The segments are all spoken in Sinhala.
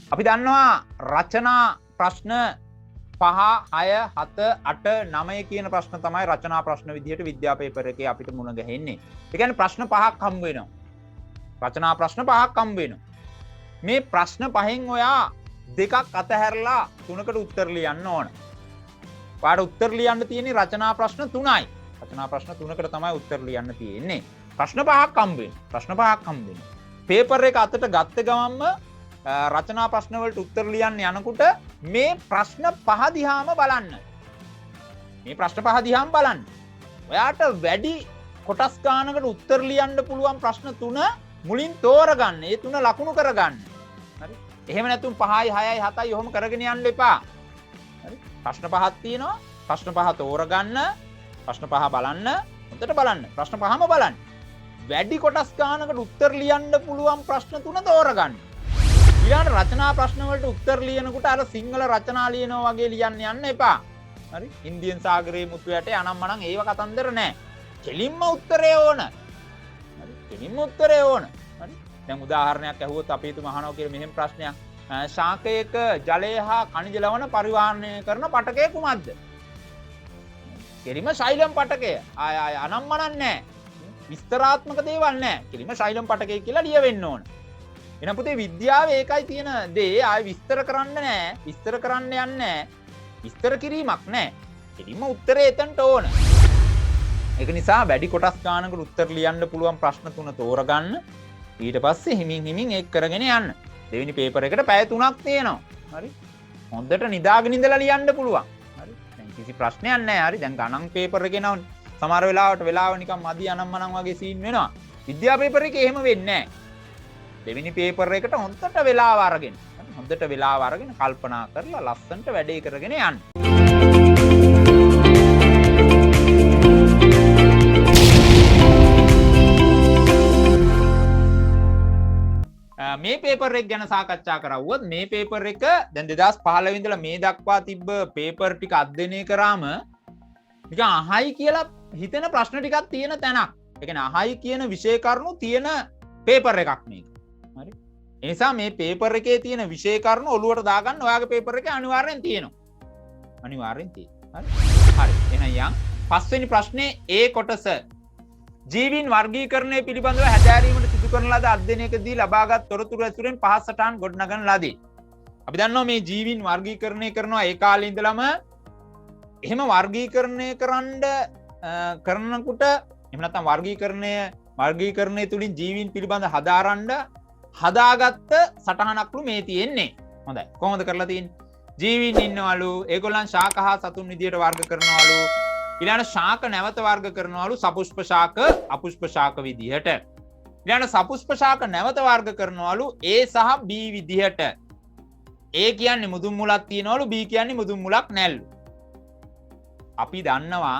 අපි දන්නවා රචනා ප්‍රශ්න 5, 6, 7, 8, 9 කියන ප්‍රශ්න තමයි රචනා ප්‍රශ්න විදිහට විද්‍යා පේපර් එකේ අපිට මුණ ගැහෙන්නේ. ඒ කියන්නේ ප්‍රශ්න 5ක් හම්බ වෙනවා. රචනා ප්‍රශ්න 5ක් හම්බ වෙනවා. මේ ප්‍රශ්න 5න් ඔයා දෙකක් අතහැරලා 3කට උත්තර ලියන්න ඕන. ඔයාට උත්තර ලියන්න තියෙන්නේ රචනා ප්‍රශ්න 3යි. රචනා ප්‍රශ්න 3කට තමයි උත්තර ලියන්න තියෙන්නේ. ප්‍රශ්න 5ක් හම්බ වෙනවා. ප්‍රශ්න 5ක් හම්බ වෙනවා. පේපර් එක අතට ගත්ත ගමන්ම රචනා ප්‍රශ්න වලට උත්තර ලියන්න යනකොට මේ ප්‍රශ්න 5 දිහාම බලන්න. මේ ප්‍රශ්න 5 දිහාම බලන්න. ඔයාට වැඩි කොටස් ගානකට උත්තර ලියන්න පුළුවන් ප්‍රශ්න 3 මුලින් තෝරගන්න. ඒ 3 ලකුණු කරගන්න. හරි? එහෙම නැතුම් 5යි 6යි 7යි ඔහොම කරගෙන යන්න එපා. හරි? ප්‍රශ්න 5ක් තියෙනවා. ප්‍රශ්න 5 තෝරගන්න. ප්‍රශ්න 5 බලන්න. හොඳට බලන්න. ප්‍රශ්න 5ම බලන්න. වැඩි කොටස් ගානකට උත්තර ලියන්න පුළුවන් ප්‍රශ්න 3 තෝරගන්න. ඊළඟ රචනා ප්‍රශ්න වලට උත්තර ලියනකොට අර සිංහල රචනා ලියනවා වගේ ලියන්න යන්න එපා. හරි? ඉන්දියන් සාගරයේ මුතු යට අනම්මනම් ඒව කතන්දර නෑ. කෙලින්ම උත්තරේ ඕන. හරි? කෙලින්ම උත්තරේ ඕන. හරි? දැන් උදාහරණයක් අහුවොත් අපි හිතමු අහනවා කියලා මෙහෙම ප්‍රශ්නයක්. ශාකයක ජලය හා ඛනිජ ලවණ පරිවාහනය කරන පටකය කුමක්ද? කෙලින්ම ශෛලම් පටකය. ආය අනම්මනම් නෑ. විස්තරාත්මක දේවල් නෑ. කෙලින්ම ශෛලම් පටකය කියලා ලියවෙන්න ඕන. එන පුතේ විද්‍යාවේ ඒකයි තියෙන දේ ආයෙ විස්තර කරන්න නෑ. විස්තර කරන්න යන්නේ නෑ. විස්තර කිරීමක් නෑ. කෙලින්ම උත්තරේ එතනට ඕන. ඒක නිසා වැඩි කොටස් ගානකට උත්තර ලියන්න පුළුවන් ප්‍රශ්න 3 තෝරගන්න. ඊට පස්සේ හිමින් ඒක කරගෙන යන්න. දෙවෙනි පේපර් එකට පැය 3ක් තියෙනවා. හරි? හොඳට නිදාගෙන ඉඳලා ලියන්න පුළුවන්. හරි? දැන් කිසි ප්‍රශ්නයක් නෑ. හරි? දැන් ගණන් පේපර් එකේ නවනේ. සමහර වෙලාවට වෙලාව නිකන් මදි අනම්මනම් වගේ සීන් වෙනවා. විද්‍යා පේපර් එකේ එහෙම වෙන්නේ නෑ. දෙවෙනි පේපර් එකට හොඳට වෙලාව අරගෙන කල්පනා කරලා ලස්සනට වැඩේ කරගෙන යන්න. මේ පේපර් එක ගැන සාකච්ඡා කරවුවොත් මේ පේපර් එක දැන් 2015 ඉඳලා මේ දක්වා තිබ්බ පේපර් ටික අධ්‍යයනය කරාම නිකන් අහයි කියලා හිතෙන ප්‍රශ්න ටිකක් තියෙන තැනක්. ඒ කියන්නේ අහයි කියන විෂය කරුණු තියෙන පේපර් එකක් මේක. හරි? ඒ නිසා මේ පේපර් එකේ තියෙන විෂය කරුණු ඔලුවට දාගන්න ඔයාගේ පේපර් එකේ අනිවාර්යෙන් තියෙනවා. අනිවාර්යෙන් තියෙනවා. හරි. එහෙනම් යන් පස්වෙනි ප්‍රශ්නේ A කොටස. ජීවීන් වර්ගීකරණය පිළිබඳව හැදෑරීමට සිදු කරන ලද අධ්‍යයනයකදී ලබාගත් තොරතුරු ඇසුරෙන් පහත් සටහන් ගොඩනගන ලදී. අපි දන්නවා මේ ජීවීන් වර්ගීකරණය කරනවා ඒ කාලේ ඉඳලම එහෙම වර්ගීකරණය කරනකොට එහෙම නැත්නම් වර්ගීකරණය තුලින් ජීවීන් පිළිබඳ හදාගත්ත සටහනක්ලු මේ තියෙන්නේ. හොඳයි. කොහොමද කරලා තියෙන්නේ? ජීවීන් ඉන්නවලු, ඒගොල්ලන් ශාක හා සතුන් විදියට වර්ග කරනවලු. ඊළඟ ශාක නැවත වර්ග කරනවලු සපුෂ්ප ශාක, අපුෂ්ප ශාක විදියට. ඊළඟ සපුෂ්ප ශාක නැවත වර්ග කරනවලු A සහ B විදියට. A කියන්නේ මුදුන් මුලක් තියනවලු, B කියන්නේ මුදුන් මුලක් නැල්ලු. අපි දන්නවා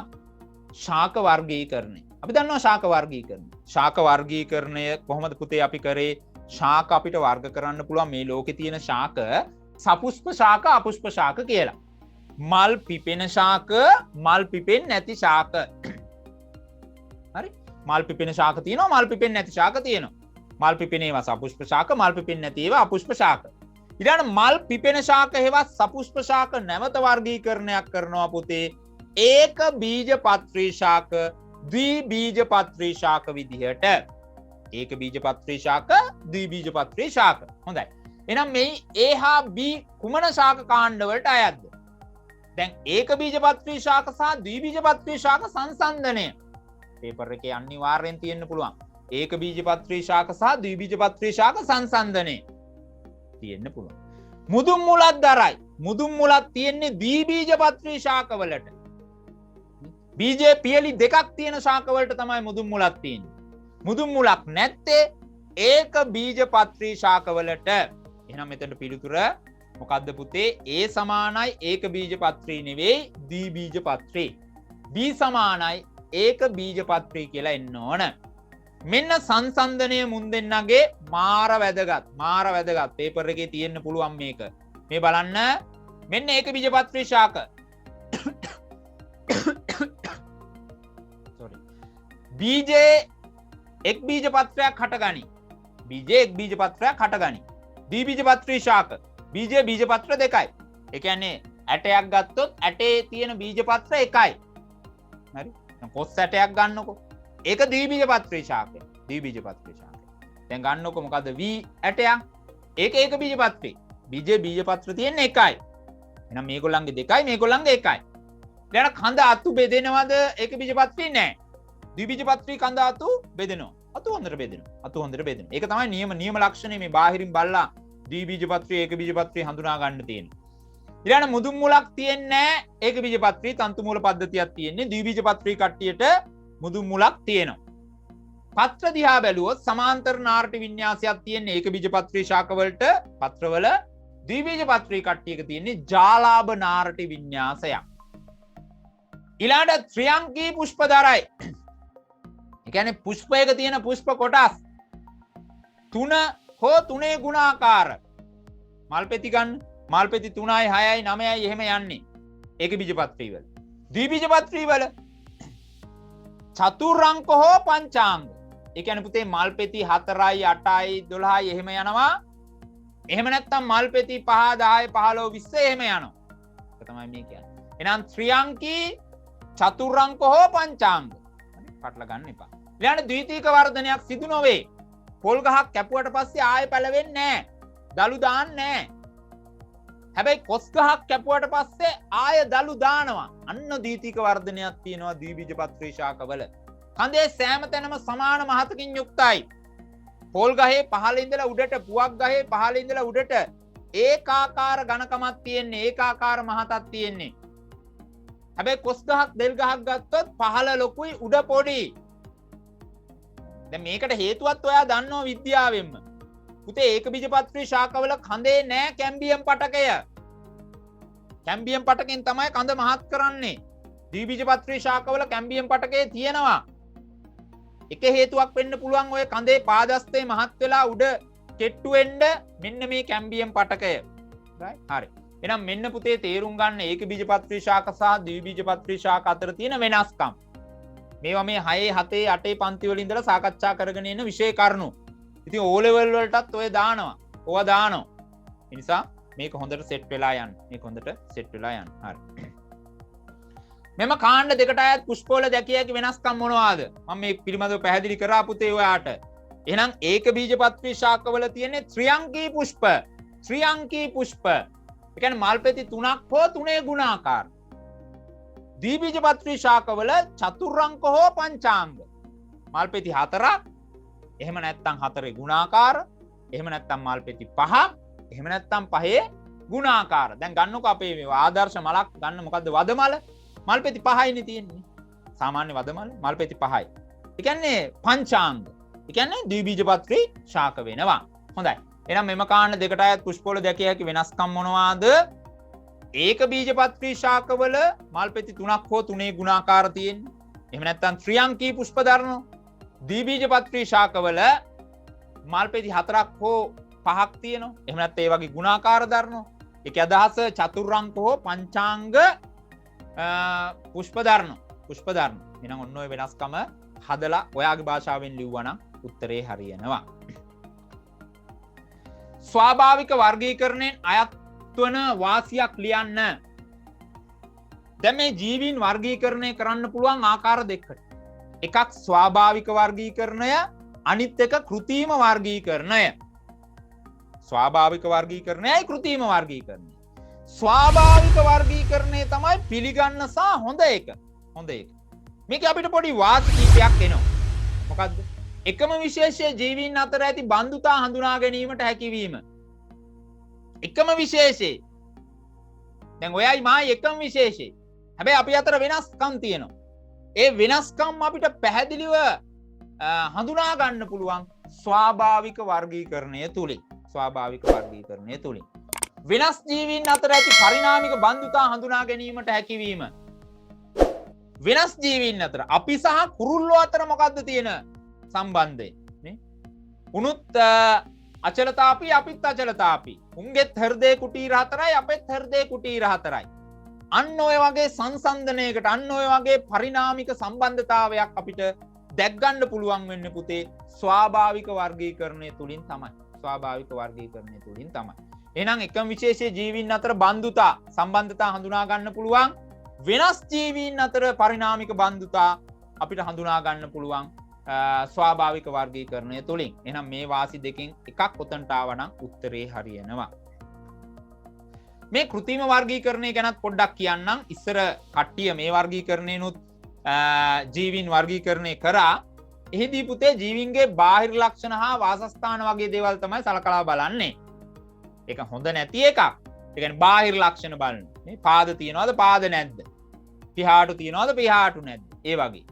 ශාක වර්ගීකරණය. ශාක වර්ගීකරණය කොහොමද පුතේ අපි කරේ? ශාක අපිට වර්ග කරන්න පුළුවන් මේ ලෝකේ තියෙන ශාක සපුෂ්ප ශාක, අපුෂ්ප ශාක කියලා. මල් පිපෙන ශාක, මල් පිපෙන්නේ නැති ශාක. හරි? මල් පිපෙන ශාක තියෙනවා, මල් පිපෙන්නේ නැති ශාක තියෙනවා. මල් පිපෙන ඒවා සපුෂ්ප ශාක, මල් පිපෙන්නේ නැති ඒවා අපුෂ්ප ශාක. ඊළඟ මල් පිපෙන ශාක හේවත් සපුෂ්ප ශාක නැවත වර්ගීකරණයක් කරනවා පුතේ. ඒක බීජපත්‍රී ශාක, ද්විබීජපත්‍රී ශාක විදිහට. ඒක බීජපත්‍රී ශාක, ද්විබීජපත්‍රී ශාක. හොඳයි. එහෙනම් මේ A හා B කුමන ශාක කාණ්ඩ වලට අයත්ද? දැන් ඒක බීජපත්‍රී ශාක සහ ද්විබීජපත්‍රී ශාක සංසන්දනය පේපර් එකේ අනිවාර්යෙන් තියෙන්න පුළුවන්. ඒක බීජපත්‍රී ශාක සහ ද්විබීජපත්‍රී ශාක සංසන්දනය තියෙන්න පුළුවන්. මුදුන් මුලක් දරයි. මුදුන් මුලක් තියෙන්නේ ද්විබීජපත්‍රී ශාක වලට. බීජේ පියලි දෙකක් තියෙන ශාක වලට තමයි මුදුන් මුලක් තියෙන්නේ. මුදුන් මුලක් නැත්තේ ඒක බීජපත්‍රී ශාක වලට. එහෙනම් මෙතන පිළිතුර මොකද්ද පුතේ? A සමානයි ඒක බීජපත්‍රී නෙවෙයි ද්විබීජපත්‍රී. B සමානයි ඒක බීජපත්‍රී කියලා එන්න ඕන. මෙන්න සංසන්දනය මුන් දෙන්නගේ මාර වැදගත් පේපර් එකේ තියෙන්න පුළුවන් මේක. මේ බලන්න මෙන්න ඒක බීජපත්‍රී ශාක. බීජේ එක් බීජපත්‍රයක් හටගනි. ද්විබීජපත්‍රී ශාක. බීජ බීජපත්‍ර දෙකයි. ඒ කියන්නේ ඇටයක් ගත්තොත් ඇටේ තියෙන බීජපත්‍ර එකයි. හරි? කොස් ඇටයක් ගන්නකො. ඒක ද්විබීජපත්‍රී ශාකය. ද්විබීජපත්‍රී ශාකය. දැන් ගන්නකො මොකද්ද V ඇටයක්. ඒක ඒක බීජපත්‍රී. බීජපත්‍ර තියෙන්නේ එකයි. එහෙනම් මේගොල්ලන්ගේ දෙකයි මේගොල්ලන්ගේ එකයි. දැන් කඳ අතු බෙදෙනවද? ඒක බීජපත්‍රී නෑ. ද්විබීජපත්‍රී කඳ අතු බෙදෙනවා. අතු හොඳට බෙදෙනවා. අතු හොඳට බෙදෙනවා. ඒක තමයි නියම ලක්ෂණය මේ බාහිරින් බලලා ද්විබීජපත්‍රී ඒක බීජපත්‍රී හඳුනා ගන්න තියෙන්නේ. ඊළඟ මුදුන් මුලක් තියෙන්නේ නැහැ. ඒක බීජපත්‍රී තන්තු මූල පද්ධතියක් තියෙන්නේ. ද්විබීජපත්‍රී කට්ටියට මුදුන් මුලක් තියෙනවා. පත්‍ර දිහා බැලුවොත් සමාන්තර නාරටි වින්‍යාසයක් තියෙන්නේ ඒක බීජපත්‍රී ශාක වලට. පත්‍රවල ද්විබීජපත්‍රී කට්ටියක තියෙන්නේ ජාලාභ නාරටි වින්‍යාසයක්. ඊළඟ ත්‍රිඅංකී පුෂ්පධරයි. ඒ කියන්නේ පුෂ්පයක තියෙන පුෂ්ප කොටස් 3 හෝ 3 ගුණාකාර. මල්පෙති ගන්න. මල්පෙති 3යි 6යි 9යි එහෙම යන්නේ. ඒක බීජපත්‍රී වල. ද්විබීජපත්‍රී වල චතුරාංක හෝ පංචාංග. ඒ කියන්නේ පුතේ මල්පෙති 4යි 8යි 12යි එහෙම යනවා. එහෙම නැත්නම් මල්පෙති 5 10 15 20 එහෙම යනවා. ඒක තමයි මේ කියන්නේ. එහෙනම් ත්‍රිඅංකී චතුරාංක හෝ පංචාංග. හරි පටල ගන්න එපා. ඊළඟ ද්විතීක වර්ධනයක් සිදු නොවේ. පොල් ගහක් කැපුවට පස්සේ ආයෙ පැලවෙන්නේ නැහැ. දලු දාන්නේ නැහැ. හැබැයි කොස් ගහක් කැපුවට පස්සේ ආය දලු දානවා. අන්න ද්විතීක වර්ධනයක් තියෙනවා ද්විබීජපත්‍රී ශාකවල. කඳේ සෑම තැනම සමාන මහතකින් යුක්තයි. පොල් ගහේ පහළ ඉඳලා උඩට, පුවක් ගහේ පහළ ඉඳලා උඩට ඒකාකාර ඝනකමක් තියෙන්නේ, ඒකාකාර මහතක් තියෙන්නේ. හැබැයි කොස් ගහක් දෙල් ගහක් ගත්තොත් පහළ ලොකුයි උඩ පොඩි. දැන් මේකට හේතුවත් ඔයා දන්නවා විද්‍යාවෙන්ම. පුතේ ඒක බීජපත්‍රී ශාකවල කඳේ නෑ කැම්බියම් පටකය. කැම්බියම් පටකෙන් තමයි කඳ මහත් කරන්නේ. ද්විබීජපත්‍රී ශාකවල කැම්බියම් පටකය තියෙනවා. එක හේතුවක් වෙන්න පුළුවන් ඔය කඳේ පාදස්තේ මහත් වෙලා උඩ කෙට්ටු වෙන්න මෙන්න මේ කැම්බියම් පටකය. හරි. එහෙනම් මෙන්න පුතේ තේරුම් ගන්න ඒක බීජපත්‍රී ශාක සහ ද්විබීජපත්‍රී ශාක අතර තියෙන වෙනස්කම්. මේවා මේ 6 7 8 පන්ති වල ඉඳලා සාකච්ඡා කරගෙන යන විෂය කරුණු. ඉතින් O level වලටත් ඔය දානවා. ඕවා දානවා. ඒ නිසා මේක හොඳට සෙට් වෙලා යන්න. මේක හොඳට සෙට් වෙලා යන්න. හරි. මෙම කාණ්ඩ දෙකට අයත් පුෂ්පවල දැකිය හැකි වෙනස්කම් මොනවාද? මම මේ පිළිබඳව පැහැදිලි කරා පුතේ ඔයාට. එහෙනම් ඒක බීජපත්‍රී ශාකවල තියෙන්නේ ත්‍රිඅංකී පුෂ්ප. ත්‍රිඅංකී පුෂ්ප. ඒ කියන්නේ මල්පෙති 3ක් හෝ 3 ගුණාකාර. ද්විබීජපත්‍රී ශාකවල චතුරාංක හෝ පංචාංග. මල්පෙති 4ක්. එහෙම නැත්නම් 4 ගුණාකාර. එහෙම නැත්නම් මල්පෙති 5ක්. එහෙම නැත්නම් 5 ගුණාකාර. දැන් ගන්නකො අපේ මේ ආදර්ශ මලක් ගන්න මොකද්ද වදමල? මල්පෙති 5යිනේ තියෙන්නේ. සාමාන්‍ය වදමල මල්පෙති 5යි. ඒ කියන්නේ පංචාංග. ඒ කියන්නේ ද්විබීජපත්‍රී ශාක වෙනවා. හොඳයි. එහෙනම් මෙම කාණ්ඩ දෙකට අයත් පුෂ්පවල දැකිය හැකි වෙනස්කම් මොනවාද? ඒක බීජපත්‍රී ශාකවල මල්පෙති 3ක් හෝ 3 ගුණාකාර තියෙන්නේ. එහෙම නැත්නම් ත්‍රිඅංකී පුෂ්ප දරනවා. ද්විබීජපත්‍රී ශාකවල මල්පෙති 4ක් හෝ 5ක් තියෙනවා. එහෙම නැත්නම් ඒ වගේ ගුණාකාර දරනවා. ඒකේ අදහස චතුරාංක හෝ පංචාංග පුෂ්ප දරනවා. පුෂ්ප දරනවා. එහෙනම් ඔන්න ඔය වෙනස්කම හදලා ඔයාගේ භාෂාවෙන් ලිව්වනම් උත්තරේ හරියනවා. ස්වාභාවික වර්ගීකරණයෙන් අයත් වන වාසියක් ලියන්න. දැන් මේ ජීවීන් වර්ගීකරණය කරන්න පුළුවන් ආකාර දෙකකට. එකක් ස්වාභාවික වර්ගීකරණය, අනිත් එක කෘත්‍රිම වර්ගීකරණය. ස්වාභාවික වර්ගීකරණයයි කෘත්‍රිම වර්ගීකරණය. ස්වාභාවික වර්ගීකරණය තමයි පිළිගන්න සහ හොඳ එක. හොඳ එක. මේක අපිට පොඩි වාසි කීපයක් එනවා. මොකද්ද? එකම විශේෂය ජීවීන් අතර ඇති බන්ධුතා හඳුනා ගැනීමට හැකිවීම. එකම විශේෂය. දැන් ඔයයි මායි එකම විශේෂය. හැබැයි අපි අතර වෙනස්කම් තියෙනවා. ඒ වෙනස්කම් අපිට පැහැදිලිව හඳුනා ගන්න පුළුවන් ස්වාභාවික වර්ගීකරණය තුලින්. ස්වාභාවික වර්ගීකරණය තුලින්. වෙනස් ජීවීන් අතර ඇති පරිණාමික බන්ධුතා හඳුනා ගැනීමට හැකිවීම. වෙනස් ජීවීන් අතර අපි සහ කුරුල්ලෝ අතර මොකද්ද තියෙන සම්බන්ධය? නේ? උනුත් අචලතාපි අපිත් අචලතාපි. උන්ගෙත් හෘදේ කුටීර 4යි අපෙත් හෘදේ කුටීර 4යි. අන්න ඔය වගේ සංසන්දනයකට අන්න ඔය වගේ පරිණාමික සම්බන්ධතාවයක් අපිට දැක් ගන්න පුළුවන් වෙන්නේ පුතේ ස්වාභාවික වර්ගීකරණය තුලින් තමයි. ස්වාභාවික වර්ගීකරණය තුලින් තමයි. එහෙනම් එකම විශේෂයේ ජීවීන් අතර බන්ධුතා සම්බන්ධතා හඳුනා ගන්න පුළුවන්. වෙනස් ජීවීන් අතර පරිණාමික බන්ධුතා අපිට හඳුනා ගන්න පුළුවන් ස්වාභාවික වර්ගීකරණය තුලින්. එහෙනම් මේ වාසි දෙකෙන් එකක් ඔතනට ආවනම් උත්තරේ හරියනවා. මේ කෘත්‍රිම වර්ගීකරණය ගැනත් පොඩ්ඩක් කියන්නම්. ඉස්සර කට්ටිය මේ වර්ගීකරණයනොත් ජීවීන් වර්ගීකරණය කරා. එහිදී පුතේ ජීවීන්ගේ බාහිර ලක්ෂණ හා වාසස්ථාන වගේ දේවල් තමයි සලකලා බලන්නේ. ඒක හොඳ නැති එකක්. ඒ කියන්නේ බාහිර ලක්ෂණ බලන. මේ පාද තියනවද පාද නැද්ද? පිහාටු තියනවද පිහාටු නැද්ද? ඒ වගේ.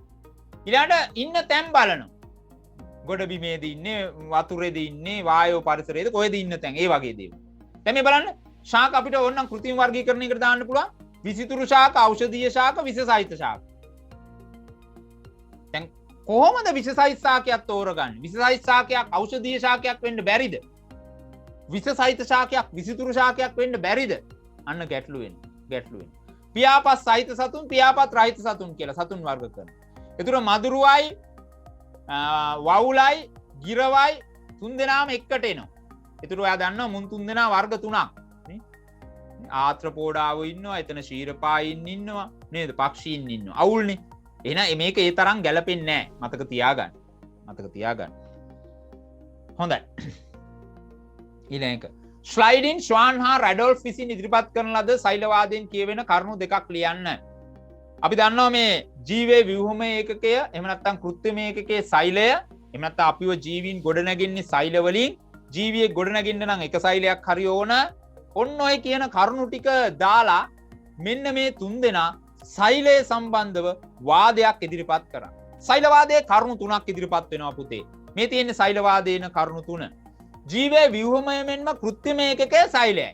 ඊළඟට ඉන්න තැන් බලනවා. ගොඩබිමේද ඉන්නේ වතුරේද ඉන්නේ වායෝ පරිසරයේද කොහෙද ඉන්න තැන් ඒ වගේ දේවල්. දැන් මේ බලන්න ශාක අපිට ඕනනම් කෘත්‍රිම වර්ගීකරණයකට දාන්න පුළුවන්. විසිතුරු ශාක, ඖෂධීය ශාක, විෂසහිත ශාක. දැන් කොහොමද විෂසහිත ශාකයක් තෝරගන්නේ? විෂසහිත ශාකයක් ඖෂධීය ශාකයක් වෙන්න බැරිද? විෂසහිත ශාකයක් විසිතුරු ශාකයක් වෙන්න බැරිද? අන්න ගැටලු වෙන්නේ. පියාපත් සහිත සතුන්, පියාපත් රහිත සතුන් කියලා සතුන් වර්ග කරනවා. ඒතර මදුරුවයි, වවුලයි, ගිරවයි තුන්දෙනාම එකට එනවා. ඒතර ඔයා දන්නවා මුන් තුන්දෙනා වර්ග තුනක්. ආත්‍රපෝඩාව ඉන්නවා, එතන ශීරපායින් ඉන්නවා, නේද? පක්ෂීන් ඉන්නවා. අවුල්නේ. එහෙනම් මේක ඒ තරම් ගැලපෙන්නේ නැහැ. මතක තියාගන්න. හොඳයි. ඊළඟ එක. ස්ලයිඩින් ශ්වාන් හා රැඩොල්ෆ් විසින් ඉදිරිපත් කරන ලද සෛලවාදයෙන් කියවෙන කරුණු දෙකක් ලියන්න. අපි දන්නවා මේ ජීවයේ ව්‍යුහමය ඒකකය, එහෙම නැත්නම් කෘත්‍රිම ඒකකයේ සෛලය, එහෙම නැත්නම් අපිව ජීවීන් ගොඩනගින්නේ සෛල වලින්. ජීවියෙක් ගොඩනගින්න නම් එක සෛලයක් හරි ඕන. ඔන්න ඔය කියන කරුණු ටික දාලා මෙන්න මේ තුන්දෙනා සෛලය සම්බන්ධව වාදයක් ඉදිරිපත් කරා. සෛලවාදයේ කරුණු තුනක් ඉදිරිපත් වෙනවා පුතේ. මේ තියෙන්නේ සෛලවාදයේන කරුණු තුන. ජීවයේ ව්‍යුහමය මෙන්ම කෘත්‍රිම ඒකකයේ සෛලයයි.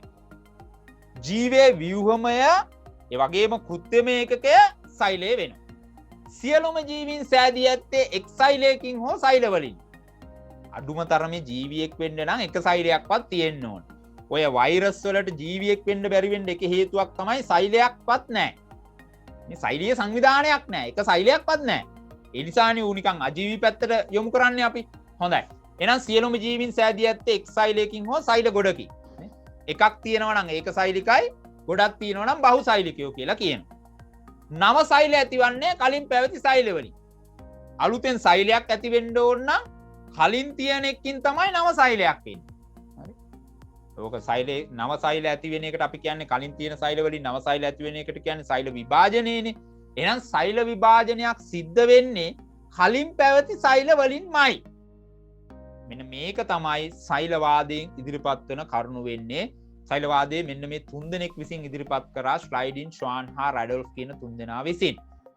ජීවයේ ව්‍යුහමය ඒ වගේම කෘත්‍රිම ඒකකය සෛලය වෙනවා. සියලුම ජීවීන් සෑදී ඇත්තේ එක් සෛලයකින් හෝ සෛල වලින්. අඩුම තරමේ ජීවියෙක් වෙන්න නම් එක සෛලයක්වත් තියෙන්න ඕන. ඔය වෛරස් වලට ජීවියෙක් වෙන්න බැරි වෙන්න එක හේතුවක් තමයි සෛලයක්වත් නැහැ. මේ සෛලීය සංවිධානයක් නැහැ. එක සෛලයක්වත් නැහැ. ඒ නිසානේ ඌ නිකන් අජීවී පැත්තට යොමු කරන්නේ අපි. හොඳයි. එහෙනම් සියලුම ජීවීන් සෑදී ඇත්තේ එක් සෛලයකින් හෝ සෛල ගොඩකින්. එකක් තියෙනවා නම් ඒක සෛලිකයි, ගොඩක් තියෙනවා නම් බහු සෛලිකයෝ කියලා කියනවා. නව සෛල ඇතිවන්නේ කලින් පැවති සෛල වලින්. අලුතෙන් සෛලයක් ඇති වෙන්න ඕන නම් කලින් තියෙන එකකින් තමයි නව සෛලයක් වෙන්නේ. හරි. ඕක සෛලේ නව සෛල ඇති වෙන එකට අපි කියන්නේ කලින් තියෙන සෛල වලින් නව සෛල ඇති වෙන එකට කියන්නේ සෛල විභාජනයනේ. එහෙනම් සෛල විභාජනයක් සිද්ධ වෙන්නේ කලින් පැවති සෛල වලින්මයි. මෙන්න මේක තමයි සෛලවාදයෙන් ඉදිරිපත් වෙන කරුණු වෙන්නේ. සෛලවාදයේ මෙන්න මේ තුන්දෙනෙක් විසින් ඉදිරිපත් කරා ස්ලයිඩින්, ශ්වාන් හා රැඩොල්ෆ් කියන තුන්දෙනා විසින්.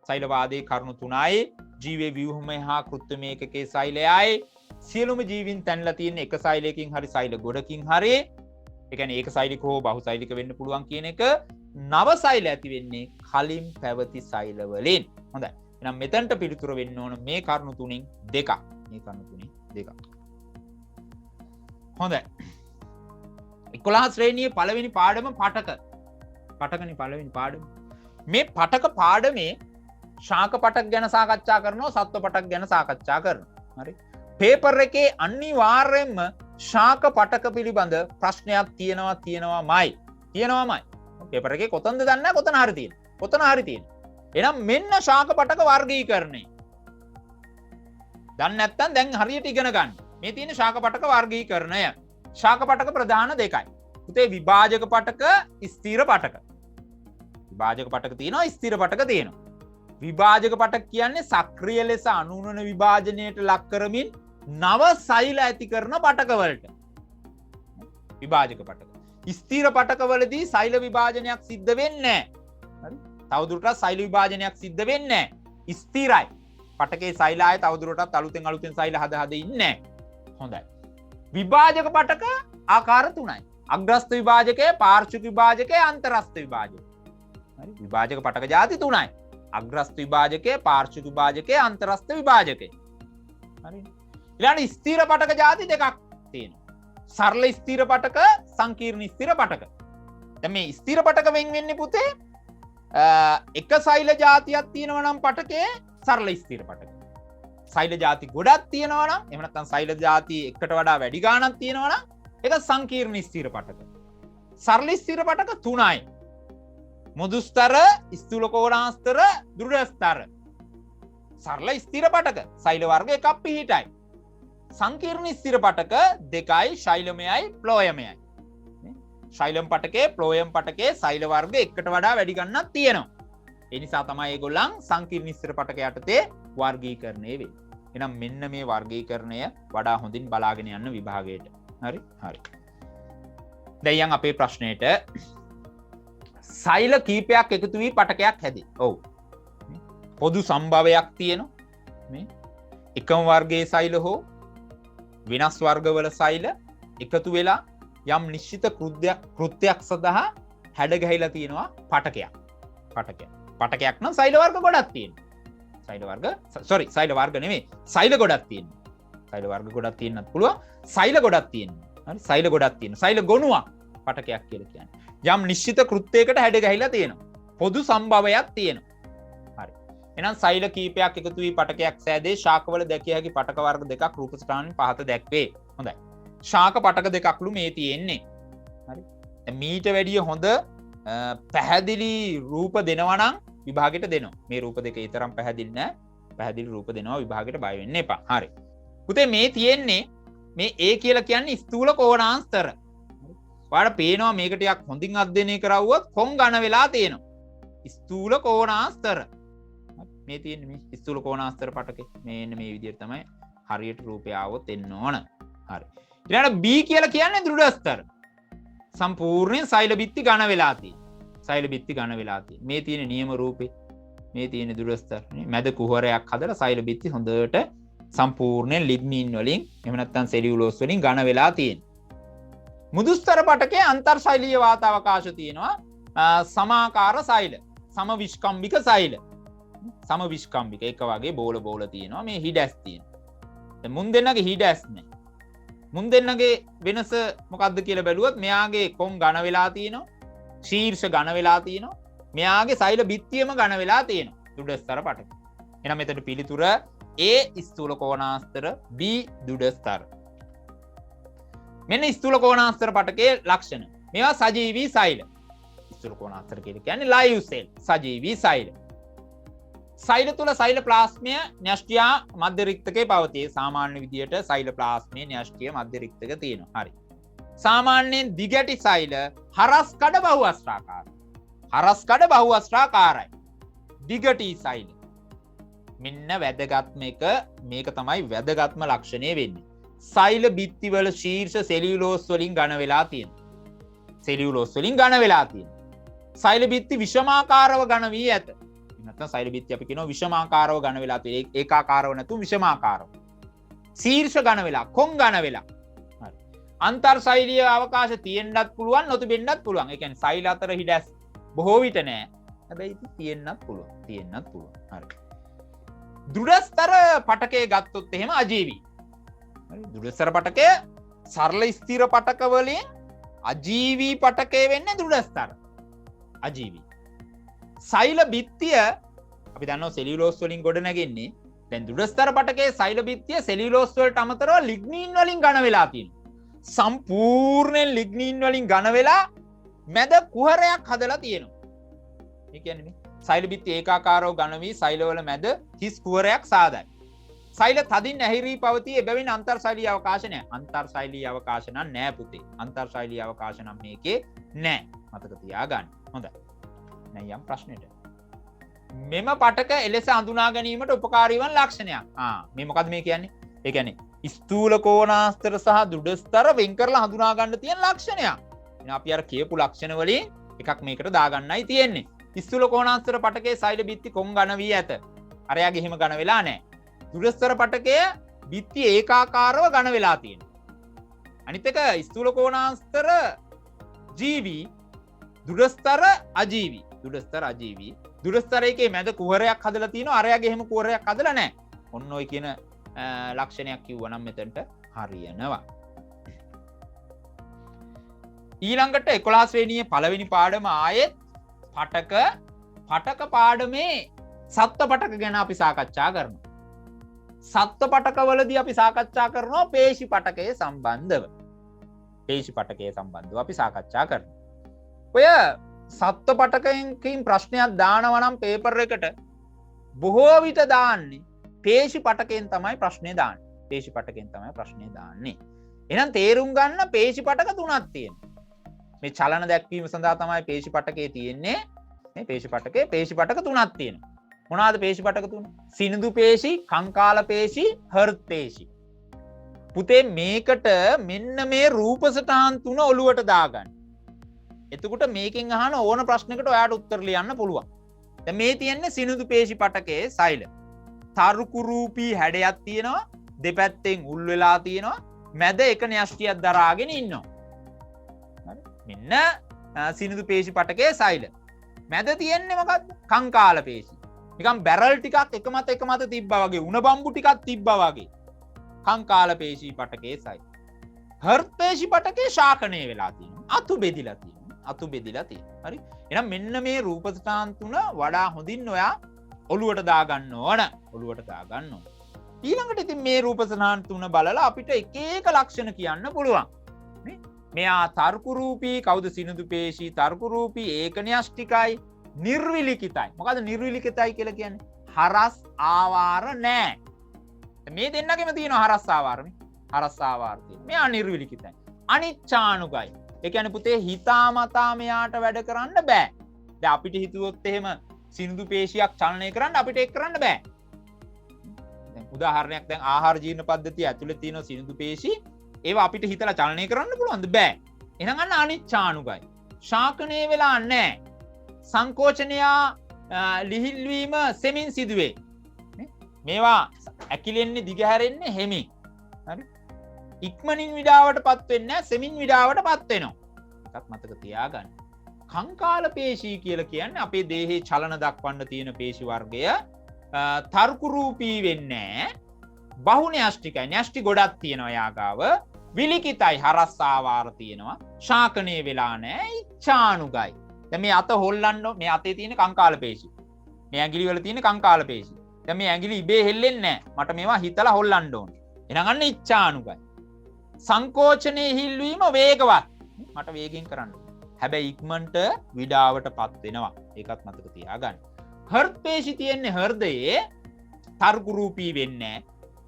සෛලවාදයේ කරුණු තුනයි. ජීවයේ ව්‍යුහමය හා කෘත්‍රිම ඒකකයේ සෛලයයි. සියලුම ජීවීන් තැන්ලා තියෙන එක සෛලයකින් හරි සෛල ගොඩකින් හරි. ඒ කියන්නේ ඒක සෛලික හෝ බහු සෛලික වෙන්න පුළුවන් කියන එක. නව සෛල ඇති වෙන්නේ කලින් පැවති සෛල වලින්. හොඳයි. එහෙනම් මෙතනට පිළිතුර වෙන්න ඕන මේ කරුණු තුنين දෙකක්. මේ කරුණු තුنين දෙකක්. හොඳයි. 11 ශ්‍රේණියේ පළවෙනි පාඩම පටක. පටකනේ පළවෙනි පාඩම. මේ පටක පාඩමේ ශාක පටක ගැන සාකච්ඡා කරනවා, සත්ව පටක ගැන සාකච්ඡා කරනවා. හරි. පේපර් එකේ අනිවාර්යයෙන්ම ශාක පටක පිළිබඳ ප්‍රශ්නයක් තියෙනවාමයි. පේපර් එකේ කොතනද දන්නේ නැහැ, කොතන හරි තියෙනවා. කොතන හරි තියෙනවා. එහෙනම් මෙන්න ශාක පටක වර්ගීකරණය. දන්නේ නැත්නම් දැන් හරියට ඉගෙන ගන්න. මේ තියෙන ශාක පටක වර්ගීකරණය. ශාක පටක ප්‍රධාන දෙකයි. පුතේ විභාජක පටක, ස්ථිර පටක. විභාජක පටක තියෙනවා, ස්ථිර පටක තියෙනවා. විභාජක පටක කියන්නේ සක්‍රිය ලෙස අනුනන විභාජනයට ලක් කරමින් නව සෛල ඇති කරන පටකවලට. විභාජක පටක. ස්ථිර පටකවලදී සෛල විභාජනයක් සිද්ධ වෙන්නේ නැහැ. හරි? තවදුරටත් සෛල විභාජනයක් සිද්ධ වෙන්නේ නැහැ. ස්ථිරයි. පටකේ සෛල ආයේ තවදුරටත් අලුතෙන් සෛල හද ඉන්නේ නැහැ. හොඳයි. විභාජක පටක ආකාර තුනයි. අග්‍රස්ත විභාජකය, පාර්ශ්වික විභාජකය, අන්තරස්ත විභාජකය. හරි? විභාජක පටක ಜಾති තුනයි. අග්‍රස්ත විභාජකය, පාර්ශ්වික විභාජකය, අන්තරස්ත විභාජකය. හරි? ඊළඟ ස්ථිර පටක ಜಾති දෙකක් තියෙනවා. සරල ස්ථිර පටක, සංකීර්ණ ස්ථිර පටක. දැන් මේ ස්ථිර පටක වෙන් වෙන්නේ පුතේ එක සෛල ಜಾතියක් තියෙනවා නම් පටකේ සරල ස්ථිර පටක. සෛල ಜಾති ගොඩක් තියෙනවා නම් එහෙම නැත්නම් සෛල ಜಾති එකට වඩා වැඩි ගාණක් තියෙනවා නම් ඒක සංකීර්ණ ස්ථිර පටක. සරල ස්ථිර පටක 3යි. මුදුස්තර, ස්ථූල කෝණාස්තර, දෘಢස්තර. සරල ස්ථිර පටක සෛල වර්ග එකක් පිහිටයි. සංකීර්ණ ස්ථිර පටක 2යි, ශෛලමයයි, ප්ලෝයමයයි. ශෛලම් පටකේ, ප්ලෝයම් පටකේ සෛල වර්ග එකට වඩා වැඩි ගණනක් තියෙනවා. ඒ නිසා තමයි ඒගොල්ලන් සංකීර්ණ ස්ථිර පටක යටතේ වර්ගීකරණය වෙන්නේ. එහෙනම් මෙන්න මේ වර්ගීකරණය වඩා හොඳින් බලාගෙන යන්න විභාගයට. හරි? හරි. දැන් අපේ ප්‍රශ්නෙට සෛල කීපයක් එකතු වී පටකයක් හැදේ. ඔව්. පොදු සම්භවයක් තියෙනවා. මේ එකම වර්ගයේ සෛල හෝ වෙනස් වර්ගවල සෛල එකතු වෙලා යම් නිශ්චිත කෘත්‍යයක් සඳහා හැඩ ගැහිලා තියෙනවා පටකයක්. පටකයක් නම් සෛල වර්ග ගොඩක් තියෙනවා. සෛල වර්ග නෙමෙයි. සෛල ගොඩක් තියෙනවා. සෛල වර්ග ගොඩක් තියෙන්නත් පුළුවන්. සෛල ගොඩක් තියෙනවා. හරි? සෛල ගොඩක් තියෙනවා. සෛල ගොනුවක් පටකයක් කියලා කියන්නේ. යම් නිශ්චිත කෘත්‍යයකට හැඩ ගැහිලා තියෙනවා. පොදු සම්භවයක් තියෙනවා. හරි. එහෙනම් සෛල කීපයක් එකතු වී පටකයක් සෑදේ. ශාකවල දැකිය හැකි පටක වර්ග දෙකක් රූප සටහනින් පහත දැක්වේ. හොඳයි. ශාක පටක දෙකක්ලු මේ තියෙන්නේ. හරි. මීට වැඩිය හොඳ පැහැදිලි රූප දෙනවා නම් විභාගයට දෙනවා. මේ රූප දෙක ඊතරම් පැහැදිලි නෑ. පැහැදිලි රූප දෙනවා විභාගයට බය වෙන්න එපා. හරි. පුතේ මේ තියෙන්නේ මේ A කියලා කියන්නේ ස්ථූල කෝණාස්තර. ඔයාලට පේනවා මේක ටිකක් හොඳින් අධ්‍යයනය කරවුවොත් කොන් ඝන වෙලා තියෙනවා. ස්ථූල කෝණාස්තර. මේ තියෙන්නේ මේ ස්ථූල කෝණාස්තර පටකේ. මේන්න මේ විදිහට තමයි හරියට රූපය આવොත් එන්න ඕන. හරි. ඊළඟට B කියලා කියන්නේ දෘಢස්තර. සම්පූර්ණයෙන් සෛල බිත්ති ඝන වෙලා තියෙනවා. සෛල බිත්ති ඝන වෙලා තියෙනවා. මේ තියෙන නියම රූපේ. මේ තියෙන දෘঢ়ස්තර. මැද කුහරයක් හදලා සෛල බිත්ති හොඳට සම්පූර්ණයෙන් ලිග්නින් වලින් එහෙම නැත්නම් සෙලියුලෝස් වලින් ඝන වෙලා තියෙනවා. මුදුස්තර පටකේ අන්තර්ශෛලීය වාතාවකාශ තියෙනවා. සමාකාර සෛල, සමවිස්කම්බික සෛල. සමවිස්කම්බික එක වගේ බෝල තියෙනවා. මේ හිඩැස් තියෙනවා. මුන් දෙන්නගේ හිඩැස් නැහැ. මුන් දෙන්නගේ වෙනස මොකක්ද කියලා බැලුවොත් මෙයාගේ කොන් ඝන වෙලා තියෙනවා. ශීර්ෂ ඝන වෙලා තියෙනවා. මෙයාගේ සෛල බිත්තියම ඝන වෙලා තියෙනවා. දෘಢස්තර පටක. එහෙනම් මෙතන පිළිතුර A ස්ථූල කෝණාස්තර, B දෘಢස්තර. මෙන්න ස්ථූල කෝණාස්තර පටකයේ ලක්ෂණ. මේවා සජීවී සෛල. ස්ථූල කෝණාස්තර කියන්නේ ලයිව් සෙල්, සජීවී සෛල. සෛල තුල සෛල ප්ලාස්මය න්‍යෂ්ටියා මධ්‍ය රික්තකේ පවතී. සාමාන්‍ය විදියට සෛල ප්ලාස්මය න්‍යෂ්ටිය මධ්‍ය රික්තක තියෙනවා. හරි. සාමාන්‍යයෙන් දිගැටි සෛල හරස්කඩ බහුවස්ත්‍රාකාරයි. හරස්කඩ බහුවස්ත්‍රාකාරයි. දිගටි සෛල. මෙන්න වැදගත්ම එක, මේක තමයි වැදගත්ම ලක්ෂණය වෙන්නේ. සෛල බිත්තිවල ශීර්ෂ සෙලියුලෝස් වලින් ඝන වෙලා තියෙනවා. සෙලියුලෝස් වලින් ඝන වෙලා තියෙනවා. සෛල බිත්ති විෂමාකාරව ඝන වී ඇත. නැත්නම් සෛල බිත්ති අපි කියනවා විෂමාකාරව ඝන වෙලා තියෙන. ඒකාකාරව නැතු විෂමාකාරව. ශීර්ෂ ඝන වෙලා, කොන් ඝන වෙලා. හරි. අන්තර්ශෛලීය අවකාශ තියෙන්නත් පුළුවන්, නොතිබෙන්නත් පුළුවන්. ඒ කියන්නේ සෛල අතර හිඩැස් බොහෝ විට නෑ. හැබැයි තියෙන්නත් පුළුවන්. තියෙන්නත් පුළුවන්. හරි. දෘಢස්තර පටකයේ ගත්තොත් එහෙම අජීවී. හරි. දෘಢස්තර පටකය සරල ස්ථිර පටක වලින් අජීවී පටකය වෙන්නේ දෘಢස්තර. අජීවී. සෛල බිත්තිය අපි දන්නවා සෙලියුලෝස් වලින් ගොඩ නැගෙන්නේ. දැන් දෘಢස්තර පටකයේ සෛල බිත්තිය සෙලියුලෝස් වලට අමතරව ලිග්නින් වලින් ඝන වෙලා තියෙනවා. සම්පූර්ණයෙන් ලිග්නින් වලින් ඝන වෙලා මැද කුහරයක් හදලා තියෙනවා. ඒ කියන්නේ සෛල බිත්ති ඒකාකාරව ඝන වී සෛලවල මැද හිස් කුහරයක් සාදයි. සෛල තදින් ඇහිරී පවතී. එබැවින් අන්තර්ශෛලීය අවකාශ නැහැ. අන්තර්ශෛලීය අවකාශ නම් නැහැ පුතේ. අන්තර්ශෛලීය අවකාශ නම් මේකේ නැහැ. මතක තියාගන්න. හොඳයි. දැන් යම් ප්‍රශ්නෙට. මෙම පටක එලෙස හඳුනා ගැනීමට උපකාරී වන ලක්ෂණයක්. මේ මොකද්ද මේ කියන්නේ? ඒ කියන්නේ ස්ථූල කෝණාස්තර සහ දෘಢස්තර වෙන් කරලා හඳුනා ගන්න තියෙන ලක්ෂණයක්. එහෙනම් අපි අර කියපු ලක්ෂණ වලින් එකක් මේකට දාගන්නයි තියෙන්නේ. ස්ථූල කෝණාස්තර පටකයේ සෛල බිත්ති කොන් ඝන වී ඇත. අරයාගේ එහෙම ඝන වෙලා නැහැ. දෘಢස්තර පටකය බිත්ති ඒකාකාරව ඝන වෙලා තියෙනවා. අනිත් එක ස්ථූල කෝණාස්තර ජීවී, දෘಢස්තර අජීවී. දෘಢස්තර අජීවී. දෘঢ়ස්තර එකේ මැද කුහරයක් හදලා තියෙනවා. අරයාගේ එහෙම කුහරයක් හදලා නැහැ. ඔන්න ඔය කියන ලක්ෂණයක් කිව්වනම් මෙතනට හරියනවා. ඊළඟට 11 ශ්‍රේණියේ පළවෙනි පාඩම ආයෙත් පටක පාඩමේ සත්ත්ව පටක ගැන අපි සාකච්ඡා කරනවා. සත්ත්ව පටකවලදී අපි සාකච්ඡා කරනවා පේශි පටකයේ සම්බන්ධව. පේශි පටකයේ සම්බන්ධව අපි සාකච්ඡා කරනවා. ඔය සත්ව පටකයකින් ප්‍රශ්නයක් දානවා නම් පේපර් එකට බොහෝ විට දාන්නේ පේශි පටකයෙන් තමයි ප්‍රශ්නය දාන්නේ. පේශි පටකයෙන් තමයි ප්‍රශ්නය දාන්නේ. එහෙනම් තේරුම් ගන්න පේශි පටක තුනක් තියෙනවා. මේ චලන දැක්වීම සඳහා තමයි පේශි පටකේ තියෙන්නේ. මේ පේශි පටක තුනක් තියෙනවා. මොනවාද පේශි පටක තුන? සිනිඳු පේශි, කංකාල පේශි, හර්ට් පේශි. පුතේ මේකට මෙන්න මේ රූප සටහන් තුන ඔලුවට දාගන්න. එතකොට මේකෙන් අහන ඕන ප්‍රශ්නයකට ඔයාට උත්තර ලියන්න පුළුවන්. දැන් මේ තියෙන්නේ සිනිඳු පේශි පටකයේ සෛල. තරුකුරූපී හැඩයක් තියෙනවා. දෙපැත්තෙන් උල් වෙලා තියෙනවා. මැද එක න්‍යෂ්ටියක් දරාගෙන ඉන්නවා. හරි? මෙන්න සිනිඳු පේශි පටකයේ සෛල. මැද තියෙන්නේ මොකද්ද? කංකාල පේශි. නිකන් බැරල් ටිකක් එක මත තිබ්බා වගේ, උණ බම්බු ටිකක් තිබ්බා වගේ. කංකාල පේශි පටකයේ සෛල. හර්ට් පේශි පටකේ ශාකණය වෙලා තියෙනවා. අතු බෙදිලා තියෙනවා. හරි? එහෙනම් මෙන්න මේ රූප සටහන් තුන වඩා හොඳින් ඔයා ඔලුවට දාගන්න ඕන. ඊළඟට ඉතින් මේ රූප සටහන් තුන බලලා අපිට එක එක ලක්ෂණ කියන්න පුළුවන්. මෙයා තර්කුරූපී කවුද? සිනිඳු පේශි තර්කුරූපී ඒකන්‍යෂ්ටිකයි නිර්විලිකිතයි. මොකද නිර්විලිකිතයි කියලා කියන්නේ? හරස් ආවාර නෑ. මේ දෙන්නගෙම තියෙනවා හරස් ආවාරනේ. හරස් ආවාර තියෙනවා. මෙයා නිර්විලිකිතයි. අනිච්ඡානුගයි. ඒ කියන්නේ පුතේ හිතාමතා මෙයාට වැඩ කරන්න බෑ. දැන් අපිට හිතුවොත් එහෙම සිනිඳු පේශියක් චලනය කරන්න අපිට ඒක කරන්න බෑ. දැන් උදාහරණයක් දැන් ආහාර ජීර්ණ පද්ධතිය ඇතුලේ තියෙන සිනිඳු පේශි ඒවා අපිට හිතලා චලනය කරන්න පුළුවන්ද? බෑ. එහෙනම් අන්න අනිච්ඡානුගයි. ශාකණය වෙලා නැහැ. සංකෝචනයා ලිහිල්වීම සෙමින් සිදුවේ. මේවා ඇකිලෙන්නේ දිගහැරෙන්නේ හෙමින්. හරි? ඉක්මනින් විඩාවට පත් වෙන්නේ නැහැ, සෙමින් විඩාවට පත් වෙනවා. එකක් මතක තියාගන්න. කංකාල පේශි කියලා කියන්නේ අපේ දේහයේ චලන දක්වන්න තියෙන පේශි වර්ගය තර්කුරූපී වෙන්නේ නැහැ. බහුන්‍යෂ්ටිකයි. න්‍යෂ්ටි ගොඩක් තියෙනවා යාගාව. විලිකිතයි හරස් ආවාර තියෙනවා. ශාකණය වෙලා නැහැ. ඉච්ඡානුගයි. දැන් මේ අත හොල්ලන්න මේ අතේ තියෙන කංකාල පේශි. මේ ඇඟිලි වල තියෙන කංකාල පේශි. දැන් මේ ඇඟිලි ඉබේ හෙල්ලෙන්නේ නැහැ. මට මේවා හිතලා හොල්ලන්න ඕනේ. එහෙනම් අන්න ඉච්ඡානුගයි. සංකෝචනයේ හිල්වීම වේගවත්. මට වේගෙන් කරන්න. හැබැයි ඉක්මනට විඩාවට පත් වෙනවා. ඒකත් මතක තියාගන්න. හර්ට් පේශි තියෙන්නේ හෘදයේ තර්කුරූපී වෙන්නේ නැහැ.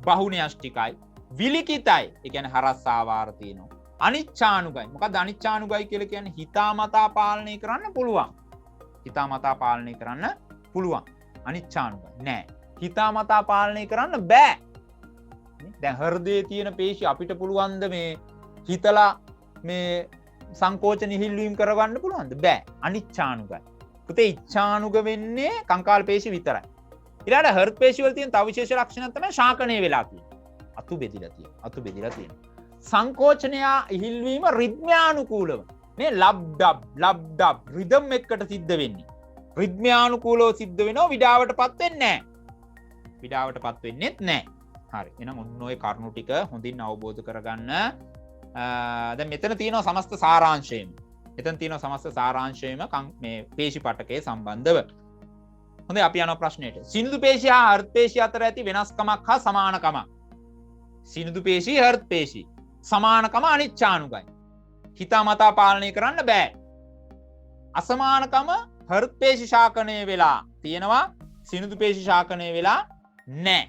බහුන්‍යෂ්ටිකයි. විලිකිතයි. ඒ කියන්නේ හරස් ආවාර තියෙනවා. අනිච්ඡානුගයි. මොකක්ද අනිච්ඡානුගයි කියලා කියන්නේ? හිතාමතා පාලනය කරන්න පුළුවන්. අනිච්ඡානුගයි නෑ. හිතාමතා පාලනය කරන්න බෑ. දැන් හෘදයේ තියෙන පේශි අපිට පුළුවන්ද මේ හිතලා මේ සංකෝචන හිල්වීම කරගන්න පුළුවන්ද? බෑ. අනිච්ඡානුගයි. පුතේ ඉච්ඡානුග වෙන්නේ කංකාල පේශි විතරයි. ඊළඟට හර්ට් පේශි වල තියෙන තව විශේෂ ලක්ෂණයක් තමයි ශාකණය වෙලා තියෙන්නේ. අතු බෙදිලා තියෙනවා. සංකෝචනයා ඉහිල්වීම රිද්මයානුකූලව. මේ ලබ්ඩබ් රිදම් එක්කට සිද්ධ වෙන්නේ. රිද්මයානුකූලව සිද්ධ වෙනවා. විඩාවට පත් වෙන්නෙත් නැහැ. හරි. එහෙනම් ඔන්න ඔය කරුණු ටික හොඳින් අවබෝධ කරගන්න. දැන් මෙතන තියෙනවා සමස්ත සාරාංශයම. මේ පේශි පටකයේ සම්බන්ධව. හොඳයි අපි යනවා ප්‍රශ්නෙට. සිනිඳු පේශි හා හර්ට් පේශි අතර ඇති වෙනස්කමක් හා සමානකමක්. සිනිඳු පේශි හර්ට් පේශි සමානකම අනිච්ඡානුගයි. හිතාමතා පාලනය කරන්න බෑ. අසමානකම හර්ට් පේශි ශාකණය වෙලා තියෙනවා. සිනිඳු පේශි ශාකණය වෙලා නැහැ.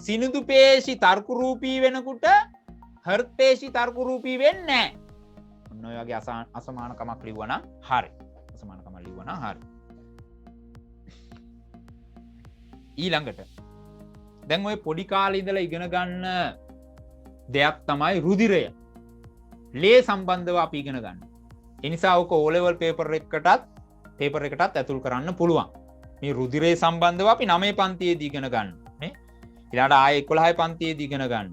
සිනිඳු පේශි තර්කුරූපී වෙනකොට හර්ට් පේශි තර්කුරූපී වෙන්නේ නැහැ. ඔන්න ඔය වගේ අසමානකමක් ලිව්වනම් හරි. ඊළඟට දැන් ඔය පොඩි කාලේ ඉඳලා ඉගෙන ගන්න දෙයක් තමයි රුධිරය. ලේ සම්බන්ධව අපි ඉගෙන ගන්න. ඒ නිසා ඔක O level paper එකටත් ඇතුල් කරන්න පුළුවන්. මේ රුධිරය සම්බන්ධව අපි 9 පන්තියේදී ඉගෙන ගන්න. නේ? ඊළඟට ආයේ 11 පන්තියේදී ඉගෙන ගන්න.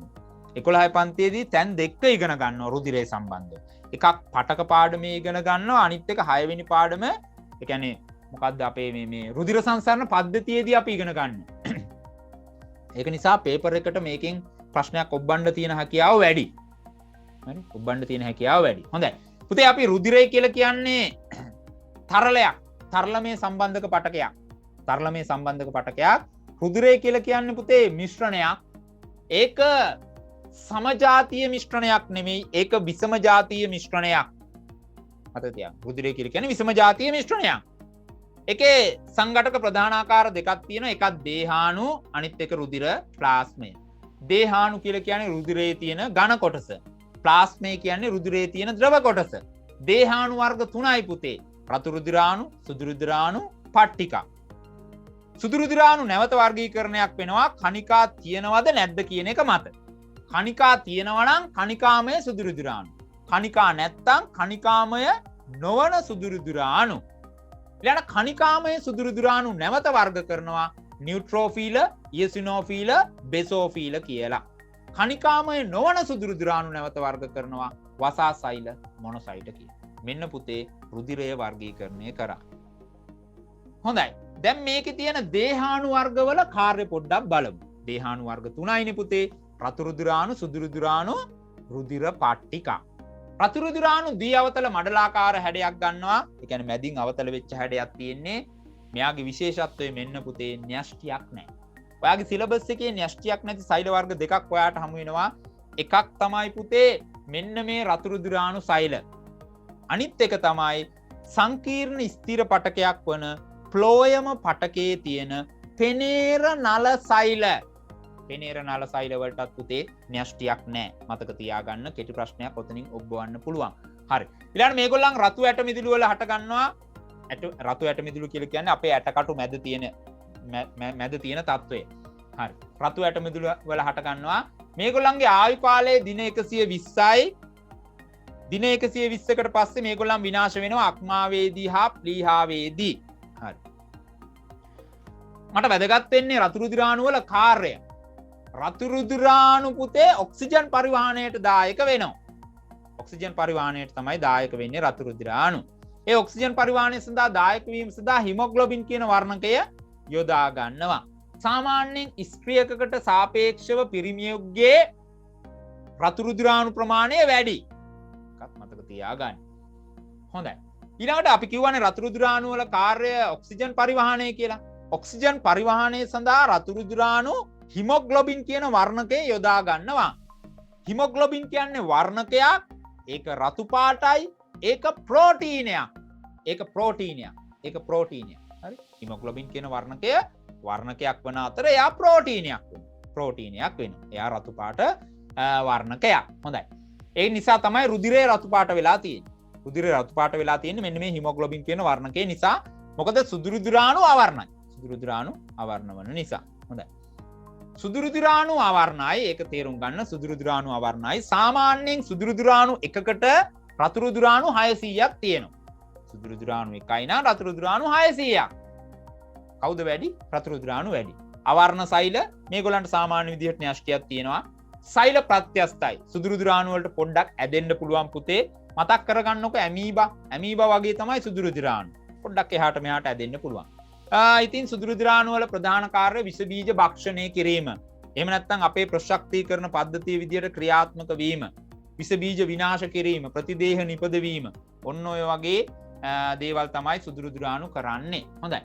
11 පන්තියේදී තැන් දෙක ඉගෙන ගන්නවා රුධිරය සම්බන්ධව. එකක් පටක පාඩමේ ඉගෙන ගන්නවා, අනිත් එක 6 වෙනි පාඩම ඒ කියන්නේ මොකද්ද අපේ මේ රුධිර සංසරණ පද්ධතියේදී අපි ඉගෙන ගන්න. ඒක නිසා පේපර් එකට මේකෙන් ප්‍රශ්නයක් ඔබ්බන්න තියෙන හැකියාව වැඩි. හරි? ඔබ්බන්න තියෙන හැකියාව වැඩි. හොඳයි. පුතේ අපි රුධිරය කියලා කියන්නේ තරලයක්. තරලමේ සම්බන්ධක පටකයක්. රුධිරය කියලා කියන්නේ පුතේ මිශ්‍රණයක්. ඒක සමජාතීය මිශ්‍රණයක් නෙමෙයි. ඒක විෂම ජාතීය මිශ්‍රණයක්. මතක තියාගන්න. රුධිරය කියලා කියන්නේ විසම ජාතියේ මිශ්‍රණයක්. එකේ සංඝටක ප්‍රධානාකාර දෙකක් තියෙනවා. එකක් දේහාණු, අනිත් එක රුධිර ප්ලාස්මය. දේහාණු කියලා කියන්නේ රුධිරයේ තියෙන ඝන කොටස. ප්ලාස්මය කියන්නේ රුධිරයේ තියෙන ද්‍රව කොටස. දේහාණු වර්ග 3යි පුතේ. රතු රුධිරාණු, සුදු රුධිරාණු, පට්ටිකා. සුදු රුධිරාණු නැවත වර්ගීකරණයක් වෙනවා කණිකා තියෙනවද නැද්ද කියන එක මත. කණිකා තියෙනවා නම් කණිකාමය සුදු රුධිරාණු. කණිකා නැත්තම් කණිකාමය නොවන සුදු රුධිරාණු. ඊළඟ කණිකාමය සුදු රුධිරාණු නැවත වර්ග කරනවා නියුට්‍රෝෆීල, ඉයසිනෝෆීල, බේසෝෆීල කියලා. කණිකාමය නොවන සුදු රුධිරාණු නැවත වර්ග කරනවා වසාසෛල, මොනොසයිට කියලා. මෙන්න පුතේ රුධිරය වර්ගීකරණය කරා. හොඳයි. දැන් මේකේ තියෙන දේහාණු වර්ගවල කාර්ය පොඩ්ඩක් බලමු. දේහාණු වර්ග 3යිනේ පුතේ. රතු රුධිරාණු, සුදු රුධිරාණු, රුධිර පට්ටිකා. රතු රුධිරාණු දී අවතල මඩලාකාර හැඩයක් ගන්නවා. ඒ කියන්නේ මැදින් අවතල වෙච්ච හැඩයක් තියෙන්නේ. මෙයාගේ විශේෂත්වය මෙන්න පුතේ න්‍යෂ්ටියක් නැහැ. ඔයාගේ සිලබස් එකේ න්‍යෂ්ටියක් නැති සෛල වර්ග දෙකක් ඔයාට හමු වෙනවා. එකක් තමයි පුතේ මෙන්න මේ රතු රුධිරාණු සෛල. අනිත් එක තමයි සංකීර්ණ ස්ථිර පටකයක් වන ෆ්ලෝයම පටකයේ තියෙන පෙනේර නල සෛල. පෙනේර නල සෛල වලටත් පුතේ න්‍යෂ්ටියක් නැහැ. මතක තියාගන්න කෙටි ප්‍රශ්නයක් ඔතනින් ඔබවන්න පුළුවන්. හරි. ඊළඟ මේගොල්ලන් රතු ඇට මිදුළු වල හට ගන්නවා. රතු ඇට මිදුළු කියලා කියන්නේ අපේ ඇටකටු මැද තියෙන තත්වය. හරි. රතු ඇට මිදුළු වල හට ගන්නවා. මේගොල්ලන්ගේ ආයු කාලය දින 120යි. දින 120කට පස්සේ මේගොල්ලන් විනාශ වෙනවා අක්මාවේදී හා ප්ලීහාවේදී. හරි. මට වැදගත් වෙන්නේ රතු රුධිරාණු වල කාර්යය. රතු රුධිරාණු පුතේ ඔක්සිජන් පරිවහණයට දායක වෙනවා. ඔක්සිජන් පරිවහණයට තමයි දායක වෙන්නේ රතු රුධිරාණු. ඒ ඔක්සිජන් පරිවහණය සඳහා දායක වීම සඳහා හිමොග්ලොබින් කියන වර්ණකය යොදා ගන්නවා. සාමාන්‍යයෙන් ස්ත්‍රියකකට සාපේක්ෂව පිරිමියෙකුගේ රතු රුධිරාණු ප්‍රමාණය වැඩි. එකක් මතක තියාගන්න. හොඳයි. ඊළඟට අපි කියවනේ රතු රුධිරාණු වල කාර්යය ඔක්සිජන් පරිවහණය කියලා. ඔක්සිජන් පරිවහණය සඳහා රතු රුධිරාණු හිමොග්ලොබින් කියන වර්ණකය යොදා ගන්නවා. හිමොග්ලොබින් කියන්නේ වර්ණකයක්. ඒක රතු පාටයි. ඒක ප්‍රෝටීනයක්. හරි. හිමොග්ලොබින් කියන වර්ණකය වර්ණකයක් වන අතර එයා ප්‍රෝටීනයක් වෙනවා. එයා රතු පාට වර්ණකයක්. හොඳයි. ඒ නිසා තමයි රුධිරය රතු පාට වෙලා තියෙන්නේ. රුධිරය රතු පාට වෙලා තියෙන්නේ මෙන්න මේ හිමොග්ලොබින් කියන වර්ණකය නිසා. මොකද සුදු රුධිරාණු අවර්ණයි. සුදු රුධිරාණු අවර්ණ වන නිසා. හොඳයි. සුදු රුධිරාණු අවර්ණයි. ඒක තේරුම් ගන්න. සුදු රුධිරාණු අවර්ණයි. සාමාන්‍යයෙන් සුදු රුධිරාණු එකකට රතු රුධිරාණු 600ක් තියෙනවා. සුදු රුධිරාණු එකයි නම් රතු රුධිරාණු 600ක්. කවුද වැඩි? රතු රුධිරාණු වැඩි. අවර්ණ සෛල මේගොල්ලන්ට සාමාන්‍ය විදිහට න්‍යෂ්ටියක් තියෙනවා. සෛල ප්‍රත්‍යස්තයි. සුදු රුධිරාණු වලට පොඩ්ඩක් ඇදෙන්න පුළුවන් පුතේ. මතක් කරගන්නකො ඇමීබා වගේ තමයි සුදු රුධිරාණු. පොඩ්ඩක් එහාට මෙහාට ඇදෙන්න පුළුවන්. ඉතින් සුදු රුධිරාණු වල ප්‍රධාන කාර්යය විස බීජ භක්ෂණය කිරීම. එහෙම නැත්නම් අපේ ප්‍රශක්තීකරණ පද්ධතිය විදිහට ක්‍රියාත්මක වීම. විස බීජ විනාශ කිරීම, ප්‍රතිදේහ නිපදවීම. ඔන්න ඔය වගේ දේවල් තමයි සුදු රුධිරාණු කරන්නේ. හොඳයි.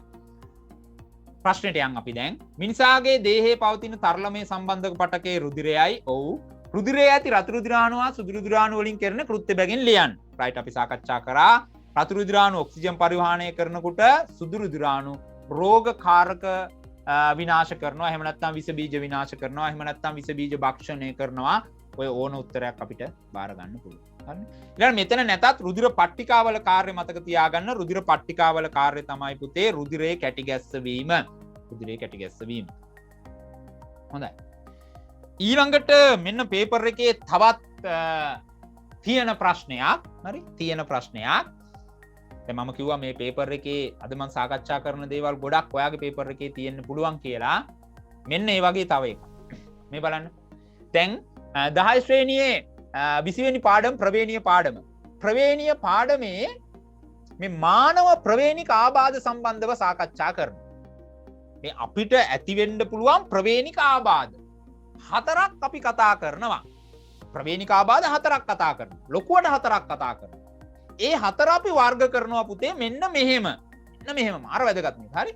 ප්‍රශ්නයට යන් අපි දැන්. මිනිසාගේ දේහයේ පවතින තරලමය සම්බන්ධක පටකයේ රුධිරයයි. ඔව්. රුධිරයේ ඇති රතු රුධිරාණු හා සුදු රුධිරාණු වලින් කරන කෘත්‍ය බැගින් ලියන්න. රයිට් අපි සාකච්ඡා කරා රතු රුධිරාණු ඔක්සිජන් පරිවහණය කරනකොට සුදු රුධිරාණු රෝගකාරක විනාශ කරනවා. එහෙම නැත්නම් විස බීජ විනාශ කරනවා. එහෙම නැත්නම් විස බීජ භක්ෂණය කරනවා. ඔය ඕන උත්තරයක් අපිට බාර ගන්න පුළුවන්. හරි. ඊළඟ මෙතන නැතත් රුධිර පට්ටිකාවල කාර්ය මතක තියාගන්න. රුධිර පට්ටිකාවල කාර්ය තමයි පුතේ රුධිරයේ කැටි ගැස්සවීම. හොඳයි. ඊළඟට මෙන්න පේපර් එකේ තවත් තියෙන ප්‍රශ්නයක්. හරි. තියෙන ප්‍රශ්නයක්. දැන් මම කිව්වා මේ පේපර් එකේ අද මම සාකච්ඡා කරන දේවල් ගොඩක් ඔයාගේ පේපර් එකේ තියෙන්න පුළුවන් කියලා. මෙන්න ඒ වගේ තව එකක්. මේ බලන්න. දැන් 10 ශ්‍රේණියේ 20 වෙනි පාඩම ප්‍රවේණීය පාඩම. ප්‍රවේණීය පාඩමේ මේ මානව ප්‍රවේණික ආබාධ සම්බන්ධව සාකච්ඡා කරනවා. මේ අපිට ඇතිවෙන්න පුළුවන් ප්‍රවේණික ආබාධ 4ක් අපි කතා කරනවා. ප්‍රවේණික ආබාධ 4ක් කතා කරනවා. ලොකුවට 4ක් කතා කරනවා. ඒ 4 අපි වර්ග කරනවා පුතේ මෙන්න මෙහෙම. මාර වැදගත් නේ. හරි.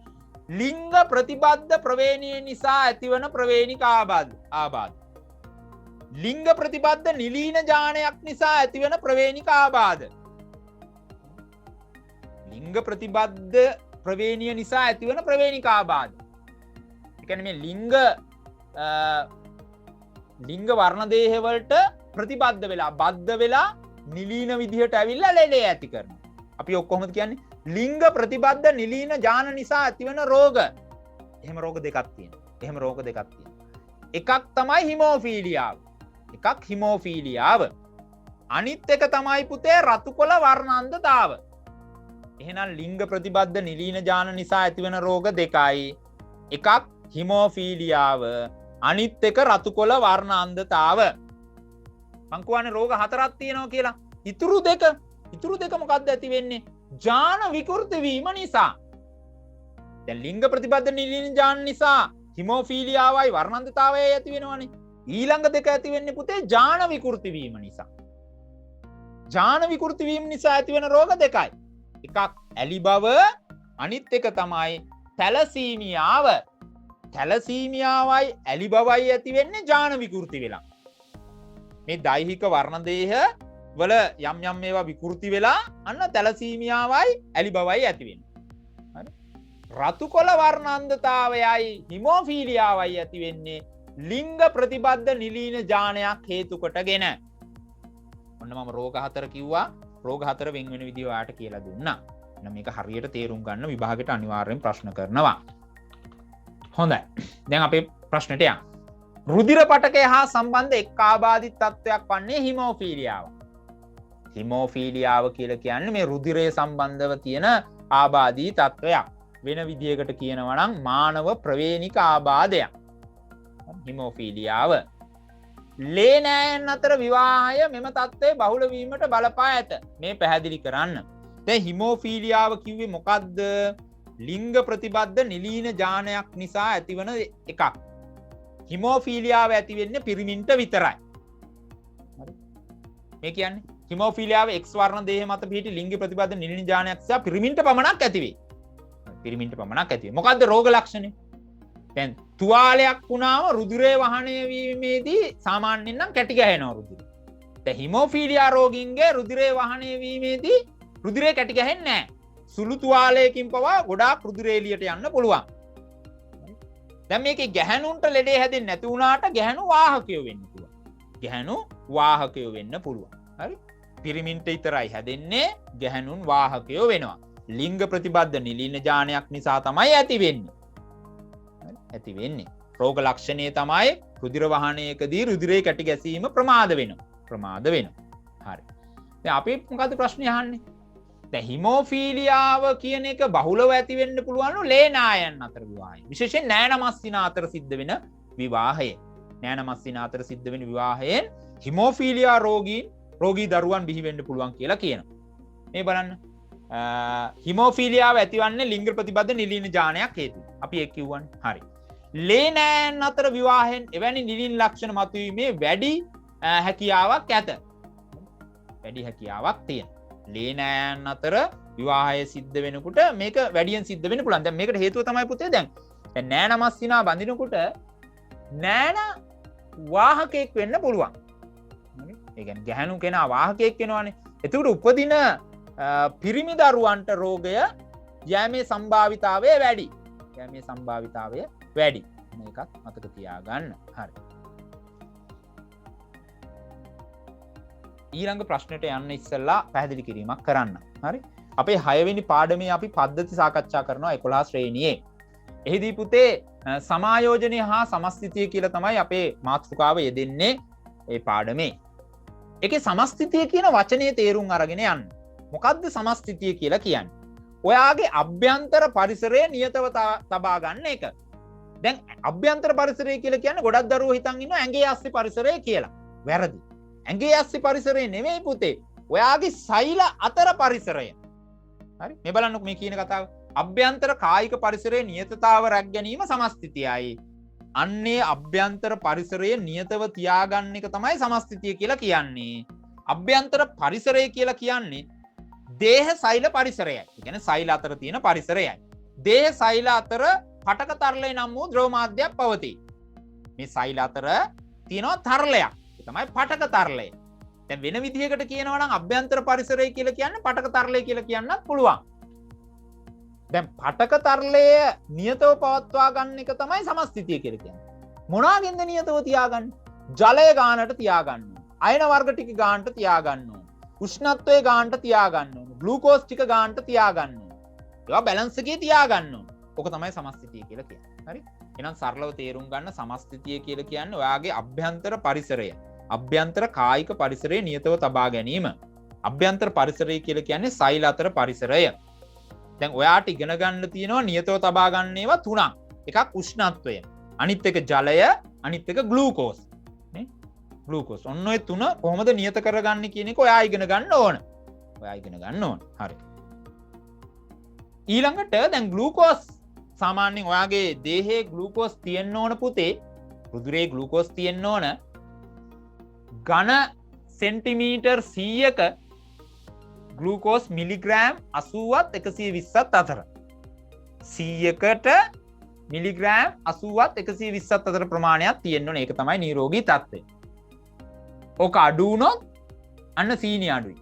ලිංග ප්‍රතිබද්ධ ප්‍රවේණිය නිසා ඇතිවන ප්‍රවේණික ආබාධ. ලිංග ප්‍රතිබද්ධ නිලීන ජානයක් නිසා ඇතිවන ප්‍රවේණික ආබාධ. ලිංග ප්‍රතිබද්ධ ප්‍රවේණිය නිසා ඇතිවන ප්‍රවේණිකාබාධ. ඒ කියන්නේ මේ ලිංග වර්ණ දේහවලට ප්‍රතිබද්ධ වෙලා බද්ධ වෙලා නිලීන විදිහට ඇවිල්ලා ලෙඩේ ඇති කරනවා. අපි ඔක්කොම කියන්නේ ලිංග ප්‍රතිබද්ධ නිලීන ජාන නිසා ඇතිවන රෝග. එහෙම රෝග දෙකක් තියෙනවා. එකක් තමයි හිමෝෆීලියාව. අනිත් එක තමයි පුතේ රතු කොළ වර්ණාන්ධතාව. එහෙනම් ලිංග ප්‍රතිබද්ධ නිලීන ජාන නිසා ඇතිවන රෝග දෙකයි. එකක් හිමෝෆීලියාව, අනිත් එක රතු කොළ වර්ණාන්ධතාව. මං කියන්නේ රෝග හතරක් තියෙනවා කියලා. ඉතුරු දෙක මොකක්ද ඇති වෙන්නේ? ජාන විකෘති වීම නිසා. දැන් ලිංග ප්‍රතිබද්ධ නිලීන ජාන නිසා හිමෝෆීලියාවයි වර්ණාන්ධතාවයයි ඇති වෙනවනේ. ඊළඟ දෙක ඇති වෙන්නේ පුතේ ජාන විකෘති වීම නිසා. ජාන විකෘති වීම නිසා ඇතිවන රෝග දෙකයි. එකක් ඇලි බව, අනිත් එක තමයි තැලසීමියාව. තැලසීමියාවයි ඇලි බවයි ඇති වෙන්නේ ජාන විකෘති වෙලා. මේ දෛහික වර්ණ දේහ වල යම් මේවා විකෘති වෙලා අන්න තැලසීමියාවයි ඇලි බවයි ඇති වෙන්නේ. හරි? රතු කොළ වර්ණාන්ධතාවයයි හිමෝෆීලියාවයි ඇති වෙන්නේ ලිංග ප්‍රතිබද්ධ නිලීන ජානයක් හේතු කොටගෙන. ඔන්න මම රෝග හතර කිව්වා. රෝග හතර වෙන වෙන විදිහ ඔයාලට කියලා දුන්නා. එහෙනම් මේක හරියට තේරුම් ගන්න විභාගෙට අනිවාර්යෙන් ප්‍රශ්න කරනවා. හොඳයි. දැන් අපේ ප්‍රශ්නෙට යමු. රුධිර පටකය හා සම්බන්ධ එක් ආබාධිත තත්වයක් වන්නේ හිමෝෆීලියාව. හිමෝෆීලියාව කියලා කියන්නේ මේ රුධිරය සම්බන්ධව තියෙන ආබාධී තත්වයක්. වෙන විදිහකට කියනවා නම් මානව ප්‍රවේණික ආබාධයක්. හිමෝෆීලියාව. ලේ නෑයන් අතර විවාහය මෙම තත්ත්වය බහුල වීමට බලපා ඇත. මේ පැහැදිලි කරන්න. දැන් හිමෝෆීලියාව කිව්වේ මොකද්ද? ලිංග ප්‍රතිබද්ධ නිලීන ජානයක් නිසා ඇතිවන එකක්. හිමෝෆීලියාව ඇති වෙන්නේ පිරිමින්ට විතරයි. හරි? මේ කියන්නේ හිමෝෆීලියාව X වර්ණ දේහ මත පිහිටි ලිංග ප්‍රතිබද්ධ නිලීන ජානයක් නිසා පිරිමින්ට පමණක් ඇති වෙයි. පිරිමින්ට පමණක් ඇති වෙයි. මොකද්ද රෝග ලක්ෂණය? දැන් තුවාලයක් වුණාම රුධිරය වහනය වීමේදී සාමාන්‍යයෙන් නම් කැටි ගහනවා රුධිරය. දැන් හිමෝෆීලියා රෝගීන්ගේ රුධිරය වහනය වීමේදී රුධිරය කැටි ගහන්නේ නැහැ. සුළු තුවාලයකින් පවා ගොඩාක් රුධිරය එළියට යන්න පුළුවන්. දැන් මේකේ ගැහණුන්ට ලෙඩේ හැදෙන්නේ නැති වුණාට ගැහණු වාහකයෝ වෙන්න පුළුවන්. ගැහණු වාහකයෝ වෙන්න පුළුවන්. හරි? පිරිමින්ට විතරයි හැදෙන්නේ, ගැහණුන් වාහකයෝ වෙනවා. ලිංග ප්‍රතිබද්ධ නිලීන ජානයක් නිසා තමයි ඇති වෙන්නේ. රෝග ලක්ෂණය තමයි රුධිර වහනයකදී රුධිරේ කැටි ගැසීම ප්‍රමාද වෙනවා. හරි. දැන් අපි මොකද්ද ප්‍රශ්නේ අහන්නේ? දැන් හිමෝෆීලියාව කියන එක බහුලව ඇති වෙන්න පුළුවන් ලේ නායන් අතර විවාහය. විශේෂයෙන් නෑනමස්සිනා අතර සිද්ධ වෙන විවාහය. නෑනමස්සිනා අතර සිද්ධ වෙන විවාහයෙන් හිමෝෆීලියා රෝගී දරුවන් බිහි වෙන්න පුළුවන් කියලා කියනවා. මේ බලන්න. හිමෝෆීලියාව ඇතිවන්නේ ලිංග ප්‍රතිබද්ධ නිලීන ජානයක් හේතුවෙන්. අපි ඒක කිව්වනේ. හරි. ලේ නෑයන් අතර විවාහයෙන් එවැනි නිලීන ලක්ෂණ මතුවීමේ වැඩි හැකියාවක් ඇත. වැඩි හැකියාවක් තියෙනවා. ලේ නෑයන් අතර විවාහය සිද්ධ වෙනකොට මේක වැඩියෙන් සිද්ධ වෙන්න පුළුවන්. දැන් මේකට හේතුව තමයි පුතේ දැන් නෑනමස්සිනා බඳිනකොට නෑන වාහකයෙක් වෙන්න පුළුවන්. ඒ කියන්නේ ගැහණු කෙනා වාහකයෙක් වෙනවානේ. එතකොට උපදින පිරිමි දරුවන්ට රෝගය යෑමේ සම්භාවිතාවය වැඩි. මේකත් මතක තියාගන්න. හරි. ඊළඟ ප්‍රශ්නයට යන්න ඉස්සෙල්ලා පැහැදිලි කිරීමක් කරන්න. හරි? අපේ 6 වෙනි පාඩමේ අපි පද්ධති සාකච්ඡා කරනවා 11 ශ්‍රේණියේ. එහිදී පුතේ සමායෝජනය හා සමස්ථිතිය කියලා තමයි අපේ මාතෘකාව යෙදෙන්නේ ඒ පාඩමේ. ඒකේ සමස්ථිතිය කියන වචනේ තේරුම් අරගෙන යන්න. මොකද්ද සමස්ථිතිය කියලා කියන්නේ? ඔයාගේ අභ්‍යන්තර පරිසරය නියතව තබා ගන්න එක. දැන් අභ්‍යන්තර පරිසරය කියලා කියන්නේ ගොඩක් දරුවෝ හිතන් ඉන්නවා ඇඟේ අස්සි පරිසරය කියලා. වැරදි. ඇඟේ අස්සි පරිසරය නෙමෙයි පුතේ. ඔයාගේ සෛල අතර පරිසරය. හරි? මේ බලන්නකො මේ කියන කතාව. අභ්‍යන්තර කායික පරිසරයේ නියතතාව රැක ගැනීම සමස්ථිතියයි. අන්නේ අභ්‍යන්තර පරිසරයේ නියතව තියාගන්න එක තමයි සමස්ථිතිය කියලා කියන්නේ. අභ්‍යන්තර පරිසරය කියලා කියන්නේ දේහ සෛල පරිසරයයි. ඒ කියන්නේ සෛල අතර තියෙන පරිසරයයි. දේහ සෛල අතර පටක තරලය නම් වූ ද්‍රව මාධ්‍යයක් පවතී. මේ සෛල අතර තියෙනවා තරලයක්. ඒ තමයි පටක තරලය. දැන් වෙන විදිහකට කියනවා නම් අභ්‍යන්තර පරිසරය කියලා කියන්නේ පටක තරලය කියලා කියන්නත් පුළුවන්. දැන් පටක තරලය නියතව පවත්වා ගන්න එක තමයි සමස්ථිතිය කියලා කියන්නේ. මොනවාගෙන්ද නියතව තියාගන්නේ? ජලය ගානට තියාගන්න ඕන. අයන වර්ග ටික ගානට තියාගන්න ඕන. උෂ්ණත්වය ගානට තියාගන්න ඕන. ග්ලූකෝස් ටික ගානට තියාගන්න ඕන. ඒවා බැලන්ස් එකේ තියාගන්න ඕන. ඕක තමයි සමස්ථිතිය කියලා කියන්නේ. හරි? එහෙනම් සරලව තේරුම් ගන්න සමස්ථිතිය කියලා කියන්නේ ඔයාගේ අභ්‍යන්තර පරිසරය. අභ්‍යන්තර කායික පරිසරය නියතව තබා ගැනීම. අභ්‍යන්තර පරිසරය කියලා කියන්නේ සෛල අතර පරිසරය. දැන් ඔයාට ඉගෙන ගන්න තියෙනවා නියතව තබා ගන්න ඒවා තුනක්. එකක් උෂ්ණත්වය, අනිත් එක ජලය, අනිත් එක ග්ලූකෝස්. නේ? ග්ලූකෝස්. ඔන්න ඔය තුන කොහොමද නියත කරගන්නේ කියන එක ඔයා ඉගෙන ගන්න ඕන. ඔයා ඉගෙන ගන්න ඕන. හරි. ඊළඟට දැන් ග්ලූකෝස් සාමාන්‍යයෙන් ඔයාගේ දේහයේ ග්ලූකෝස් තියෙන්න ඕන පුතේ. රුධිරයේ ග්ලූකෝස් තියෙන්න ඕන ඝන සෙන්ටිමීටර් 100ක ග්ලූකෝස් මිලිග්‍රෑම් 80ත් 120ත් අතර. 100කට මිලිග්‍රෑම් 80ත් 120ත් අතර ප්‍රමාණයක් තියෙන්න ඕනේ. ඒක තමයි නිරෝගී තත්ත්වය. ඕක අඩු වුණොත් අන්න සීනි අඩුයි.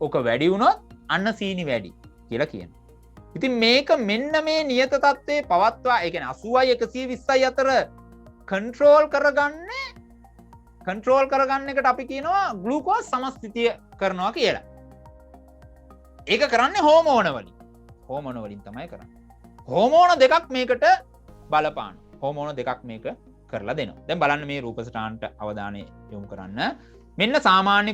ඕක වැඩි වුණොත් අන්න සීනි වැඩි කියලා කියනවා. ඉතින් මේක මෙන්න මේ නියත තත්ත්වයේ පවත්වා, ඒ කියන්නේ 80යි 120යි අතර කන්ට්‍රෝල් කරගන්න එකට අපි කියනවා ග්ලූකෝස් සමස්ථිතිය කරනවා කියලා. ඒක කරන්නේ හෝමෝන වලින්. හෝමෝන වලින් තමයි කරන්නේ. හෝමෝන දෙකක් මේකට බලපාන. හෝමෝන දෙකක් මේක කරලා දෙනවා. දැන් බලන්න මේ රූපසටහනට අවධානය යොමු කරන්න. මෙන්න සාමාන්‍ය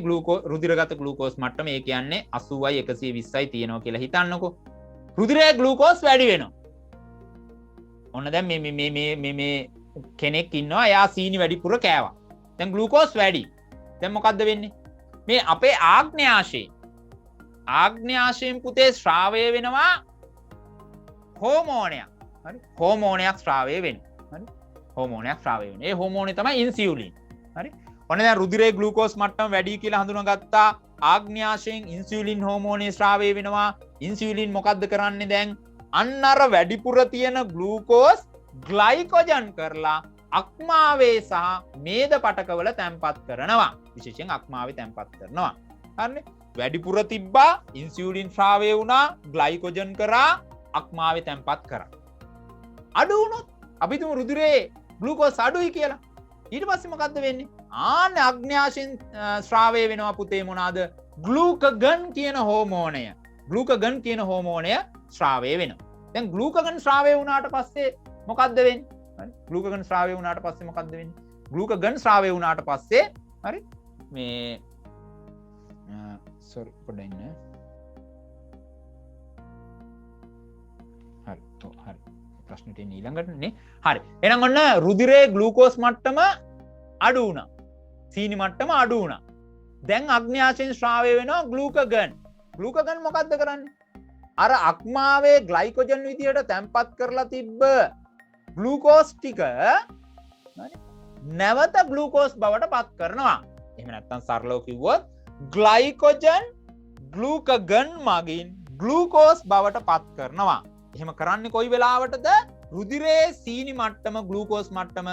රුධිරගත ග්ලූකෝස් මට්ටම ඒ කියන්නේ 80යි 120යි තියෙනවා කියලා හිතන්නකෝ. රුධිරයේ ග්ලූකෝස් වැඩි වෙනවා. ඔන්න දැන් මේ කෙනෙක් ඉන්නවා, එයා සීනි වැඩිපුර කෑවා. දැන් ග්ලූකෝස් වැඩි. දැන් මොකද්ද වෙන්නේ? මේ අපේ ආග්න්‍යාශයෙන් පුතේ ශ්‍රාවය වෙනවා හෝමෝනයක්. හරි? හෝමෝනයක් ශ්‍රාවය වෙනවා. හරි? හෝමෝනයක් ශ්‍රාවය වෙනවා. ඒ හෝමෝනේ තමයි ඉන්සියුලින්. හරි? ඔන්න දැන් රුධිරයේ ග්ලූකෝස් මට්ටම වැඩි කියලා හඳුනාගත්තා. ආග්න්‍යාශයෙන් ඉන්සියුලින් හෝමෝනේ ශ්‍රාවය වෙනවා. ඉන්සියුලින් මොකද්ද කරන්නේ දැන්? අන්න අර වැඩිපුර තියෙන ග්ලූකෝස් ග්ලයිකොජන් කරලා අක්මාවේ සහ මේද පටකවල තැන්පත් කරනවා. විශේෂයෙන් අක්මාවේ තැන්පත් කරනවා. හරිනේ? වැඩිපුර තිබ්බා, ඉන්සියුලින් ශ්‍රාවය වුණා, ග්ලයිකොජන් කරා, අක්මාවේ තැන්පත් කරා. අඩු වුණොත් අපි තුමු රුධිරයේ ග්ලූකෝස් අඩුයි කියලා. ඊට පස්සේ මොකද්ද වෙන්නේ? ආන්න අග්න්‍යාශයෙන් ශ්‍රාවය වෙනවා පුතේ මොනවාද? ග්ලූකගන් කියන හෝමෝනය. ග්ලූකගන් කියන හෝමෝනය ශ්‍රාවය වෙනවා. දැන් ග්ලූකගන් ශ්‍රාවය වුණාට පස්සේ මොකද්ද වෙන්නේ? හරි? ග්ලූකගන් ශ්‍රාවය වුණාට පස්සේ මොකද්ද වෙන්නේ? ග්ලූකගන් ශ්‍රාවය වුණාට පස්සේ හරි මේ sorry පොඩ්ඩක් ඉන්න. හරි. හරි. ප්‍රශ්නෙට එන්නේ ඊළඟටනේ. හරි. එහෙනම් ඔන්න රුධිරයේ ග්ලූකෝස් මට්ටම අඩු වුණා. සීනි මට්ටම අඩු වුණා. දැන් අග්න්‍යාශයෙන් ශ්‍රාවය වෙනවා ග්ලූකගන්. ග්ලූකගන් මොකද්ද කරන්නේ? අර අක්මාවේ ග්ලයිකොජන් විදියට තැන්පත් කරලා තිබ්බ ග්ලූකෝස් ටික නැවත ග්ලූකෝස් බවට පත් කරනවා. එහෙම නැත්නම් සරලව කිව්වොත් ග්ලයිකොජන් ග්ලූකගන් මගින් ග්ලූකෝස් බවට පත් කරනවා. එහෙම කරන්නේ කොයි වෙලාවටද? රුධිරයේ සීනි මට්ටම ග්ලූකෝස් මට්ටම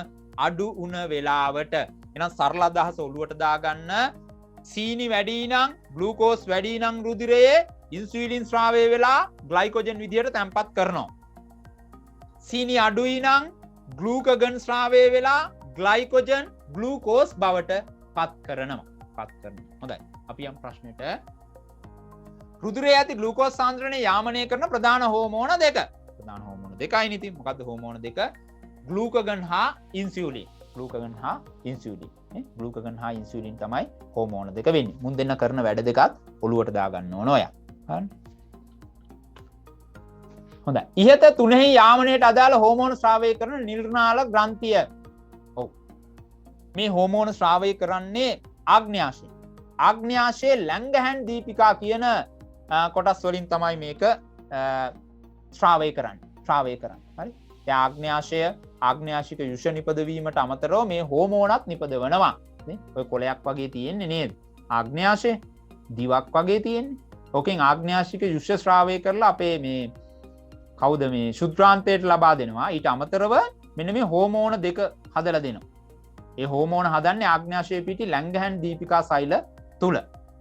අඩු වුණ වෙලාවට. එහෙනම් සරල අදහස ඔලුවට දාගන්න. සීනි වැඩි නම් ග්ලූකෝස් වැඩි නම් රුධිරයේ ඉන්සියුලින් ශ්‍රාවය වෙලා ග්ලයිකොජන් විදියට තැන්පත් කරනවා. සීනි අඩුයි නම් ග්ලූකගන් ශ්‍රාවය වෙලා ග්ලයිකොජන් ග්ලූකෝස් බවට පත් කරනවා. හොඳයි. අපි යම් ප්‍රශ්නෙට රුධිරයේ ඇති ග්ලූකෝස් සාන්ද්‍රණය යාමනය කරන ප්‍රධාන හෝමෝන දෙක. ප්‍රධාන හෝමෝන දෙකයි නේ තියෙන්නේ. මොකද්ද හෝමෝන දෙක? ග්ලූකගන් හා ඉන්සියුලින්. ග්ලූකගන් හා ඉන්සියුලින්. නේ? ග්ලූකගන් හා ඉන්සියුලින් තමයි හෝමෝන දෙක වෙන්නේ. මුන් දෙන්න කරන වැඩ දෙකත් ඔලුවට දාගන්න ඕන ඔයා. හරි. හොඳයි. ඉහත තුනෙහි යාමනයට අදාළ හෝමෝන ශ්‍රාවය කරන නිර්නාල ග්‍රන්ථිය. ඔව්. මේ හෝමෝන ශ්‍රාවය කරන්නේ ආග්න්‍යාශය. ආග්න්‍යාශයේ ලැංගහැන් දීපිකා කියන කොටස් වලින් තමයි මේක ශ්‍රාවය කරන්නේ. හරි. ආග්න්‍යාශික යුෂ නිපදවීමට අමතරව මේ හෝමෝනත් නිපදවනවා. නේ? ඔය කොලයක් වගේ තියෙන්නේ නේද? ආග්න්‍යාශය දිවක් වගේ තියෙන්නේ. ඕකෙන් ආග්න්‍යාශික යුෂ ශ්‍රාවය කරලා අපේ මේ කවුද මේ ශුද්‍රාන්තයට ලබා දෙනවා. ඊට අමතරව මෙන්න මේ හෝමෝන දෙක හදලා දෙනවා. ඒ හෝමෝන හදන්නේ ආග්න්‍යාශයේ පිටි ලැංගහැන් දීපිකා සෛල තුල.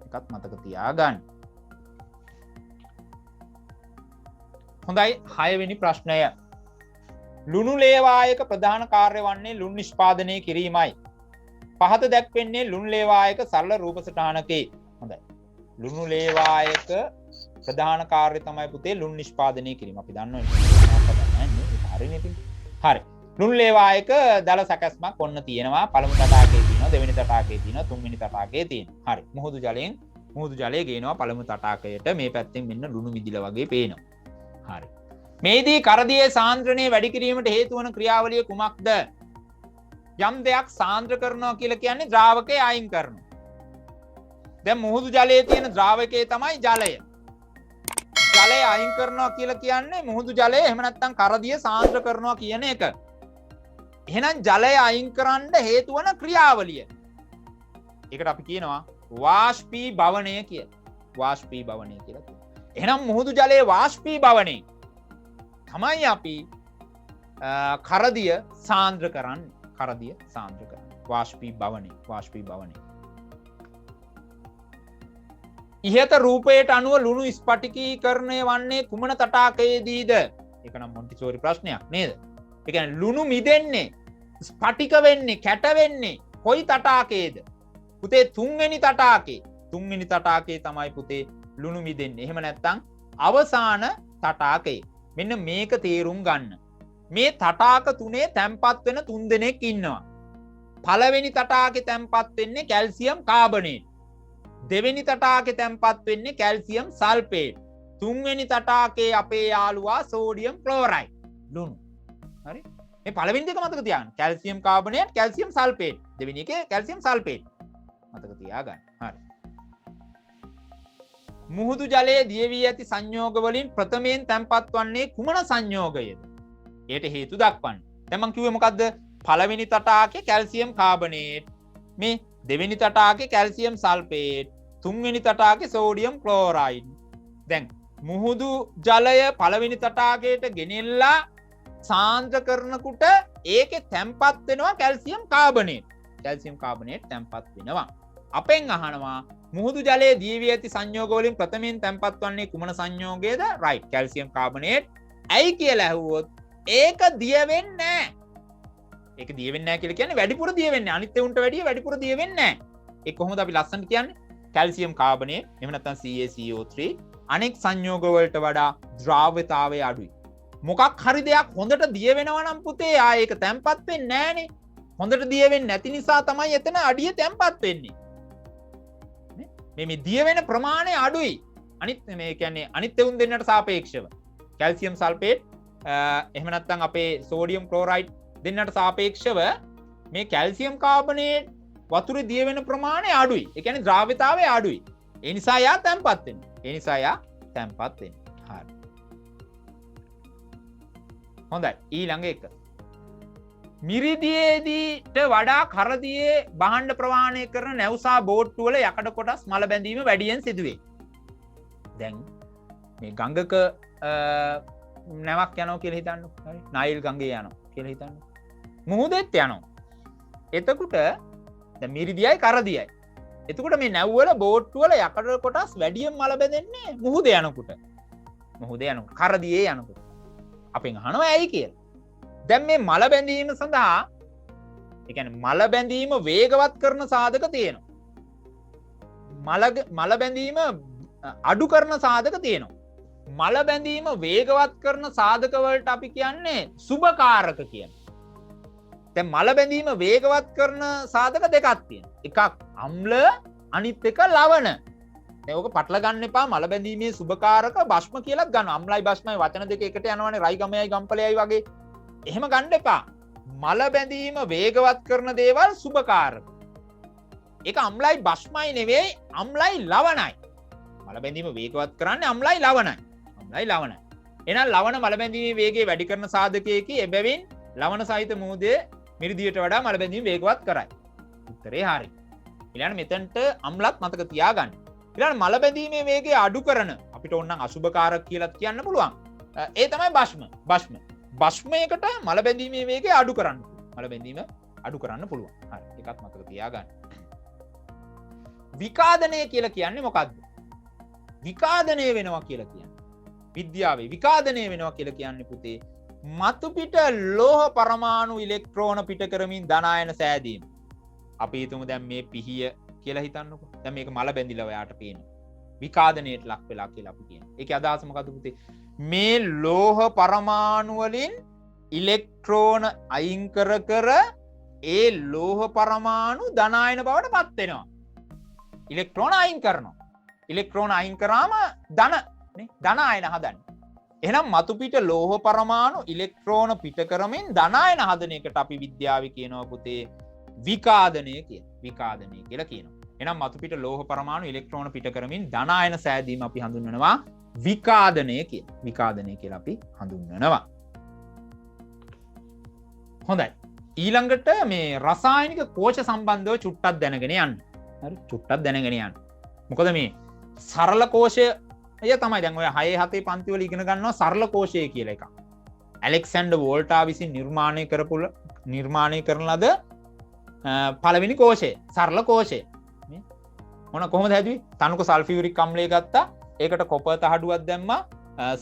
එකත් මතක තියාගන්න. හොඳයි 6 වෙනි ප්‍රශ්නය. ලුණු ලේවායක ප්‍රධාන කාර්ය වන්නේ ලුණු නිෂ්පාදනය කිරීමයි. පහත දැක්වෙන්නේ ලුණු ලේවායක සරල රූප සටහනකේ. හොඳයි. ලුණු ලේවායක ප්‍රධාන කාර්ය තමයි පුතේ ලුණු නිෂ්පාදනය කිරීම. අපි දන්නවා නේ. හරි. ලුණු ලේවායක දල සැකස්මක් ඔන්න තියෙනවා. පළමු තටාකයේ තියෙනවා, දෙවෙනි තටාකයේ තියෙනවා, තුන්වෙනි තටාකයේ තියෙනවා. හරි. මුහුදු ජලය ගේනවා පළමු තටාකයට. මේ පැත්තෙන් මෙන්න ලුණු මිදිල වගේ පේනවා. හරි. මේදී කරදියේ සාන්ද්‍රණය වැඩි කිරීමට හේතු වන ක්‍රියාවලිය කුමක්ද? යම් දෙයක් සාන්ද්‍ර කරනවා කියලා කියන්නේ ද්‍රාවකය අයින් කරනවා. දැන් මුහුදු ජලයේ තියෙන ද්‍රාවකය තමයි ජලය. ජලය අයින් කරනවා කියලා කියන්නේ මුහුදු ජලය එහෙම නැත්නම් කරදිය සාන්ද්‍ර කරනවා කියන එක. එහෙනම් ජලය අයින් කරන්න හේතු වන ක්‍රියාවලිය. ඒකට අපි කියනවා වාෂ්පීභවනය කියලා. වාෂ්පීභවනය කියලා කියනවා. එහෙනම් මුහුදු ජලයේ වාෂ්පීභවනය තමයි අපි කරදිය සාන්ද්‍ර කරන්නේ. කරදිය සාන්ද්‍ර කරන්නේ. වාෂ්පීභවනය. ඉහත රූපයට අනුව ලුණු ස්පටිකීකරණය වන්නේ කුමන තටාකයේදීද? ඒක නම් මොන්ටිසෝරි ප්‍රශ්නයක් නේද? ඒ කියන්නේ ලුණු මිදෙන්නේ ස්පටික වෙන්නේ කැට වෙන්නේ කොයි තටාකයේද? පුතේ තුන්වෙනි තටාකේ. තුන්වෙනි තටාකේ තමයි පුතේ ලුණු මිදෙන්නේ. එහෙම නැත්නම් අවසාන තටාකේ. මෙන්න මේක තේරුම් ගන්න. මේ තටාක තුනේ තැන්පත් වෙන 3 දෙනෙක් ඉන්නවා. පළවෙනි තටාකේ තැන්පත් වෙන්නේ කැල්සියම් කාබනේට්. දෙවෙනි තටාකේ තැන්පත් වෙන්නේ කැල්සියම් සල්ෆේට්. තුන්වෙනි තටාකේ අපේ යාළුවා සෝඩියම් ක්ලෝරයිඩ්. ලුණු. හරි? මේ පළවෙනි දෙක මතක තියාගන්න. Calcium carbonate, calcium sulphate. දෙවෙනි එකේ කැල්සියම් සල්ෆේට්. මතක තියාගන්න. හරි. මුහුදු ජලයේ දිය වී ඇති සංයෝග වලින් ප්‍රථමයෙන් තැන්පත් වන්නේ කුමන සංයෝගයද? ඒට හේතු දක්වන්න. දැන් මම කිව්වේ මොකද්ද? පළවෙනි තටාකේ කැල්සියම් කාබනේට්, මේ දෙවෙනි තටාකේ කැල්සියම් සල්ෆේට්, තුන්වෙනි තටාකේ සෝඩියම් ක්ලෝරයිඩ්. දැන් මුහුදු ජලය පළවෙනි තටාකයට ගෙනෙල්ලා සාන්ද්‍ර කරනකොට ඒකේ තැන්පත් වෙනවා කැල්සියම් කාබනේට්. කැල්සියම් කාබනේට් තැන්පත් වෙනවා. අපෙන් අහනවා මුහුදු ජලයේ දී වී ඇති සංයෝග වලින් ප්‍රථමයෙන් තැන්පත් වන්නේ කුමන සංයෝගයද? Right, calcium carbonate. ඇයි කියලා ඇහුවොත් ඒක දිය වෙන්නේ නැහැ. ඒක දිය වෙන්නේ නැහැ කියලා කියන්නේ වැඩිපුර දිය වෙන්නේ. අනිත් ඒුන්ට වැඩිය වැඩිපුර දිය වෙන්නේ නැහැ. ඒක කොහොමද අපි ලස්සනට කියන්නේ? කැල්සියම් කාබනේට් එහෙම නැත්නම් CaCO3 අනෙක් සංයෝග වලට වඩා ද්‍රාව්‍යතාවය අඩුයි. මොකක් හරි දෙයක් හොඳට දිය වෙනවා නම් පුතේ ඒක තැන්පත් වෙන්නේ නැහනේ. හොඳට දිය වෙන්නේ නැති නිසා තමයි එතන අඩිය තැන්පත් වෙන්නේ. මේ දිය වෙන ප්‍රමාණය අඩුයි. අනිත් මේ කියන්නේ අනිත් ඒුන් දෙන්නට සාපේක්ෂව. කැල්සියම් සල්ෆේට් එහෙම නැත්නම් අපේ සෝඩියම් ක්ලෝරයිඩ් දෙන්නට සාපේක්ෂව මේ කැල්සියම් කාබනේට් වතුරේ දිය වෙන ප්‍රමාණය අඩුයි. ඒ කියන්නේ ද්‍රාව්‍යතාවය අඩුයි. ඒ නිසා යා තැන්පත් වෙනවා. හරි. හොඳයි. ඊළඟ එක. මිරිදියේදීට වඩා කරදියේ භාණ්ඩ ප්‍රවාහනය කරන නැවුසා බෝට්ටු වල යකඩ කොටස් මල බැඳීම වැඩියෙන් සිදුවේ. දැන් මේ ගඟක නැවක් යනවා කියලා හිතන්නකො. හරි. නයිල් ගඟේ යනවා කියලා හිතන්නකො. මුහුදෙත් යනවා. එතකොට දැන් මිරිදියයි කරදියයි. එතකොට මේ නැව් වල බෝට්ටු වල යකඩ කොටස් වැඩියෙන් මල බැඳෙන්නේ මුහුදේ යනකොට. කරදියේ යනකොට. අපෙන් අහනවා ඇයි කියලා. දැන් මේ මල බැඳීම සඳහා ඒ කියන්නේ මල බැඳීම වේගවත් කරන සාධක තියෙනවා. මල බැඳීම අඩු කරන සාධක තියෙනවා. මල බැඳීම වේගවත් කරන සාධක වලට අපි කියන්නේ සුභකාරක කියන. දැන් මල බැඳීම වේගවත් කරන සාධක දෙකක් තියෙනවා. එකක් අම්ල අනිත් එක ලවණ. දැන් ඕක පටල ගන්න එපා. මල බැඳීමේ සුභකාරක භස්ම කියලා ගන්න. අම්ලයි භස්මයි වචන දෙක එකට යනවනේ රයි ගමයයි ගම්පලයයි වගේ. එහෙම ගන්න එපා. මල බැඳීම වේගවත් කරන දේවල් සුභකාරක. ඒක අම්ලයි භස්මයි නෙවෙයි අම්ලයි ලවණයි. මල බැඳීම වේගවත් කරන්නේ අම්ලයි ලවණයි. එහෙනම් ලවණ මල බැඳීමේ වේගය වැඩි කරන සාධකයකි. එබැවින් ලවණ සහිත මුහුදේ මිරිදියට වඩා මල බැඳීම වේගවත් කරයි. උත්තරේ හරි. ඊළඟ මෙතනට අම්ලත් මතක තියාගන්න. ඊළඟ මල බැඳීමේ වේගය අඩු කරන අපිට ඕනනම් අසුභකාරක කියලා කියන්න පුළුවන්. ඒ තමයි භස්ම. භස්මයකට මල බැඳීමේ වේගය අඩු කරන්න. මල බැඳීම අඩු කරන්න පුළුවන්. හරි. ඒකත් මතක තියාගන්න. විකාදනය කියලා කියන්නේ මොකද්ද? විකාදනය වෙනවා කියලා කියන්නේ විද්‍යාවේ විකාදනය වෙනවා කියලා කියන්නේ පුතේ මතු පිට ලෝහ පරමාණු ඉලෙක්ට්‍රෝන පිට කරමින් ධනායන සෑදීම. අපි හිතමු දැන් මේ පිහිය කියලා හිතන්නකෝ. දැන් මේක මල බැඳිලා ඔයාට පේනවා. විකාදනයට ලක් වෙලා කියලා අපි කියනවා. ඒකේ අදහස මොකද්ද පුතේ? මේ ලෝහ පරමාණු වලින් ඉලෙක්ට්‍රෝන අයින් කර කර ඒ ලෝහ පරමාණු ධනායන බවට පත් වෙනවා. ඉලෙක්ට්‍රෝන අයින් කරනවා. ඉලෙක්ට්‍රෝන අයින් කරාම ධනායන හදන්නේ. එහෙනම් මතු පිට ලෝහ පරමාණු ඉලෙක්ට්‍රෝන පිට කරමින් ධනායන හදන එකට අපි විද්‍යාවේ කියනවා පුතේ විකාදනය කියලා. විකාදනය කියලා කියනවා. එහෙනම් මතු පිට ලෝහ පරමාණු ඉලෙක්ට්‍රෝන පිට කරමින් ධනායන සෑදීම අපි හඳුන්වනවා විකාදනය කියලා. විකාදනය කියලා අපි හඳුන්වනවා. හොඳයි. ඊළඟට මේ රසායනික කෝෂ සම්බන්ධව චුට්ටක් දැනගෙන යන්න. හරි චුට්ටක් දැනගෙන යන්න. මොකද මේ සරල කෝෂය තමයි දැන් ඔය 6 7 පන්ති වල ඉගෙන ගන්නවා සරල කෝෂය කියලා එකක්. ඇලෙක්සැන්ඩර් වෝල්ටා විසින් නිර්මාණය කරන ලද පළවෙනි කෝෂය සරල කෝෂය. මොන කොහොමද හැදුවේ? තනුක සල්ෆියුරික් අම්ලය ගත්තා. ඒකට කොපර් තහඩුවක් දැම්මා,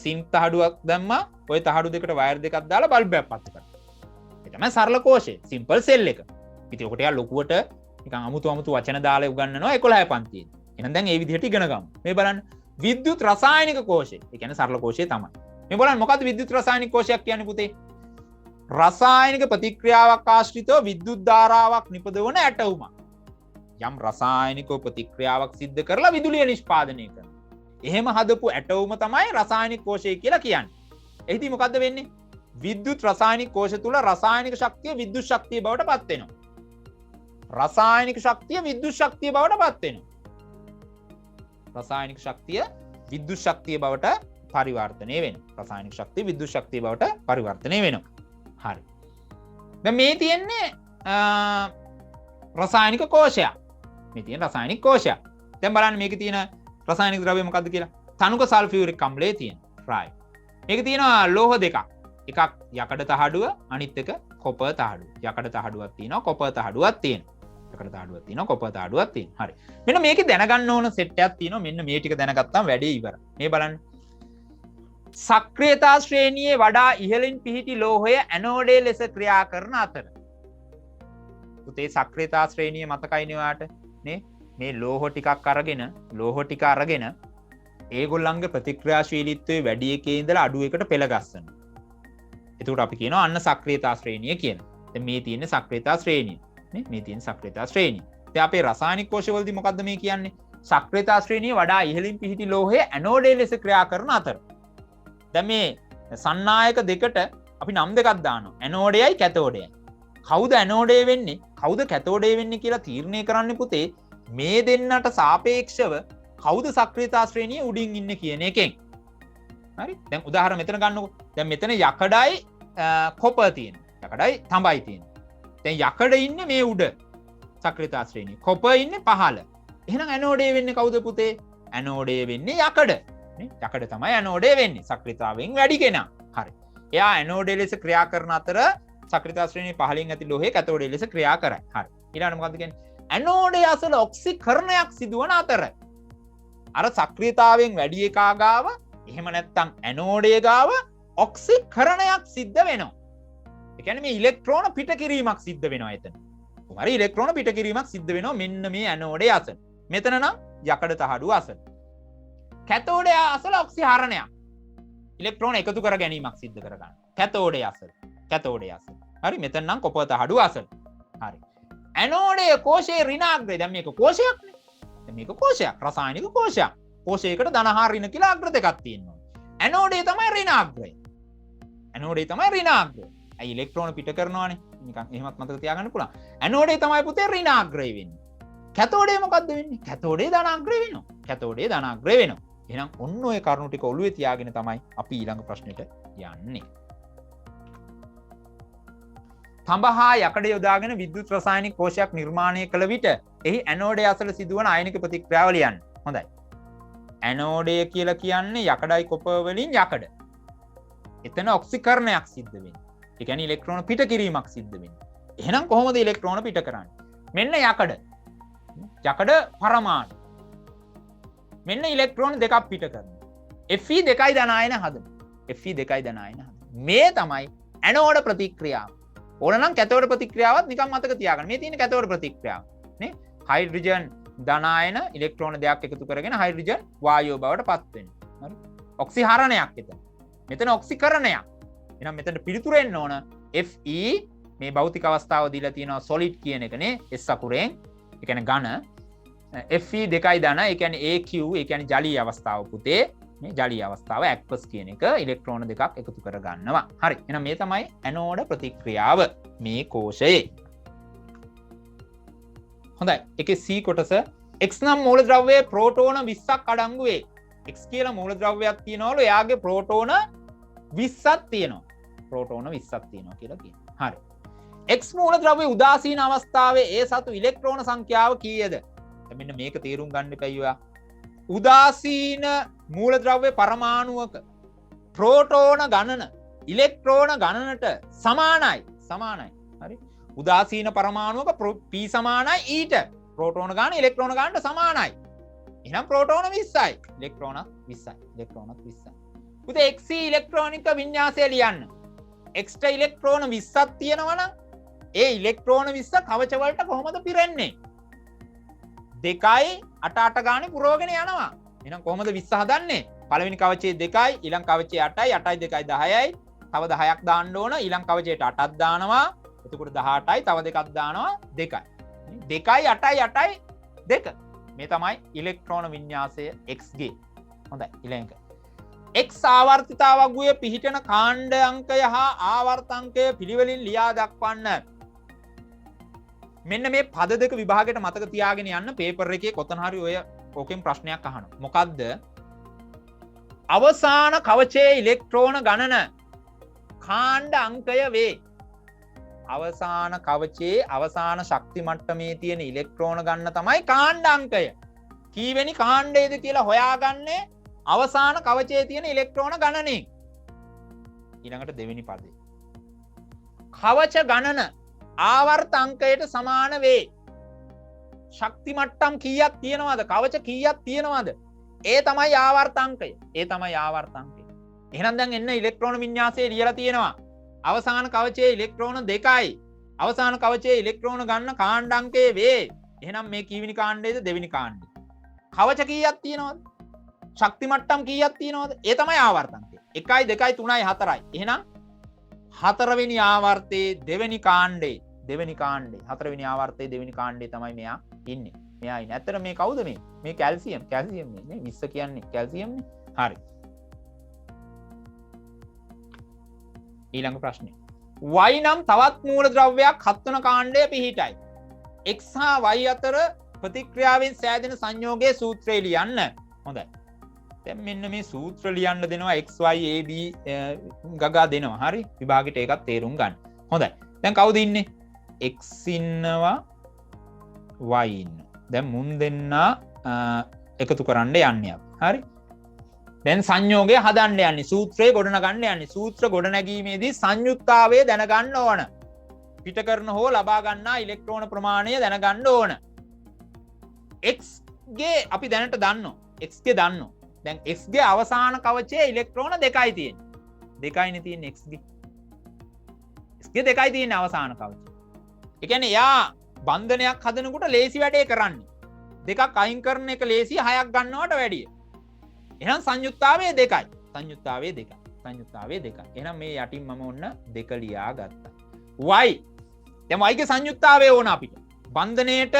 සින්ක් තහඩුවක් දැම්මා. ওই තහඩු දෙකට වයර් දෙකක් දාලා බල්බයක් පත්තු කරා. ඒ තමයි සරල කෝෂය. සිම්පල් සෙල් එක. ඉතින් ඔකට යා ලොකුවට නිකන් අමුතු වචන දාලා උගන්වනවා 11 පන්තියේ. එහෙනම් දැන් මේ විදිහට ඉගෙන ගමු. මේ බලන්න විද්‍යුත් රසායනික කෝෂය. ඒ කියන්නේ සරල කෝෂය තමයි. මේ බලන්න මොකද්ද විද්‍යුත් රසායනික කෝෂයක් කියන්නේ පුතේ? රසායනික ප්‍රතික්‍රියාවක් ආශ්‍රිතව විද්‍යුත් ධාරාවක් නිපදවන ඇටවුමක්. යම් රසායනික ප්‍රතික්‍රියාවක් සිද්ධ කරලා විදුලිය නිෂ්පාදනය කරනවා. එහෙම හදපු ඇටවුම තමයි රසායනික කෝෂය කියලා කියන්නේ. එහිදී මොකද්ද වෙන්නේ? විද්‍යුත් රසායනික කෝෂ තුල රසායනික ශක්තිය විද්‍යුත් ශක්තිය බවට පත් වෙනවා. රසායනික ශක්තිය විද්‍යුත් ශක්තිය බවට පත් වෙනවා. රසායනික ශක්තිය විද්‍යුත් ශක්තිය බවට පරිවර්තනය වෙනවා. රසායනික ශක්තිය විද්‍යුත් ශක්තිය බවට පරිවර්තනය වෙනවා. හරි. දැන් මේ තියෙන්නේ රසායනික කෝෂයක්. මේ තියෙන රසායනික කෝෂයක්. දැන් බලන්න මේකේ තියෙන රසායනික ද්‍රව්‍ය මොකද්ද කියලා? තනුක සල්ෆියුරික් අම්ලය තියෙන. right. මේකේ තියෙනවා ලෝහ දෙකක්. එකක් යකඩ තහඩුව, අනිත් එක කොපර් තහඩුව. යකඩ තහඩුවක් තියෙනවා, කොපර් තහඩුවක් තියෙනවා. යකඩ තහඩුවක් තියෙනවා, කොපර් තහඩුවක් තියෙනවා. හරි. මෙන්න මේකේ දැනගන්න ඕන සෙට් එකක් තියෙනවා. මෙන්න මේ ටික දැනගත්තාම වැඩේ ඉවරයි. මේ බලන්න. සක්‍රියතා ශ්‍රේණියේ වඩා ඉහළින් පිහිටි ලෝහය ඇනෝඩේ ලෙස ක්‍රියා කරන අතර. පුතේ සක්‍රියතා ශ්‍රේණිය මතකයිනේ ඔයාට නේ? මේ ලෝහ ටික අරගෙන ඒගොල්ලන්ගේ ප්‍රතික්‍රියාශීලීත්වයේ වැඩි එකේ ඉඳලා අඩු එකට පෙළ ගස්සනවා. එතකොට අපි කියනවා අන්න සක්‍රියතා ශ්‍රේණිය කියලා. දැන් මේ තියෙන සක්‍රියතා ශ්‍රේණිය නේ? මේ තියෙන සක්‍රියතා ශ්‍රේණිය. ඉතින් අපේ රසායනික කෝෂවලදී මොකද්ද මේ කියන්නේ? සක්‍රියතා ශ්‍රේණිය වඩා ඉහළින් පිහිටි ලෝහය ඇනෝඩේ ලෙස ක්‍රියා කරන අතර. දැන් මේ සන්නායක දෙකට අපි නම් දෙකක් දානවා. ඇනෝඩයයි කැතෝඩයයි. කවුද ඇනෝඩේ වෙන්නේ? කවුද කැතෝඩේ වෙන්නේ කියලා තීරණය කරන්න පුතේ මේ දෙන්නට සාපේක්ෂව කවුද සක්‍රියතා ශ්‍රේණියේ උඩින් ඉන්නේ කියන එකෙන්. හරි? දැන් උදාහරණ මෙතන ගන්නකො. දැන් මෙතන යකඩයි කොපර් තියෙනවා. යකඩයි තඹයි තියෙනවා. දැන් යකඩ ඉන්නේ මේ උඩ සක්‍රියතා ශ්‍රේණියේ. කොපර් ඉන්නේ පහළ. එහෙනම් ඇනෝඩේ වෙන්නේ කවුද පුතේ? ඇනෝඩේ වෙන්නේ යකඩ. නේ? යකඩ තමයි ඇනෝඩේ වෙන්නේ. සක්‍රියතාවෙන් වැඩි කෙනා. හරි. එයා ඇනෝඩේ ලෙස ක්‍රියා කරන අතර සක්‍රියතා ශ්‍රේණියේ පහළින් ඇති ලෝහය කැතෝඩේ ලෙස ක්‍රියා කරයි. හරි. ඊළඟට මොකද්ද කියන්නේ? ඇනෝඩේ අසල ඔක්සිකරණයක් සිදුවන අතර අර සක්‍රියතාවෙන් වැඩි එකා ගාව එහෙම නැත්නම් ඇනෝඩේ ගාව ඔක්සිකරණයක් සිද්ධ වෙනවා. ඒ කියන්නේ මේ ඉලෙක්ට්‍රෝන පිට කිරීමක් සිද්ධ වෙනවා එතන. හරි ඉලෙක්ට්‍රෝන පිට කිරීමක් සිද්ධ වෙනවා මෙන්න මේ ඇනෝඩේ අසල. මෙතන නම් යකඩ තහඩුව අසල. කැතෝඩේ අසල ඔක්සිහරණයක්. ඉලෙක්ට්‍රෝන එකතු කර ගැනීමක් සිද්ධ කර ගන්න. කැතෝඩේ අසල. කැතෝඩේ අසල. හරි මෙතන නම් කොපර් තහඩුව අසල. හරි. ඇනෝඩේ කෝෂයේ ඍණාග්‍රය. දැන් මේක කෝෂයක්නේ. දැන් මේක කෝෂයක්. රසායනික කෝෂයක්. කෝෂයකට ධන හා ඍණ කියලා අග්‍ර දෙකක් තියෙනවා. ඇනෝඩේ තමයි ඍණාග්‍රය. ඇනෝඩේ තමයි ඍණාග්‍රය. අයි ඉලෙක්ට්‍රෝන පිට කරනවානේ. නිකන් එහෙමත් මතක තියාගන්න පුළුවන්. ඇනෝඩේ තමයි පුතේ ඍණාග්‍රය වෙන්නේ. කැතෝඩේ මොකද්ද වෙන්නේ? කැතෝඩේ ධනාග්‍රය වෙනවා. කැතෝඩේ ධනාග්‍රය වෙනවා. එහෙනම් ඔන්න ඔය කරුණු ටික ඔළුවේ තියාගෙන තමයි අපි ඊළඟ ප්‍රශ්නෙට යන්නේ. තඹ හා යකඩ යොදාගෙන විද්‍යුත් රසායනික කෝෂයක් නිර්මාණය කළ විට එහි ඇනෝඩය අසල සිදුවන අයනික ප්‍රතික්‍රියාව ලියන්න. හොඳයි. ඇනෝඩය කියලා කියන්නේ යකඩයි කොපර් වලින් යකඩ. එතන ඔක්සිකරණයක් සිද්ධ වෙන්නේ. ඒ කියන්නේ ඉලෙක්ට්‍රෝන පිට කිරීමක් සිද්ධ වෙන්නේ. එහෙනම් කොහොමද ඉලෙක්ට්‍රෝන පිට කරන්නේ? මෙන්න යකඩ. යකඩ පරමාණු. මෙන්න ඉලෙක්ට්‍රෝන දෙකක් පිට කරනවා. Fe දෙකයි ධන ආයන හදනවා. Fe දෙකයි ධන ආයන හදනවා. මේ තමයි ඇනෝඩ ප්‍රතික්‍රියාව. ඕනනම් කැතෝඩ ප්‍රතික්‍රියාවත් නිකන් මතක තියාගන්න. මේ තියෙන කැතෝඩ ප්‍රතික්‍රියාව. නේ? හයිඩ්‍රජන් ධන ආයන ඉලෙක්ට්‍රෝන දෙකක් එකතු කරගෙන හයිඩ්‍රජන් වායුව බවට පත් වෙනවා. හරි? ඔක්සිහරණයක් එතන. මෙතන ඔක්සිකරණයක්. එහෙනම් මෙතන පිළිතුර එන්න ඕන Fe මේ භෞතික අවස්ථාව දීලා තියෙනවා solid කියන එකනේ S අකුරෙන්. ඒ කියන්නේ ඝන. Fe දෙකයි ධන. ඒ කියන්නේ AQ ඒ කියන්නේ ජලීය අවස්ථාව පුතේ. මේ ජලීය අවස්ථාව ඇක්වස් කියන එක ඉලෙක්ට්‍රෝන දෙකක් එකතු කර ගන්නවා. හරි. එහෙනම් මේ තමයි ඇනෝඩ ප්‍රතික්‍රියාව මේ කෝෂයේ. හොඳයි. ඒකේ C කොටස X නම් මූලද්‍රව්‍යයේ ප්‍රෝටෝන 20ක් අඩංගු වේ. X කියලා මූලද්‍රව්‍යයක් තියනවලු එයාගේ ප්‍රෝටෝන 20ක් තියෙනවා. ප්‍රෝටෝන 20ක් තියෙනවා කියලා කියනවා. හරි. X මූලද්‍රව්‍ය උදාසීන අවස්ථාවේ ඒ සතු ඉලෙක්ට්‍රෝන සංඛ්‍යාව කීයද? මෙන්න මේක තේරුම් ගන්න එපයි ඔයා. උදාසීන මූලද්‍රව්‍ය පරමාණුවක ප්‍රෝටෝන ගණන ඉලෙක්ට්‍රෝන ගණනට සමානයි. සමානයි. හරි. උදාසීන පරමාණුවක P සමානයි ඊට. ප්‍රෝටෝන ගාන ඉලෙක්ට්‍රෝන ගානට සමානයි. එහෙනම් ප්‍රෝටෝන 20යි. ඉලෙක්ට්‍රෝන 20යි. ඉලෙක්ට්‍රෝන 20යි. පුතේ X ඉලෙක්ට්‍රෝනික වින්‍යාසය ලියන්න. X ට ඉලෙක්ට්‍රෝන 20ක් තියෙනවා නම් ඒ ඉලෙක්ට්‍රෝන 20 කවච වලට කොහොමද පිරෙන්නේ? 2යි 8 8 ගානේ පුරවගෙන යනවා. එහෙනම් කොහොමද 20 හදන්නේ? පළවෙනි කවචයේ 2යි, ඊළඟ කවචයේ 8යි, 8යි 2යි 10යි. තව 10ක් දාන්න ඕන. ඊළඟ කවචයට 8ක් දානවා. එතකොට 18යි, තව දෙකක් දානවා 2යි. 2යි 8යි 8යි 2. මේ තමයි ඉලෙක්ට්‍රෝන වින්‍යාසය Xගේ. හොඳයි ඊළඟ. X ආවර්තිතාවගුවේ පිහිටන කාණ්ඩ අංකය හා ආවර්ත අංකය පිළිවෙලින් ලියා දක්වන්න. මෙන්න මේ පද දෙක විභාගයට මතක තියාගෙන යන්න පේපර් එකේ කොතන හරි ඔය ඕකෙන් ප්‍රශ්නයක් අහනවා. මොකද්ද? අවසාන කවචයේ ඉලෙක්ට්‍රෝන ගණන කාණ්ඩ අංකය වේ. අවසාන කවචයේ අවසාන ශක්ති මට්ටමේ තියෙන ඉලෙක්ට්‍රෝන ගන්න තමයි කාණ්ඩ අංකය. කීවෙනි කාණ්ඩයේද කියලා හොයාගන්නේ අවසාන කවචයේ තියෙන ඉලෙක්ට්‍රෝන ගණනේ. ඊළඟට දෙවෙනි පදේ. කවච ගණන ආවර්ත අංකයට සමාන වේ. ශක්ති මට්ටම් කීයක් තියෙනවද? කවච කීයක් තියෙනවද? ඒ තමයි ආවර්ත අංකය. ඒ තමයි ආවර්ත අංකය. එහෙනම් දැන් එන්න ඉලෙක්ට්‍රෝන වින්‍යාසයේ ලියලා තියෙනවා. අවසාන කවචයේ ඉලෙක්ට්‍රෝන 2යි. අවසාන කවචයේ ඉලෙක්ට්‍රෝන ගන්න කාණ්ඩ අංකය වේ. එහෙනම් මේ කීවෙනි කාණ්ඩයේද? දෙවෙනි කාණ්ඩය. කවච කීයක් තියෙනවද? ශක්ති මට්ටම් කීයක් තියෙනවද? ඒ තමයි ආවර්ත අංකය. 1යි 2යි 3යි 4යි. එහෙනම් හතරවෙනි ආවර්තයේ දෙවෙනි කාණ්ඩේ දෙවෙනි කාණ්ඩේ හතරවෙනි ආවර්තයේ දෙවෙනි කාණ්ඩේ තමයි මෙයා ඉන්නේ. මෙයා ඉන්නේ. ඇත්තට මේ කවුද මේ? මේ කැල්සියම්. කැල්සියම් නේ. 20 කියන්නේ කැල්සියම් නේ. හරි. ඊළඟ ප්‍රශ්නේ. Y නම් තවත් මූලද්‍රව්‍යයක් හත්වන කාණ්ඩය පිහිටයි. X හා Y අතර ප්‍රතික්‍රියාවෙන් සෑදෙන සංයෝගයේ සූත්‍රය ලියන්න. හොඳයි. දැන් මෙන්න මේ සූත්‍ර ලියන්න දෙනවා X Y A B ගගා දෙනවා. හරි. විභාගෙට ඒකත් තේරුම් ගන්න. හොඳයි. දැන් කවුද ඉන්නේ? X ඉන්නවා Y ඉන්නවා. දැන් මුන් දෙන්න එකතු කරන්න යන්නේ අපි. හරි. දැන් සංයෝගය හදන්න යන්නේ. සූත්‍රය ගොඩනගන්න යන්නේ. සූත්‍ර ගොඩනැගීමේදී සංයුක්තාවය දැනගන්න ඕන. පිට කරන හෝ ලබා ගන්නා ඉලෙක්ට්‍රෝන ප්‍රමාණය දැනගන්න ඕන. X ගේ අපි දැනට දන්නවා. X ගේ දන්නවා. දැන් X ගේ අවසාන කවචයේ ඉලෙක්ට්‍රෝන 2යි තියෙන්නේ. 2යිනේ තියෙන්නේ X ගේ. X ගේ 2යි තියෙන්නේ අවසාන කවචය. ඒ කියන්නේ යා බන්ධනයක් හදනකොට ලේසි වැඩේ කරන්නේ. දෙකක් අයින් කරන එක ලේසි 6ක් ගන්නවට වැඩිය. එහෙනම් සංයුක්තාවය 2යි. සංයුක්තාවය 2යි. සංයුක්තාවය 2යි. එහෙනම් මේ යටින් මම ඔන්න 2 ලියා ගත්තා. Y. දැන් Y ගේ සංයුක්තාවය ඕන අපිට. බන්ධනයේට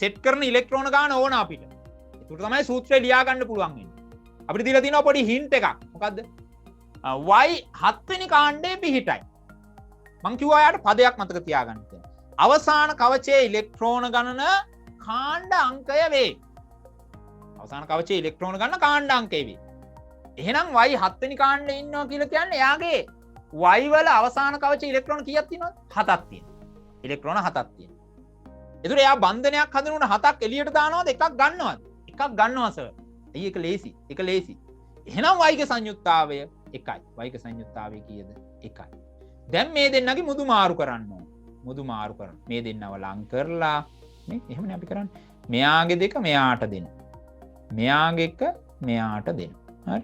සෙට් කරන ඉලෙක්ට්‍රෝන ගාන ඕන අපිට. ඒක තමයි සූත්‍රය ලියා ගන්න පුළුවන් වෙන්නේ. අපිට දීලා තියෙනවා පොඩි හින්ට් එකක්. මොකද්ද? Y 7 වෙනි කාණ්ඩයේ පිහිටයි. මං කිව්වා යාට පදයක් මතක තියාගන්න කියලා. අවසාන කවචයේ ඉලෙක්ට්‍රෝන ගණන කාණ්ඩ අංකය වේ. අවසාන කවචයේ ඉලෙක්ට්‍රෝන ගන්න කාණ්ඩ අංකය වේ. එහෙනම් Y 7 වෙනි කාණ්ඩේ ඉන්නවා කියලා කියන්නේ එයාගේ Y වල අවසාන කවචයේ ඉලෙක්ට්‍රෝන කීයක් තියෙනවද? 7ක් තියෙනවා. ඉලෙක්ට්‍රෝන 7ක් තියෙනවා. ඒතර එයා බන්ධනයක් හදනකොට 7ක් එළියට දානවද එකක් ගන්නවද? එකක් ගන්නවා සර්. ඇයි ඒක ලේසි? ඒක ලේසි. එහෙනම් Y ගේ සංයුක්තාවය 1යි. Y ගේ සංයුක්තාවය කීයද? 1යි. දැන් මේ දෙන්නගේ මුදු මාරු කරන්න ඕන. මුදු මාරු කරන්න. මේ දෙන්නව ලං කරලා නේ එහෙමනේ අපි කරන්නේ. මෙයාගේ දෙක මෙයාට දෙන්න. මෙයාගේ එක මෙයාට දෙන්න. හරි.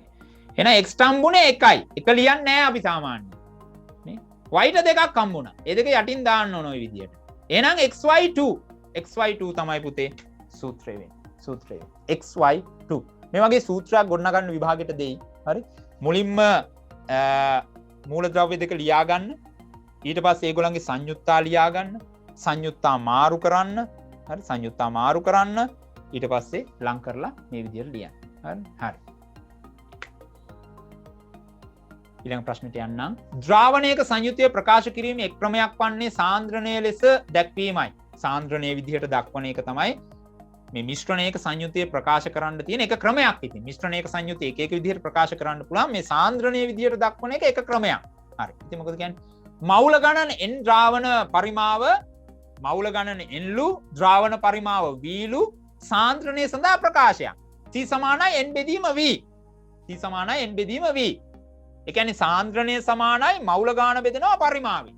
එහෙනම් x හම්බුනේ 1යි. එක ලියන්නේ නැහැ අපි සාමාන්‍යයෙන්. නේ? y ට දෙකක් හම්බුණා. ඒ දෙක යටින් දාන්න ඕන ඔය විදියට. එහෙනම් xy2 xy2 තමයි පුතේ සූත්‍රය වෙන්නේ. සූත්‍රය xy2. මේ වගේ සූත්‍රයක් ගොඩනගන්න විභාගෙට දෙයි. හරි? මුලින්ම මූලද්‍රව්‍ය දෙක ලියා ගන්න. ඊට පස්සේ ඒගොල්ලන්ගේ සංයුත්තා ලියා ගන්න. සංයුත්තා මාරු කරන්න. හරි? සංයුත්තා මාරු කරන්න. ඊට පස්සේ ලං කරලා මේ විදියට ලියන්න. හරි? හරි. ඊළඟ ප්‍රශ්නට යන්නම්. ද්‍රාවණයක සංයුතිය ප්‍රකාශ කිරීමේ එක් ක්‍රමයක් වන්නේ සාන්ද්‍රණය ලෙස දැක්වීමයි. සාන්ද්‍රණය විදිහට දක්වන එක තමයි මේ මිශ්‍රණයක සංයුතිය ප්‍රකාශ කරන්න තියෙන එක ක්‍රමයක්. ඉතින් මිශ්‍රණයක සංයුතිය එක එක විදිහට ප්‍රකාශ කරන්න පුළුවන්. මේ සාන්ද්‍රණය විදිහට දක්වන එක එක ක්‍රමයක්. හරි. ඉතින් මොකද කියන්නේ? මවුල ගණන n ද්‍රාවණ පරිමාව මවුල ගණන n ලු ද්‍රාවණ පරිමාව v ලු සාන්ද්‍රණය සඳහා ප්‍රකාශයක්. c සමානයි n බෙදීම v. c සමානයි n බෙදීම v. ඒ කියන්නේ සාන්ද්‍රණය සමානයි මවුල ගාන බෙදෙනවා පරිමාවෙන්.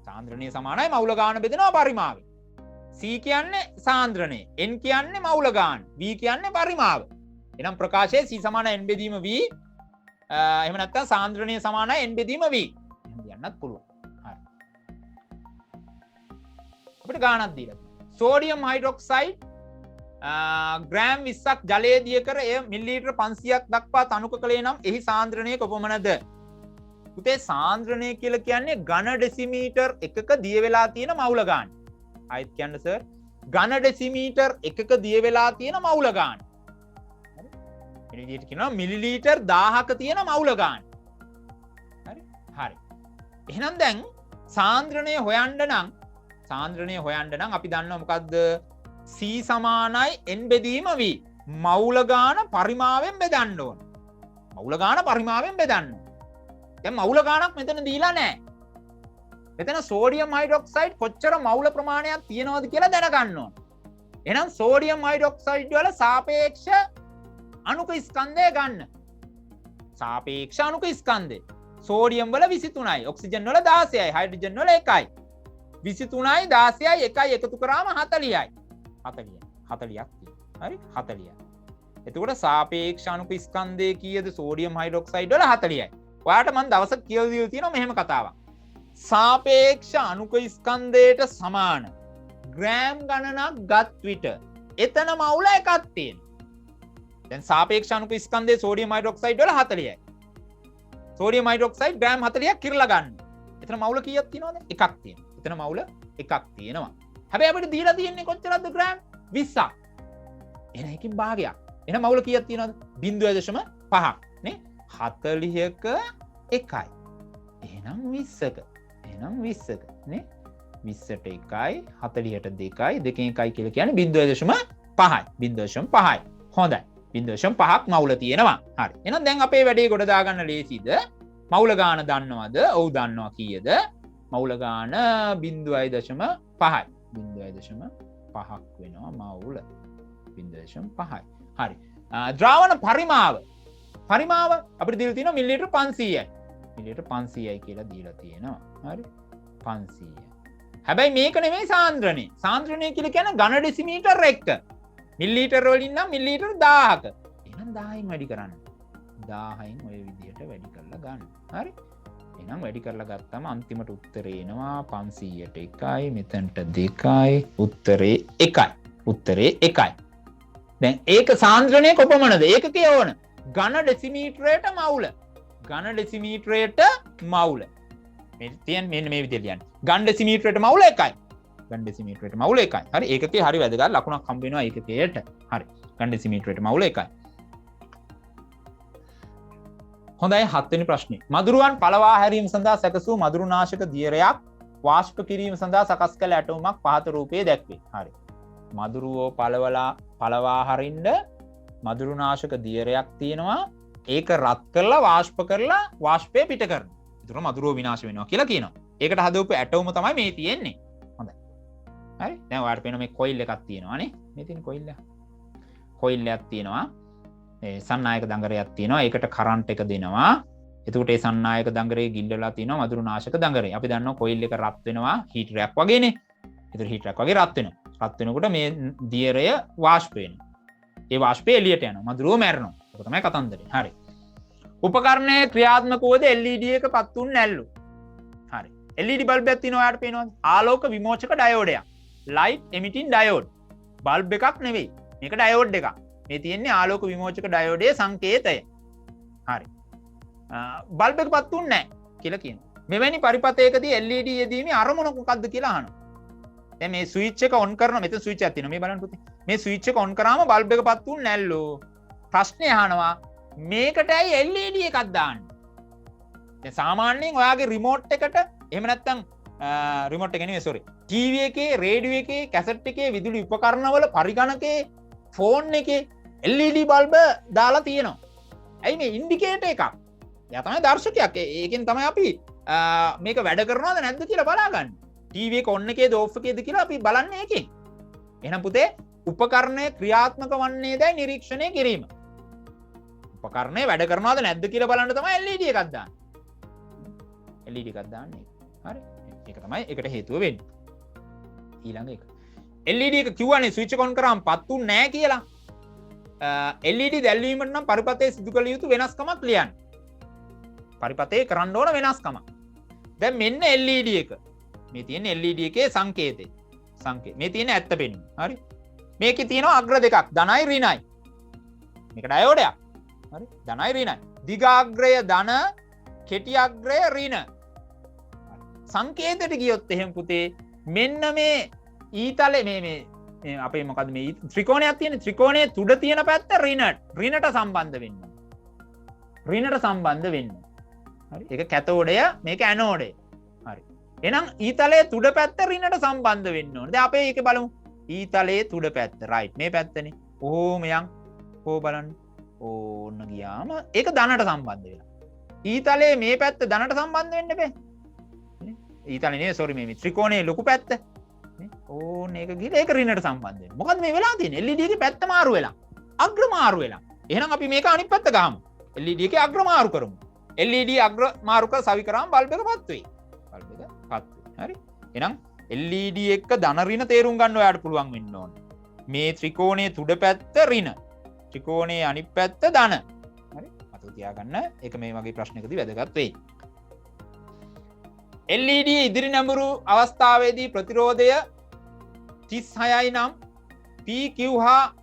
සාන්ද්‍රණය සමානයි මවුල ගාන බෙදෙනවා පරිමාවෙන්. C කියන්නේ සාන්ද්‍රණය, n කියන්නේ මවුල ගාන, v කියන්නේ පරිමාව. එහෙනම් ප්‍රකාශයේ C සමානයි n බෙදීම v. එහෙම නැත්නම් සාන්ද්‍රණය සමානයි n බෙදීම v. එහෙම කියන්නත් පුළුවන්. හරි. අපිට ගානක් දීලා තියෙනවා. සෝඩියම් හයිඩ්‍රොක්සයිඩ් ග්‍රෑම් 20ක් ජලයේ දිය කර එය මිලිලීටර් 500ක් දක්වා තනුක කළේ නම් එහි සාන්ද්‍රණය කොපමණද? පුතේ සාන්ද්‍රණය කියලා කියන්නේ ඝන ඩෙසිමීටර් එකක දිය වෙලා තියෙන මවුල ගාන. ආයෙත් කියන්න සර්. ඝන ඩෙසිමීටර් එකක දිය වෙලා තියෙන මවුල ගාන. හරි? මේ විදිහට කියනවා මිලිලීටර් 1000ක තියෙන මවුල ගාන. හරි? හරි. එහෙනම් දැන් සාන්ද්‍රණය හොයන්න නම් අපි දන්නවා මොකද්ද? C සමානයි n බෙදීම v. මවුල ගාන පරිමාවෙන් බෙදන්න ඕන. මවුල ගාන පරිමාවෙන් බෙදන්න. දැන් මවුල ගානක් මෙතන දීලා නැහැ. මෙතන සෝඩියම් හයිඩ්‍රොක්සයිඩ් කොච්චර මවුල ප්‍රමාණයක් තියෙනවද කියලා දැනගන්න ඕන. එහෙනම් සෝඩියම් හයිඩ්‍රොක්සයිඩ් වල සාපේක්ෂ අණුක ස්කන්ධය ගන්න. සාපේක්ෂ අණුක ස්කන්ධය. සෝඩියම් වල 23යි, ඔක්සිජන් වල 16යි, හයිඩ්‍රජන් වල 1යි. 23යි 16යි 1යි එකතු කරාම 40යි. 40ක් තියෙනවා. හරි? 40යි. එතකොට සාපේක්ෂ අණුක ස්කන්ධය කීයද සෝඩියම් හයිඩ්‍රොක්සයිඩ් වල 40යි. ඔයාට මම දවසක් කියලා දීලා තියෙනවා මෙහෙම කතාවක්. සාපේක්ෂ අණුක ස්කන්ධයට සමාන ග්‍රෑම් ගණනක් ගත් විට එතන මවුල එකක් තියෙනවා. දැන් සාපේක්ෂ අණුක ස්කන්ධයේ සෝඩියම් හයිඩ්‍රොක්සයිඩ් වල 40යි. සෝඩියම් හයිඩ්‍රොක්සයිඩ් ග්‍රෑම් 40ක් කිරලා ගන්න. එතන මවුල කීයක් තියෙනවද? එකක් තියෙනවා. එතන මවුල එකක් තියෙනවා. හැබැයි අපිට දීලා තියෙන්නේ කොච්චරද ග්‍රෑම් 20ක්. එහෙනම් එකකින් භාගයක්. එහෙනම් මවුල කීයක් තියෙනවද? 0.5ක් නේ? 40ක 1යි. එහෙනම් 20ක. එහෙනම් 20ක නේ? 20ට 1යි 40ට 2යි දෙකෙන් 1යි කියලා කියන්නේ 0.5යි. 0.5යි. හොඳයි. 0.5ක් මවුල තියෙනවා. හරි. එහෙනම් දැන් අපේ වැඩේ ගොඩ දාගන්න ලේසිද? මවුල ගාන දන්නවද? ඔව් දන්නවා කීයද? මවුල ගාන 0.5යි. 0.5ක් වෙනවා මවුල. 0.5යි. හරි. ද්‍රාවණ පරිමාව අපිට දීලා තියෙනවා මිලිලීටර් 500යි. මිලිලීටර් 500යි කියලා දීලා තියෙනවා. හරි? 500. හැබැයි මේක නෙමෙයි සාන්ද්‍රණය. සාන්ද්‍රණය කියලා කියන්නේ ඝන ඩෙසිමීටර් 1. මිලිලීටර් වලින් නම් මිලිලීටර් 1000ක. එහෙනම් 1000න් වැඩි කරන්න. 1000න් ඔය විදිහට වැඩි කරලා ගන්න. හරි? එහෙනම් වැඩි කරලා ගත්තම අන්තිමට උත්තරේ එනවා 500ට 1යි මෙතනට 2යි උත්තරේ 1යි. උත්තරේ 1යි. දැන් ඒක සාන්ද්‍රණය කොපමණද? ඒක කියවන. ඝන ඩෙසිමීටරයට මවුල. ඝන ඩෙසිමීටරයට මවුල. මෙන්න මේ විදිහට ලියන්න. ඝන ඩෙසිමීටරයට මවුල 1යි. ඝන ඩෙසිමීටරයට මවුල 1යි. හරි ඒකකේ හරි වැදගත් ලකුණක් හම්බ වෙනවා ඒකකේට. හරි. ඝන ඩෙසිමීටරයට මවුල 1යි. හොඳයි 7 වෙනි ප්‍රශ්නේ. මදුරුවන් පළවා හැරීම සඳහා සැකසූ මදුරුනාශක දියරයක් වාෂ්ප කිරීම සඳහා සකස් කළ ඇටෝමක් පහත රූපයේ දැක්වේ. හරි. මදුරුවෝ පළවා හරින්න මදුරුනාශක දියරයක් තියෙනවා. ඒක රත් කරලා වාෂ්ප කරලා වාෂ්පය පිට කරනවා. ඒතර මදුරුවෝ විනාශ වෙනවා කියලා කියනවා. ඒකට හදවපු ඇටෝම තමයි මේ තියෙන්නේ. හොඳයි. හරි. දැන් ඔයාලට පේනවා මේ කොයිල් එකක් තියෙනවානේ. මේ තියෙන කොයිල් එක. කොයිල් එකක් තියෙනවා. සන්නායක දඟරයක් තියෙනවා. ඒකට කරන්ට් එක දෙනවා. එතකොට ඒ සන්නායක දඟරේ ගිල්ලලා තියෙනවා මදුරුනාශක දඟරේ. අපි දන්නවා කොයිල් එක රත් වෙනවා හීටරයක් වගේනේ. ඒතර හීටරයක් වගේ රත් වෙනවා. රත් වෙනකොට මේ දියරය වාෂ්ප වෙනවා. ඒ වාෂ්පය එළියට යනවා. මදුරුව මැරෙනවා. ඒක තමයි කතන්දරේ. හරි. උපකරණයේ ක්‍රියාත්මක වූද LED එක පත් වුන්නේ නැල්ලු. හරි. LED බල්බ් එකක් තියෙනවා ඔයාලට පේනවද? ආලෝක විමෝචක ඩයෝඩයක්. light emitting diode. බල්බ් එකක් නෙවෙයි. මේක ඩයෝඩ් එකක්. මේ තියෙන්නේ ආලෝක විමෝචක ඩයෝඩයේ සංකේතය. හරි. බල්බ් එක පත් වුන්නේ නැහැ කියලා කියනවා. මෙවැනි පරිපථයකදී LED යෙදීමේ අරමුණ මොකක්ද කියලා අහනවා. දැන් මේ ස්විච් එක ඔන් කරනවා. මෙතන ස්විච් එකක් තියෙනවා. මේ බලන්න පුතේ. මේ ස්විච් එක ඔන් කරාම බල්බ් එක පත් වුන්නේ නැල්ලු. ප්‍රශ්නේ අහනවා මේකට ඇයි LED එකක් දාන්නේ? දැන් සාමාන්‍යයෙන් ඔයාගේ රිමෝට් එකට එහෙම නැත්නම් රිමෝට් එක නෙවෙයි සෝරි. ටීවී එකේ, රේඩියෝ එකේ, කැසට් එකේ, විදුලි උපකරණවල පරිගණකයේ, ෆෝන් එකේ LED බල්බ දාලා තියෙනවා. ඇයි මේ ඉන්ඩිකේටර් එකක්? එයා තමයි දර්ශකයක්. ඒකෙන් තමයි අපි මේක වැඩ කරනවද නැද්ද කියලා බලාගන්නේ. ටීවී එක ඔන් එකේද ඕෆ් එකේද කියලා අපි බලන්නේ ඒකෙන්. එහෙනම් පුතේ උපකරණය ක්‍රියාත්මක වන්නේ දැයි නිරීක්ෂණය කිරීම. උපකරණය වැඩ කරනවද නැද්ද කියලා බලන්න තමයි LED එකක් දාන්නේ. LED එකක් දාන්නේ. හරි. ඒක තමයි ඒකට හේතුව වෙන්නේ. ඊළඟ එක. LED එක කිව්වනේ ස්විච් එක ඔන් කරාම පත්තුන්නේ නැහැ කියලා. LED දැල්වීමට නම් පරිපථයේ සිදු කළ යුතු වෙනස්කමක් ලියන්න. පරිපථයේ කරන්න ඕන වෙනස්කමක්. දැන් මෙන්න LED එක. මේ තියෙන LED එකේ සංකේතය. මේ තියෙන ඇත්ත පෙන්වීම. හරි. මේකේ තියෙනවා අග්‍ර දෙකක් ධනයි ඍණයි. මේක ඩයෝඩයක්. හරි. ධනයි ඍණයි. දිගාග්‍රය ධන, කෙටි අග්‍රය ඍණ. සංකේතයට ගියොත් එහෙම පුතේ මෙන්න මේ ඊතලේ මේ අපේ මොකද්ද මේ ත්‍රිකෝණයක් තියෙන ත්‍රිකෝණයේ තුඩ තියෙන පැත්ත ඍණට සම්බන්ධ වෙන්න. ඍණට සම්බන්ධ වෙන්න. හරි. ඒක කැතෝඩය මේක ඇනෝඩය. හරි. එහෙනම් ඊතලයේ තුඩ පැත්ත ඍණට සම්බන්ධ වෙන්න ඕනේ. දැන් අපේ ඒකේ බලමු. ඊතලයේ තුඩ පැත්ත රයිට් මේ පැත්තනේ. කොහොම යන් කොහොම බලන්න. ඕන්න ගියාම ඒක ධනට සම්බන්ධ වෙනවා. ඊතලයේ මේ පැත්ත ධනට සම්බන්ධ වෙන්න බෑ. ඊතලේ නේ සෝරි මේ ත්‍රිකෝණයේ ලොකු පැත්ත. ඕන්න ඒක ගිහලා ඒක ඍණට සම්බන්ධ වෙනවා. මොකද්ද මේ වෙලා තියෙන්නේ? LED එකේ පැත්ත මාරු වෙලා. අග්‍ර මාරු වෙලා. එහෙනම් අපි මේක අනිත් පැත්ත ගහමු. LED එකේ අග්‍ර මාරු කරමු. LED අග්‍ර මාරු කර සවි කරාම බල්බ් එක පත් වෙයි. බල්බ් එක පත් වෙයි. හරි. එහෙනම් LED එක ධන ඍණ තේරුම් ගන්න ඔයාලට පුළුවන් වෙන්න ඕනේ. මේ ත්‍රිකෝණයේ තුඩ පැත්ත ඍණ. ත්‍රිකෝණයේ අනිත් පැත්ත ධන. හරි. අත තියාගන්න. ඒක මේ වගේ ප්‍රශ්නකදී වැදගත් වෙයි. LED ඉදිරි නැඹුරු අවස්ථාවේදී ප්‍රතිරෝධය 36යි නම් PQ හා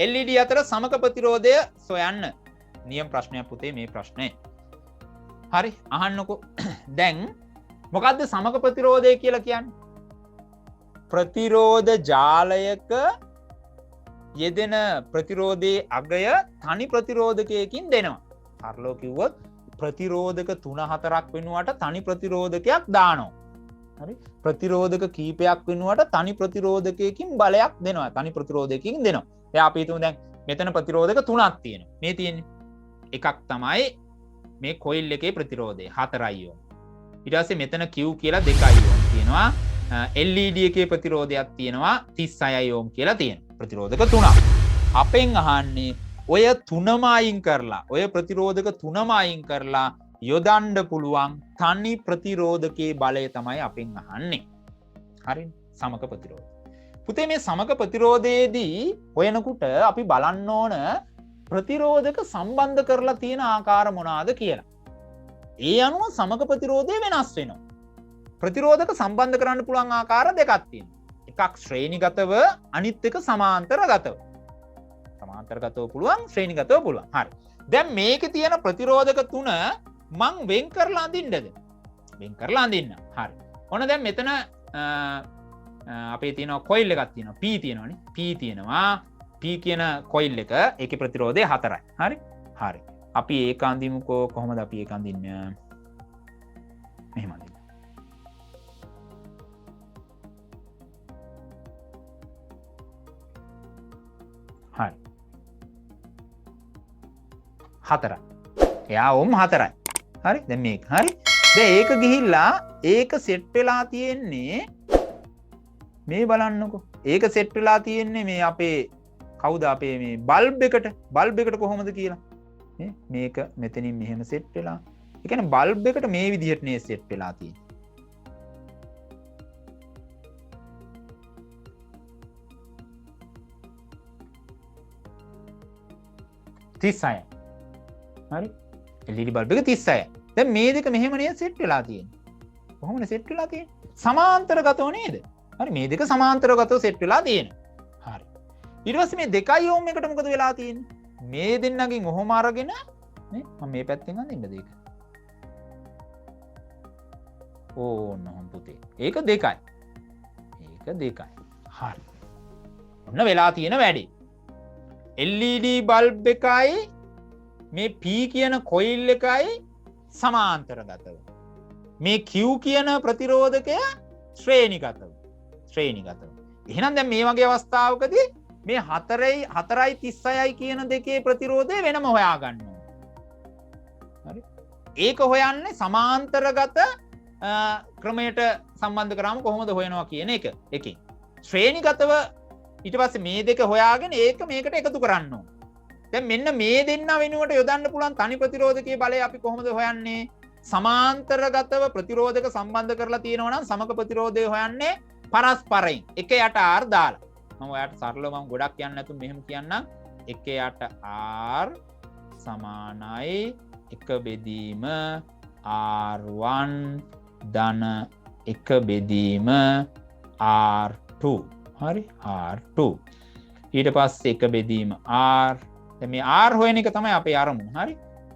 LED අතර සමක ප්‍රතිරෝධය සොයන්න. නියම ප්‍රශ්නයක් පුතේ මේ ප්‍රශ්නේ. හරි අහන්නකෝ. දැන් මොකද්ද සමක ප්‍රතිරෝධය කියලා කියන්නේ? ප්‍රතිරෝධ ජාලයක යෙදෙන ප්‍රතිරෝධයේ අගය තනි ප්‍රතිරෝධකයකින් දෙනවා. සරලව කිව්වොත් ප්‍රතිරෝධක 3-4ක් වෙනුවට තනි ප්‍රතිරෝධකයක් දානවා. හරි. ප්‍රතිරෝධක කීපයක් වෙනුවට තනි ප්‍රතිරෝධකයකින් බලයක් දෙනවා. තනි ප්‍රතිරෝධකයකින් දෙනවා. දැන් අපි හිතමු දැන් මෙතන ප්‍රතිරෝධක 3ක් තියෙනවා. මේ තියෙන්නේ එකක් තමයි මේ කොයිල් එකේ ප්‍රතිරෝධය 4යි ඕම්. ඊට පස්සේ මෙතන Q කියලා 2යි ඕම් තියෙනවා. LED එකේ ප්‍රතිරෝධයක් තියෙනවා 36යි ඕම් කියලා තියෙනවා. ප්‍රතිරෝධක 3ක්. අපෙන් අහන්නේ ඔය තුනම අයින් කරලා ඔය ප්‍රතිරෝධක තුනම අයින් කරලා යොදන්න පුළුවන් තනි ප්‍රතිරෝධකයේ බලය තමයි අපෙන් අහන්නේ. හරිද? සමක ප්‍රතිරෝධය. පුතේ මේ සමක ප්‍රතිරෝධයේදී හොයනකොට අපි බලන්න ඕන ප්‍රතිරෝධක සම්බන්ධ කරලා තියෙන ආකාර මොනවාද කියලා. ඒ අනුව සමක ප්‍රතිරෝධය වෙනස් වෙනවා. ප්‍රතිරෝධක සම්බන්ධ කරන්න පුළුවන් ආකාර දෙකක් තියෙනවා. එකක් ශ්‍රේණිගතව අනිත් එක සමාන්තරගතව. සමාන්තරගතව පුළුවන් ශ්‍රේණිගතව පුළුවන්. හරි. දැන් මේකේ තියෙන ප්‍රතිරෝධක තුන මං වෙන් කරලා අඳින්නද? වෙන් කරලා අඳින්න. හරි. ඔන්න දැන් මෙතන අපේ තියෙනවා කොයිල් එකක් තියෙනවා. P තියෙනවානේ. P තියෙනවා. P කියන කොයිල් එක ඒකේ ප්‍රතිරෝධය 4යි. හරි? හරි. අපි ඒක අඳිමුකෝ. කොහොමද අපි ඒක අඳින්නේ? මෙහෙම අඳින්න. හරි. 4යි. එයා ඕම් 4යි. හරි? දැන් මේක. හරි? දැන් ඒක ගිහිල්ලා ඒක සෙට් වෙලා තියෙන්නේ මේ බලන්නකෝ. ඒක සෙට් වෙලා තියෙන්නේ මේ අපේ කවුද අපේ මේ බල්බ් එකට කොහොමද කියලා. මේක මෙතනින් මෙහෙම සෙට් වෙලා. ඒ කියන්නේ බල්බ් එකට මේ විදිහට නේ සෙට් වෙලා තියෙන්නේ. 36යි. හරි? LED බල්බ් එක 36යි. දැන් මේ දෙක මෙහෙම නේද සෙට් වෙලා තියෙන්නේ. කොහොමද සෙට් වෙලා තියෙන්නේ? සමාන්තරගතව නේද? හරි මේ දෙක සමාන්තරගතව සෙට් වෙලා තියෙනවා. හරි. ඊට පස්සේ මේ 2 ඕම් එකට මොකද වෙලා තියෙන්නේ? මේ දෙන්නගෙන් ඔහොම අරගෙන නේ මම මේ පැත්තෙන් අදින්නද ඒක? ඕන්න ඔහොම පුතේ. ඒක 2යි. ඒක 2යි. හරි. ඔන්න වෙලා තියෙන වැඩේ. LED බල්බ් එකයි මේ P කියන කොයිල් එකයි සමාන්තරගතව. මේ Q කියන ප්‍රතිරෝධකය ශ්‍රේණිගතව. එහෙනම් දැන් මේ වගේ අවස්ථාවකදී මේ 4යි 36යි කියන දෙකේ ප්‍රතිරෝධය වෙනම හොයාගන්න ඕනේ. හරි. ඒක හොයන්නේ සමාන්තරගත ක්‍රමයට සම්බන්ධ කරාම කොහොමද හොයනවා කියන එක. එකකින්. ශ්‍රේණිගතව ඊට පස්සේ මේ දෙක හොයාගෙන ඒක මේකට එකතු කරන්න ඕනේ. දැන් මෙන්න මේ දෙන්න වෙනුවට යොදන්න පුළුවන් තනි ප්‍රතිරෝධකයේ බලය අපි කොහොමද හොයන්නේ? සමාන්තරගතව ප්‍රතිරෝධක සම්බන්ධ කරලා තියෙනවා නම් සමග ප්‍රතිරෝධය හොයන්නේ පරස්පරයෙන්. එක යට R දාලා. මම ඔයාලට සරලව මම ගොඩක් කියන්න නැතුව මෙහෙම කියන්නම්. එක යට R සමානයි එක බෙදීම R1 ධන එක බෙදීම R2. හරි R2. ඊට පස්සේ එක බෙදීම R. දැන් මේ R හොයන එක තමයි අපේ අරමුණ. හරි.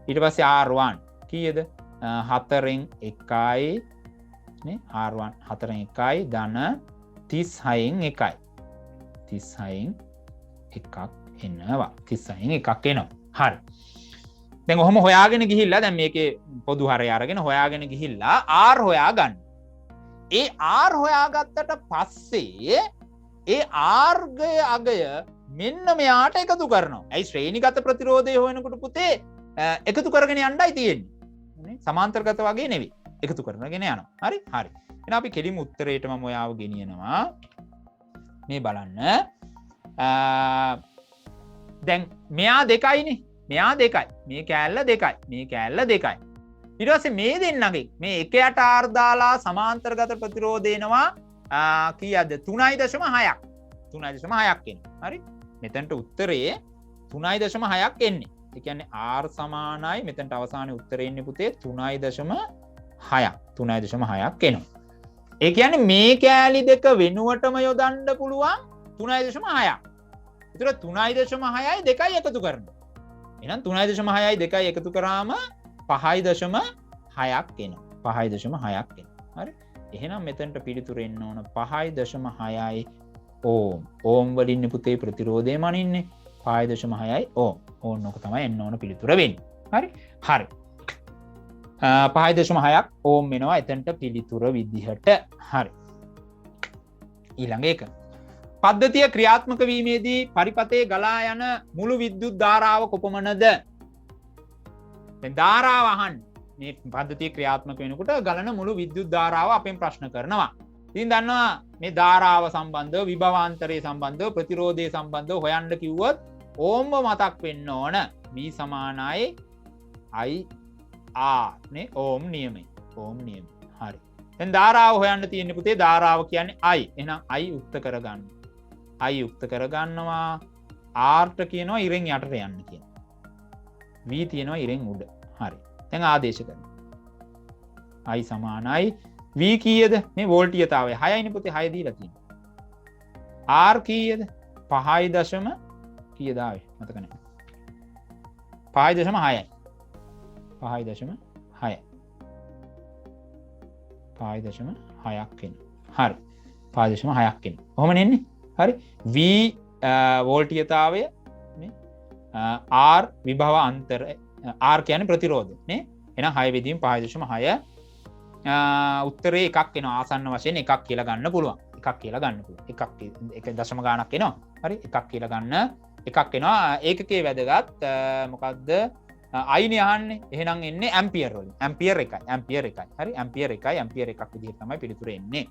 ඊට පස්සේ R1 කීයද? 4න් 1යි නේ R1 4න් 1යි ධන 36න් 1යි. 36න් එකක් එනවා. 36න් එකක් එනවා. හරි. දැන් ඔහොම හොයාගෙන ගිහිල්ලා දැන් මේකේ පොදු හරය අරගෙන හොයාගෙන ගිහිල්ලා R හොයා ගන්න. ඒ R හොයාගත්තට පස්සේ ඒ R ගේ අගය මෙන්න මෙයාට එකතු කරනවා. ඇයි ශ්‍රේණිගත ප්‍රතිරෝධය හොයනකොට පුතේ එකතු කරගෙන යන්නයි තියෙන්නේ. නේ සමාන්තරගත වගේ නෙවෙයි. එකතු කරගෙන යනවා. හරි? හරි. එහෙනම් අපි කෙලිම උත්තරේට මම ඔයාව ගෙනියනවා. මේ බලන්න. දැන් මෙයා 2යිනේ. මෙයා 2යි. මේ කෑල්ල 2යි. මේ කෑල්ල 2යි. ඊට පස්සේ මේ දෙන්නගෙන් මේ 1යට R දාලා සමාන්තරගත ප්‍රතිරෝධය එනවා කීයද? 3.6ක්. 3.6ක් එනවා. හරි? මෙතනට උත්තරේ 3.6ක් එන්නේ. ඒ කියන්නේ R සමානයි මෙතනට අවසානයේ උත්තරේ එන්නේ පුතේ 3.6ක්. 3.6ක් එනවා. ඒ කියන්නේ මේ කෑලි දෙක වෙනුවටම යොදන්න පුළුවන් 3.6ක්. ඒතර 3.6යි 2යි එකතු කරනවා. එහෙනම් 3.6යි 2යි එකතු කරාම 5.6ක් එනවා. 5.6ක් එනවා. හරි? එහෙනම් මෙතනට පිළිතුර එන්න ඕන 5.6යි ඕම්. ඕම් වලින් පුතේ ප්‍රතිරෝධය මනින්නේ 5.6යි ඕම්. ඕනක තමයි එන්න ඕන පිළිතුර වෙන්නේ. හරි? හරි. 5.6ක් ඕම් වෙනවා එතනට පිළිතුර විදිහට. හරි. ඊළඟ එක. පද්ධතිය ක්‍රියාත්මක වීමේදී පරිපතේ ගලා යන මුළු විද්‍යුත් ධාරාව කොපමණද? දැන් ධාරාව අහන්නේ. මේ පද්ධතිය ක්‍රියාත්මක වෙනකොට ගලන මුළු විද්‍යුත් ධාරාව අපෙන් ප්‍රශ්න කරනවා. ඉතින් දන්නවා මේ ධාරාව සම්බන්ධව විභවාන්තරය සම්බන්ධව ප්‍රතිරෝධය සම්බන්ධව හොයන්න කිව්වොත් ඕම්ව මතක් වෙන්න ඕන. V සමානයි I R නේ ඕම් නියමයි. ඕම් නියමයි. හරි. දැන් ධාරාව හොයන්න තියෙන්නේ පුතේ ධාරාව කියන්නේ I. එහෙනම් I යුක්ත කරගන්න. I යුක්ත කරගන්නවා. R ට කියනවා ඉරෙන් යටට යන්න කියනවා. V තියෙනවා ඉරෙන් උඩ. හරි. දැන් ආදේශ කරනවා. I සමානයි V කීයද? මේ වෝල්ටීයතාවය 6යිනේ පුතේ 6 දීලා තියෙනවා. R කීයද? 5 දශම කීයද ආවේ? මතක නැහැ. 5.6යි. 5.6යි. 5.6ක් එන. හරි. 5.6ක් එන. කොහොම නෙන්නේ? හරි. V වෝල්ටීයතාවය නේ R විභව අන්තරය R කියන්නේ ප්‍රතිරෝධය නේ. එහෙනම් 6 බෙදීම 5.6 උත්තරේ එකක් එනවා. ආසන්න වශයෙන් එකක් කියලා ගන්න පුළුවන්. එකක් කියලා ගන්න පුළුවන්. එක දශම ගාණක් එනවා. හරි. එකක් කියලා ගන්න එකක් එනවා. ඒකකයේ වැදගත් මොකද්ද? අයිනේ අහන්නේ. එහෙනම් එන්නේ ඇම්පියර් වලින්. ඇම්පියර් 1යි. ඇම්පියර් 1යි. හරි. ඇම්පියර් 1යි. ඇම්පියර් 1ක් විදිහට තමයි පිළිතුර එන්නේ.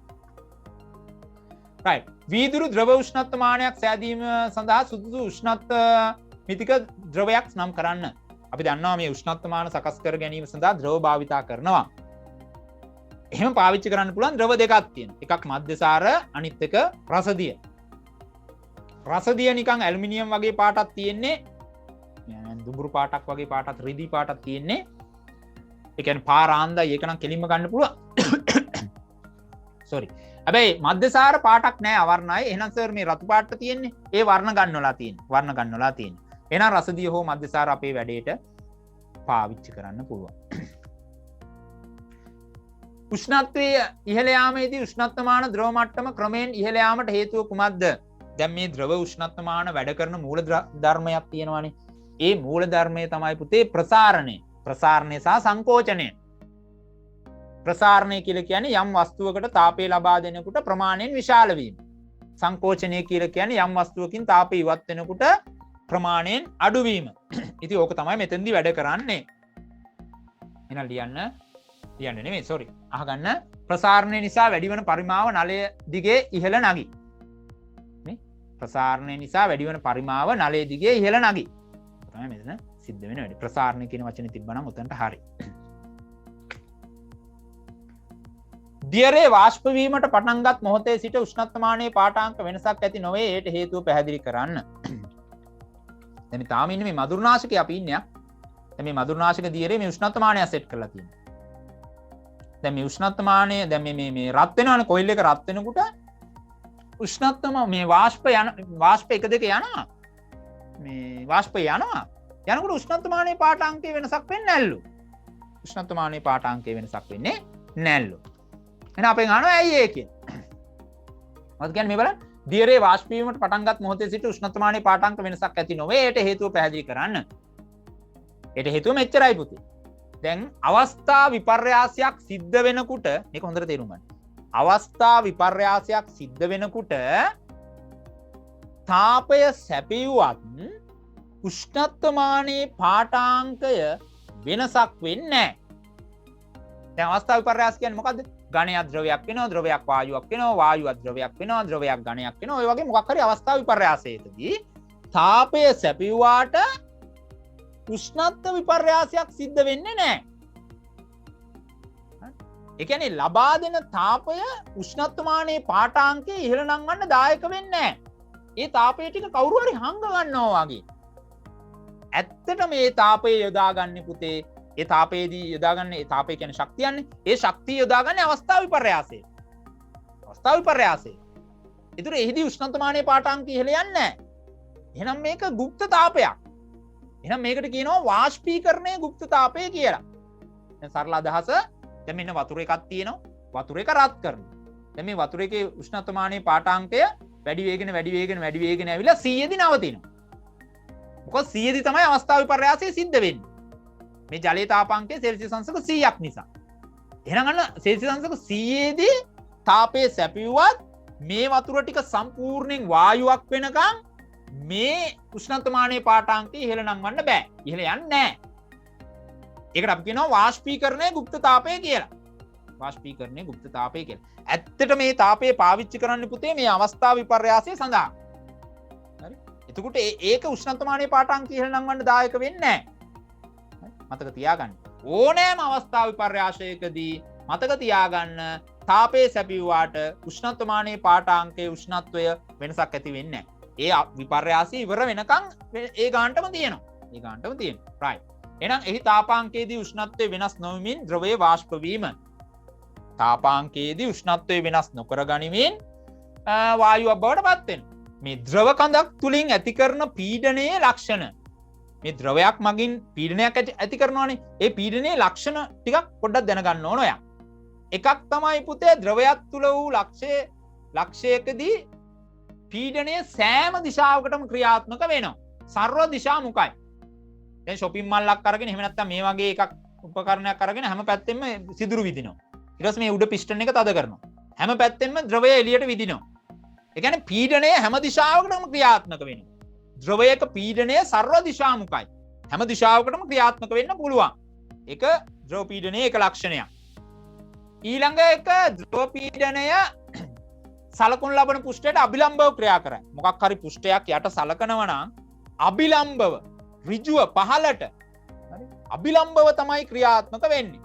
right. වීදුරු ද්‍රව උෂ්ණත්ව මානයක් සෑදීම සඳහා සුදුසු උෂ්ණත්ව මිතික ද්‍රවයක් නම් කරන්න. අපි දන්නවා මේ උෂ්ණත්ව මාන සකස් කර ගැනීම සඳහා ද්‍රව භාවිතා කරනවා. එහෙම පාවිච්චි කරන්න පුළුවන් ද්‍රව දෙකක් තියෙනවා. එකක් මධ්‍යසාර අනිත් එක රසදිය. රසදිය නිකන් ඇලුමිනියම් වගේ පාටක් තියෙන්නේ. දුඹුරු පාටක් වගේ පාටක් රිදී පාටක් තියෙන්නේ. ඒ කියන්නේ පාරාන්දයි ඒක නම් කෙලින්ම ගන්න පුළුවන්. sorry. හැබැයි මධ්‍යසාර පාටක් නෑ අවර්ණයි. එහෙනම් සර් මේ රතු පාට තියෙන්නේ. ඒ වර්ණ ගන්නවලා තියෙන්නේ. වර්ණ ගන්නවලා තියෙන්නේ. එහෙනම් රසදිය හෝ මධ්‍යසාර අපේ වැඩේට පාවිච්චි කරන්න පුළුවන්. උෂ්ණත්වය ඉහළ යාමේදී උෂ්ණත්වමාන ද්‍රව මට්ටම ක්‍රමයෙන් ඉහළ යාමට හේතුව කුමක්ද? දැන් මේ ද්‍රව උෂ්ණත්වමාන වැඩ කරන මූල ධර්මයක් තියෙනවානේ. ඒ මූල ධර්මය තමයි පුතේ ප්‍රසාරණය. ප්‍රසාරණය සහ සංකෝචනය. ප්‍රසාරණය කියලා කියන්නේ යම් වස්තුවකට තාපය ලබා දෙනකොට ප්‍රමාණයෙන් විශාල වීම. සංකෝචනය කියලා කියන්නේ යම් වස්තුවකින් තාපය ඉවත් වෙනකොට ප්‍රමාණයෙන් අඩු වීම. ඉතින් ඕක තමයි මෙතෙන්දී වැඩ කරන්නේ. එහෙනම් ලියන්න නෙමෙයි sorry. අහගන්න ප්‍රසාරණය නිසා වැඩි වෙන පරිමාව නලය දිගේ ඉහළ නගී. නේ? ප්‍රසාරණය නිසා වැඩි වෙන පරිමාව නලය දිගේ ඉහළ නගී. තමයි මෙතන සිද්ධ වෙන වැඩි. ප්‍රසාරණය කියන වචනේ තිබ්බනම් උතන්ට හරි. දියරේ වාෂ්ප වීමට පටන් ගත් මොහොතේ සිට උෂ්ණත්වමානයේ පාඨාංක වෙනසක් ඇති නොවේ. ඒට හේතුව පැහැදිලි කරන්න. දැන් තාම ඉන්නේ මේ මధుරනාශකේ අපි ඉන්නේ. දැන් මේ මధుරනාශක දියරේ මේ උෂ්ණත්වමානය සෙට් කරලා තියෙනවා. දැන් මේ උෂ්ණත්වමානය දැන් මේ රත් වෙනවනේ කොයිල් එක රත් වෙනකොට උෂ්ණත්වම මේ වාෂ්ප 1 2 යනවා. මේ වාෂ්ප යනවා. යනකොට උෂ්ණත්වමානයේ පාඨාංකයේ වෙනසක් වෙන්නේ නැල්ලු. උෂ්ණත්වමානයේ පාඨාංකයේ වෙනසක් වෙන්නේ නැල්ලු. එහෙනම් අපෙන් අහනවා ඇයි ඒ කියන්නේ? මොකද කියන්නේ මේ බලන්න. දියරේ වාෂ්ප වීමට පටන් ගත් මොහොතේ සිට උෂ්ණත්වමානයේ පාඨාංක වෙනසක් ඇති නොවේ. ඒට හේතුව පැහැදිලි කරන්න. ඒට හේතුව මෙච්චරයි පුතේ. දැන් අවස්ථා විපර්යාසයක් සිද්ධ වෙනකොට මේක හොඳට තේරුම් ගන්න. අවස්ථා විපර්යාසයක් සිද්ධ වෙනකොට තාපය සැපයුවත් උෂ්ණත්වමානයේ පාඨාංකය වෙනසක් වෙන්නේ නැහැ. දැන් අවස්ථා විපර්යාස කියන්නේ මොකද්ද? ඝනයක් ද්‍රවයක් වෙනවා, ද්‍රවයක් වායුවක් වෙනවා, වායුවක් ද්‍රවයක් වෙනවා, ද්‍රවයක් ඝනයක් වෙනවා. ඔය වගේ මොකක් හරි අවස්ථා විපර්යාසයකදී තාපය සැපයුවාට උෂ්ණත්ව විපර්යාසයක් සිද්ධ වෙන්නේ නැහැ. ඒ කියන්නේ ලබා දෙන තාපය උෂ්ණත්වමානයේ පාඨාංකය ඉහළ නංවන්න දායක වෙන්නේ නැහැ. ඒ තාපය ටික කවුරු හරි හංග ගන්නවා වගේ. ඇත්තට මේ තාපය යොදාගන්නේ පුතේ ඒ තාපයේදී යොදාගන්නේ ඒ තාපය කියන්නේ ශක්තියන්නේ. ඒ ශක්තිය යොදාගන්නේ අවස්ථා විපර්යාසයේ. අවස්ථා විපර්යාසයේ. ඒතර එහිදී උෂ්ණත්වමානයේ පාඨාංකය ඉහළ යන්නේ නැහැ. එහෙනම් මේක গুপ্ত තාපයක්. එහෙනම් මේකට කියනවා වාෂ්පීකරණයේ গুপ্ত තාපය කියලා. දැන් සරල අදහස දැන් මෙන්න වතුර එකක් තියෙනවා. වතුර එක රත් කරනවා. දැන් මේ වතුර එකේ උෂ්ණත්වමානයේ පාඨාංකය වැඩි වේගෙන ඇවිල්ලා 100 දී නවතිනවා. මොකද 100 දී තමයි අවස්ථා විපර්යාසය සිද්ධ වෙන්නේ. මේ ජලයේ තාපාංකය සෙල්සියස් අංශක 100ක් නිසා. එහෙනම් අන්න සෙල්සියස් අංශක 100 දී තාපය සැපයුවත් මේ වතුර ටික සම්පූර්ණයෙන් වායුවක් වෙනකන් මේ උෂ්ණත්වමානයේ පාඨාංකය ඉහළ නංවන්න බෑ. ඉහළ යන්නේ නැහැ. ඒකට අපි කියනවා වාෂ්පීකරණයේ গুপ্ত තාපය කියලා. වාෂ්පීකරණයේ গুপ্ত තාපය කියලා. ඇත්තට මේ තාපය පාවිච්චි කරන්න පුතේ මේ අවස්ථා විපර්යාසය සඳහා. හරි? එතකොට ඒක උෂ්ණත්වමානයේ පාඨාංකය ඉහළ නංවන්න දායක වෙන්නේ නැහැ. මතක තියාගන්න. ඕනෑම අවස්ථා විපර්යාසයකදී මතක තියාගන්න තාපය සැපයුවාට උෂ්ණත්වමානයේ පාඨාංකයේ උෂ්ණත්වය වෙනසක් ඇති වෙන්නේ නැහැ. ඒ විපර්යාසය ඉවර වෙනකන් ඒ ගානටම තියෙනවා. ඒ ගානටම තියෙනවා. right. එහෙනම් එහි තාපාංකයේදී උෂ්ණත්වය වෙනස් නොවමින් ද්‍රවයේ වාෂ්ප වීම. තාපාංකයේදී උෂ්ණත්වය වෙනස් නොකර ගනිමින් වායුවක් බවට පත් වෙනවා. මේ ද්‍රව කඳක් තුලින් ඇති කරන පීඩනයේ ලක්ෂණ. මේ ද්‍රවයක් මගින් පීඩනයක් ඇති කරනවානේ. ඒ පීඩනයේ ලක්ෂණ ටිකක් පොඩ්ඩක් දැනගන්න ඕන ඔයා. එකක් තමයි පුතේ ද්‍රවයක් තුල වූ ලක්ෂයකදී පීඩනය සෑම දිශාවකටම ක්‍රියාත්මක වෙනවා. සර්ව දිශාමුඛයි. දැන් shopping මල්ලක් අරගෙන එහෙම නැත්නම් මේ වගේ එකක් උපකරණයක් අරගෙන හැම පැත්තෙම සිදුරු විදිනවා. ඊට පස්සේ මේ උඩ පිස්ටන් එක තද කරනවා. හැම පැත්තෙම ද්‍රවය එළියට විදිනවා. ඒ කියන්නේ පීඩනය හැම දිශාවකටම ක්‍රියාත්මක වෙනවා. ද්‍රවයක පීඩනය සර්ව දිශාමුඛයි. හැම දිශාවකටම ක්‍රියාත්මක වෙන්න පුළුවන්. ඒක ද්‍රව පීඩනයේ එක ලක්ෂණයක්. ඊළඟ එක ද්‍රව පීඩනය සලකුණු ලබන පුෂ්ඨයට අභිලම්බව ක්‍රියා කරයි. මොකක් හරි පුෂ්ඨයක් යට සලකනවා නම් අභිලම්බව ඍජුව පහළට හරි අභිලම්බව තමයි ක්‍රියාත්මක වෙන්නේ.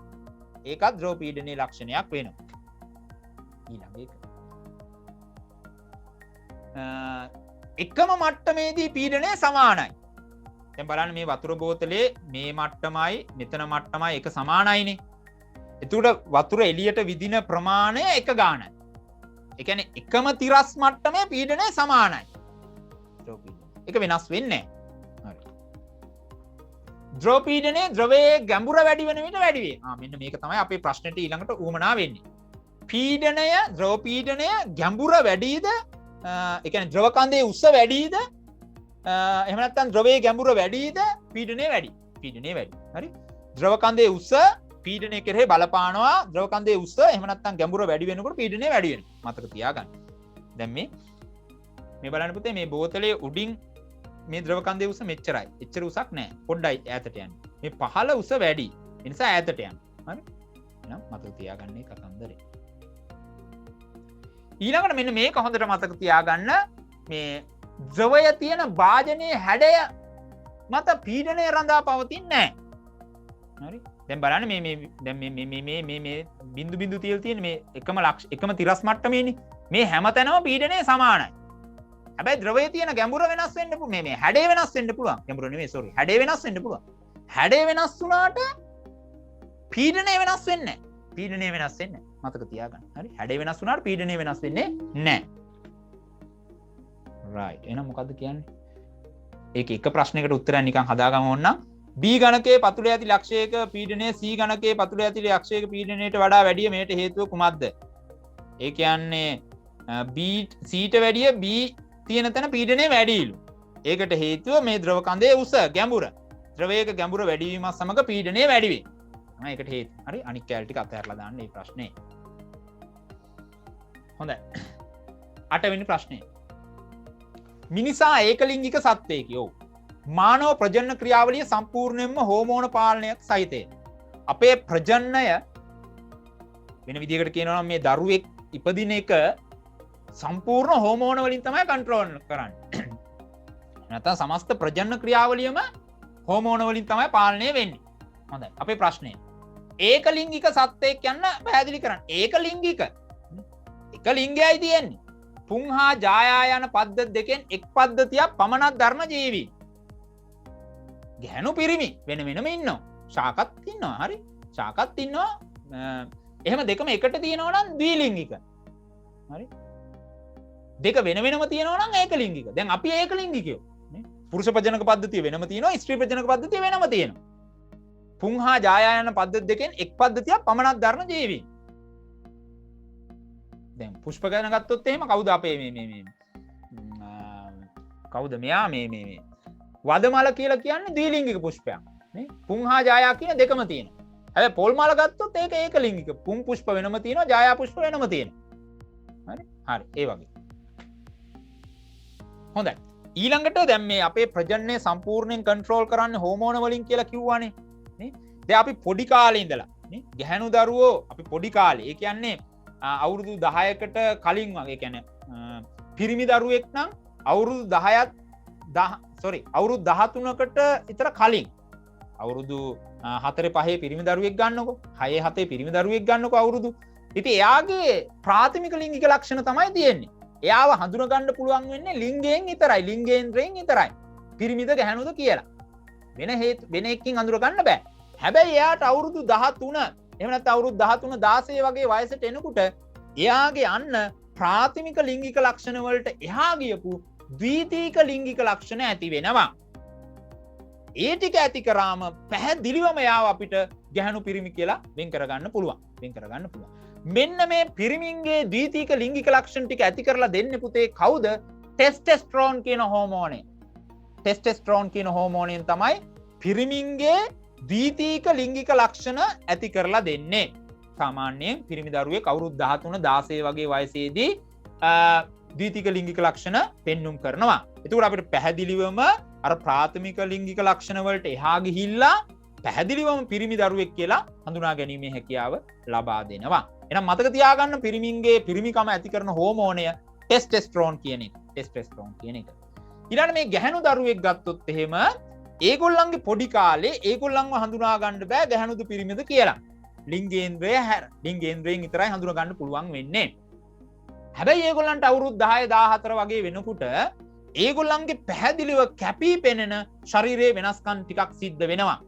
ඒකත් ද්‍රව පීඩනයේ ලක්ෂණයක් වෙනවා. ඊළඟ එක එකම මට්ටමේදී පීඩනය සමානයි. දැන් බලන්න මේ වතුර බෝතලේ මේ මට්ටමයි මෙතන මට්ටමයි එක සමානයිනේ. එතකොට වතුර එළියට විදින ප්‍රමාණය එක ගානයි. ඒ කියන්නේ එකම තිරස් මට්ටමේ පීඩනය සමානයි. ඒක වෙනස් වෙන්නේ නැහැ. හරි. ද්‍රව පීඩනයේ ද්‍රවයේ ගැඹුර වැඩි වෙන විට වැඩි වේ. මෙන්න මේක තමයි අපේ ප්‍රශ්නෙට ඊළඟට උවමනා වෙන්නේ. පීඩනය ද්‍රව පීඩනය ගැඹුර වැඩිද? ඒ කියන්නේ ද්‍රව කන්දේ උස්ස වැඩිද? එහෙම නැත්නම් ද්‍රවයේ ගැඹුර වැඩිද? පීඩනය වැඩි. පීඩනය වැඩි. හරි. ද්‍රව කන්දේ උස්ස පීඩනය කෙරෙහි බලපානවා. ද්‍රව කන්දේ උස්ස එහෙම නැත්නම් ගැඹුර වැඩි වෙනකොට පීඩනය වැඩි වෙනවා. මතක තියාගන්න. දැන් මේ බලන්න පුතේ මේ බෝතලේ උඩින් මේ ද්‍රව කන්දේ උස මෙච්චරයි. එච්චර උසක් නෑ. පොඩ්ඩයි ඈතට යන්නේ. මේ පහළ උස වැඩි. ඒ නිසා ඈතට යන්න. හරි? එහෙනම් මතක තියාගන්න මේ කතන්දරේ. ඊළඟට මෙන්න මේක හොඳට මතක තියාගන්න. මේ ද්‍රවය තියෙන භාජනයේ හැඩය මත පීඩනය රඳා පවතින්නේ නෑ. හරි? දැන් බලන්න මේ බිඳු බිඳු තියලා තියෙන මේ එකම තිරස් මට්ටමේනේ. මේ හැමතැනම පීඩනය සමානයි. හැබැයි ද්‍රවයේ තියෙන ගැඹුර වෙනස් වෙන්න පුළුවන්. මේ හැඩය වෙනස් වෙන්න පුළුවන්. ගැඹුර නෙමෙයි සෝරි. හැඩය වෙනස් වෙන්න පුළුවන්. හැඩය වෙනස් වුණාට පීඩනය වෙනස් වෙන්නේ නැහැ. පීඩනය වෙනස් වෙන්නේ නැහැ. මතක තියාගන්න. හරි? හැඩය වෙනස් වුණාට පීඩනය වෙනස් වෙන්නේ නැහැ. right. එහෙනම් මොකද්ද කියන්නේ? ඒක එක ප්‍රශ්නයකට උත්තරයක් නිකන් හදාගමු ඕන නම් B ගණකයේ පතුලේ ඇති ලක්ෂයක පීඩනය C ගණකයේ පතුලේ ඇති ලක්ෂයක පීඩනයට වඩා වැඩි මේට හේතුව කුමක්ද? ඒ කියන්නේ B C ට වැඩිය B තියෙන තැන පීඩනය වැඩිලු. ඒකට හේතුව මේ ද්‍රව කන්දේ උස ගැඹුර. ද්‍රවයක ගැඹුර වැඩි වීමත් සමග පීඩනය වැඩි වේ. තමයි ඒකට හේතුව. හරි අනික් කැලේ ටික අතහැරලා දාන්න මේ ප්‍රශ්නේ. හොඳයි. 8 වෙනි ප්‍රශ්නේ. මිනිසා ඒකලිංගික සත්වයෙකි. ඔව්. මානව ප්‍රජනන ක්‍රියාවලිය සම්පූර්ණයෙන්ම හෝමෝන පාලනයක් සහිතය. අපේ ප්‍රජනනය වෙන විදිහකට කියනවා නම් මේ දරුවෙක් ඉපදින එක සම්පූර්ණ හෝමෝන වලින් තමයි කන්ට්‍රෝල් කරන්නේ. නැත්නම් සමස්ත ප්‍රජනන ක්‍රියාවලියම හෝමෝන වලින් තමයි පාලනය වෙන්නේ. හොඳයි. අපේ ප්‍රශ්නය. ඒකලිංගික සත්වයෙක් යන්න පැහැදිලි කරන්න. ඒකලිංගික. එක ලිංගයයි තියෙන්නේ. පුං හා ජායා යන පද්ධති දෙකෙන් එක් පද්ධතියක් පමණක් දරන ජීවීන්. ගැහණු පිරිමි වෙන වෙනම ඉන්නවා. ශාකත් ඉන්නවා. හරි. ශාකත් ඉන්නවා. එහෙම දෙකම එකට තියෙනවා නම් ද්විලිංගික. හරි. දෙක වෙන වෙනම තියෙනවා නම් ඒකලිංගික. දැන් අපි ඒකලිංගිකයෝ. නේ? පුරුෂ ප්‍රජනක පද්ධතිය වෙනම තියෙනවා, ස්ත්‍රී ප්‍රජනක පද්ධතිය වෙනම තියෙනවා. පුං හා ජායා යන පද්ධති දෙකෙන් එක් පද්ධතියක් පමණක් දරන ජීවීන්. දැන් පුෂ්ප ගැන ගත්තොත් එහෙම කවුද අපේ මේ කවුද මෙයා මේ වදමල කියලා කියන්නේ ද්විලිංගික පුෂ්පයක්. නේ? පුං හා ජායා කියන දෙකම තියෙනවා. හැබැයි පොල් මල ගත්තොත් ඒක ඒකලිංගික. පුං පුෂ්ප වෙනම තියෙනවා, ජායා පුෂ්ප වෙනම තියෙනවා. හරි? හරි. ඒ වගේ. හොඳයි. ඊළඟට දැන් මේ අපේ ප්‍රජනනය සම්පූර්ණයෙන් කන්ට්‍රෝල් කරන්නේ හෝමෝන වලින් කියලා කිව්වානේ. නේ? දැන් අපි පොඩි කාලේ ඉඳලා නේ ගැහණු දරුවෝ අපි පොඩි කාලේ ඒ කියන්නේ අවුරුදු 10කට කලින් වගේ කියන්නේ පිරිමි දරුවෙක් නම් අවුරුදු 13කට විතර කලින් අවුරුදු 4-5 පිරිමි දරුවෙක් ගන්නකො 6-7 පිරිමි දරුවෙක් ගන්නකො අවුරුදු. ඉතින් එයාගේ ප්‍රාථමික ලිංගික ලක්ෂණ තමයි තියෙන්නේ. එයාව හඳුන ගන්න පුළුවන් වෙන්නේ ලිංගයෙන් විතරයි. ලිංගේන්ද්‍රයෙන් විතරයි. පිරිමිද ගැහණුද කියලා. වෙන එකකින් හඳුන ගන්න බෑ. හැබැයි එයාට අවුරුදු 13 එහෙම නැත්නම් අවුරුදු 13 16 වගේ වයසට එනකොට එයාගේ අන්න ප්‍රාථමික ලිංගික ලක්ෂණ වලට එහා ගියපු ද්විතීක ලිංගික ලක්ෂණ ඇති වෙනවා. ඒ ටික ඇති කරාම පැහැදිලිවම යාව අපිට ගැහණු පිරිමි කියලා වෙන් කරගන්න පුළුවන්. මෙන්න මේ පිරිමින්ගේ ද්විතීක ලිංගික ලක්ෂණ ටික ඇති කරලා දෙන්නේ පුතේ කවුද? ටෙස්ටෙස්ටරෝන් කියන හෝමෝනය. ටෙස්ටෙස්ටරෝන් කියන හෝමෝනයෙන් තමයි පිරිමින්ගේ ද්විතීක ලිංගික ලක්ෂණ ඇති කරලා දෙන්නේ. සාමාන්‍යයෙන් පිරිමි දරුවෙක් අවුරුදු 13 16 වගේ වයසේදී ද්විතීක ලිංගික ලක්ෂණ පෙන්눔 කරනවා. එතකොට අපිට පැහැදිලිවම අර ප්‍රාථමික ලිංගික ලක්ෂණ වලට එහා ගිහිල්ලා පැහැදිලිවම පිරිමි දරුවෙක් කියලා හඳුනා ගැනීමේ හැකියාව ලබා දෙනවා. එහෙනම් මතක තියාගන්න පිරිමින්ගේ පිරිමිකම ඇති කරන හෝමෝනය ටෙස්ටෙස්ටරෝන් කියන එක. ඊළඟ මේ ගැහණු දරුවෙක් ගත්තොත් එහෙම ඒගොල්ලන්ගේ පොඩි කාලේ ඒගොල්ලන්ව හඳුනා ගන්න බෑ ගැහණුද පිරිමිද කියලා. ලිංගේන්ද්‍රය හැර ලිංගේන්ද්‍රයෙන් විතරයි හඳුනා ගන්න පුළුවන් වෙන්නේ. හැබැයි ඒගොල්ලන්ට අවුරුදු 10 14 වගේ වෙනකොට ඒගොල්ලන්ගේ පැහැදිලිව කැපී පෙනෙන ශරීරයේ වෙනස්කම් ටිකක් සිද්ධ වෙනවා.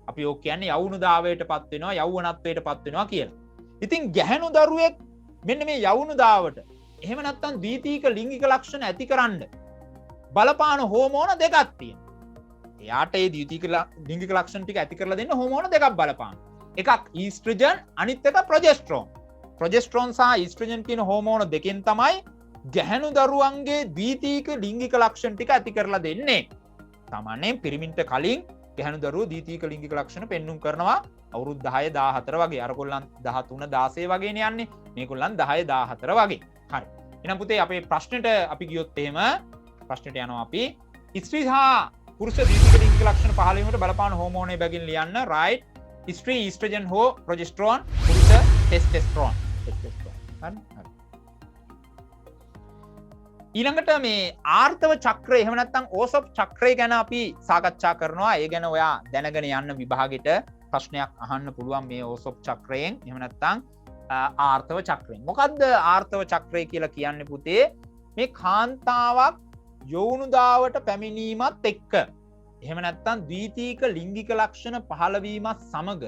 අපි ඕක කියන්නේ යෞවනතාවයට පත් වෙනවා, යෞවනත්වයට පත් වෙනවා කියලා. ඉතින් ගැහැණු දරුවෙක් මෙන්න මේ යෞවනතාවට එහෙම නැත්නම් ද්විතීක ලිංගික ලක්ෂණ ඇතිකරන්න බලපාන හෝමෝන දෙකක් තියෙනවා. එයාට ඒ ද්විතීක ලිංගික ලක්ෂණ ටික ඇති කරලා දෙන්න හෝමෝන දෙකක් බලපාන. එකක් ඊස්ට්‍රජන්, අනිත් එක ප්‍රොජෙස්ටරෝන්. ප්‍රොජෙස්ටරෝන් සහ ඊස්ට්‍රජන් කියන හෝමෝන දෙකෙන් තමයි ගැහැණු දරුවන්ගේ ද්විතීක ලිංගික ලක්ෂණ ටික ඇති කරලා දෙන්නේ. සාමාන්‍යයෙන් පිරිමින්ට කලින් ගැහැණු දරුවෝ ද්විතීක ලිංගික ලක්ෂණ පෙන්눔 කරනවා අවුරුදු 10 14 වගේ. අරගොල්ලන් 13 16 වගේනේ යන්නේ. මේගොල්ලන් 10 14 වගේ. හරි. එහෙනම් පුතේ අපේ ප්‍රශ්නෙට අපි ගියොත් එහෙම ප්‍රශ්නෙට යනවා අපි ස්ත්‍රී සහ පුරුෂ ද්විතීක ලිංගික ලක්ෂණ පහළ වීමට බලපාන හෝමෝන බැගින් ලියන්න. right. ස්ත්‍රී ඊස්ට්‍රජන් හෝ ප්‍රොජෙස්ටරෝන්, පුරුෂ ටෙස්ටෙස්ටරෝන්. හරි. ඊළඟට මේ ආර්තව චක්‍රය එහෙම නැත්නම් ඕසොප් චක්‍රය ගැන අපි සාකච්ඡා කරනවා. ඒ ගැන ඔයා දැනගෙන යන්න විභාගෙට ප්‍රශ්නයක් අහන්න පුළුවන් මේ ඕසොප් චක්‍රයෙන් එහෙම නැත්නම් ආර්තව චක්‍රයෙන්. මොකද්ද ආර්තව චක්‍රය කියලා කියන්නේ පුතේ? මේ කාන්තාවක් යෞවනතාවට පැමිණීමත් එක්ක එහෙම නැත්නම් ද්විතීක ලිංගික ලක්ෂණ පහළ වීමත් සමග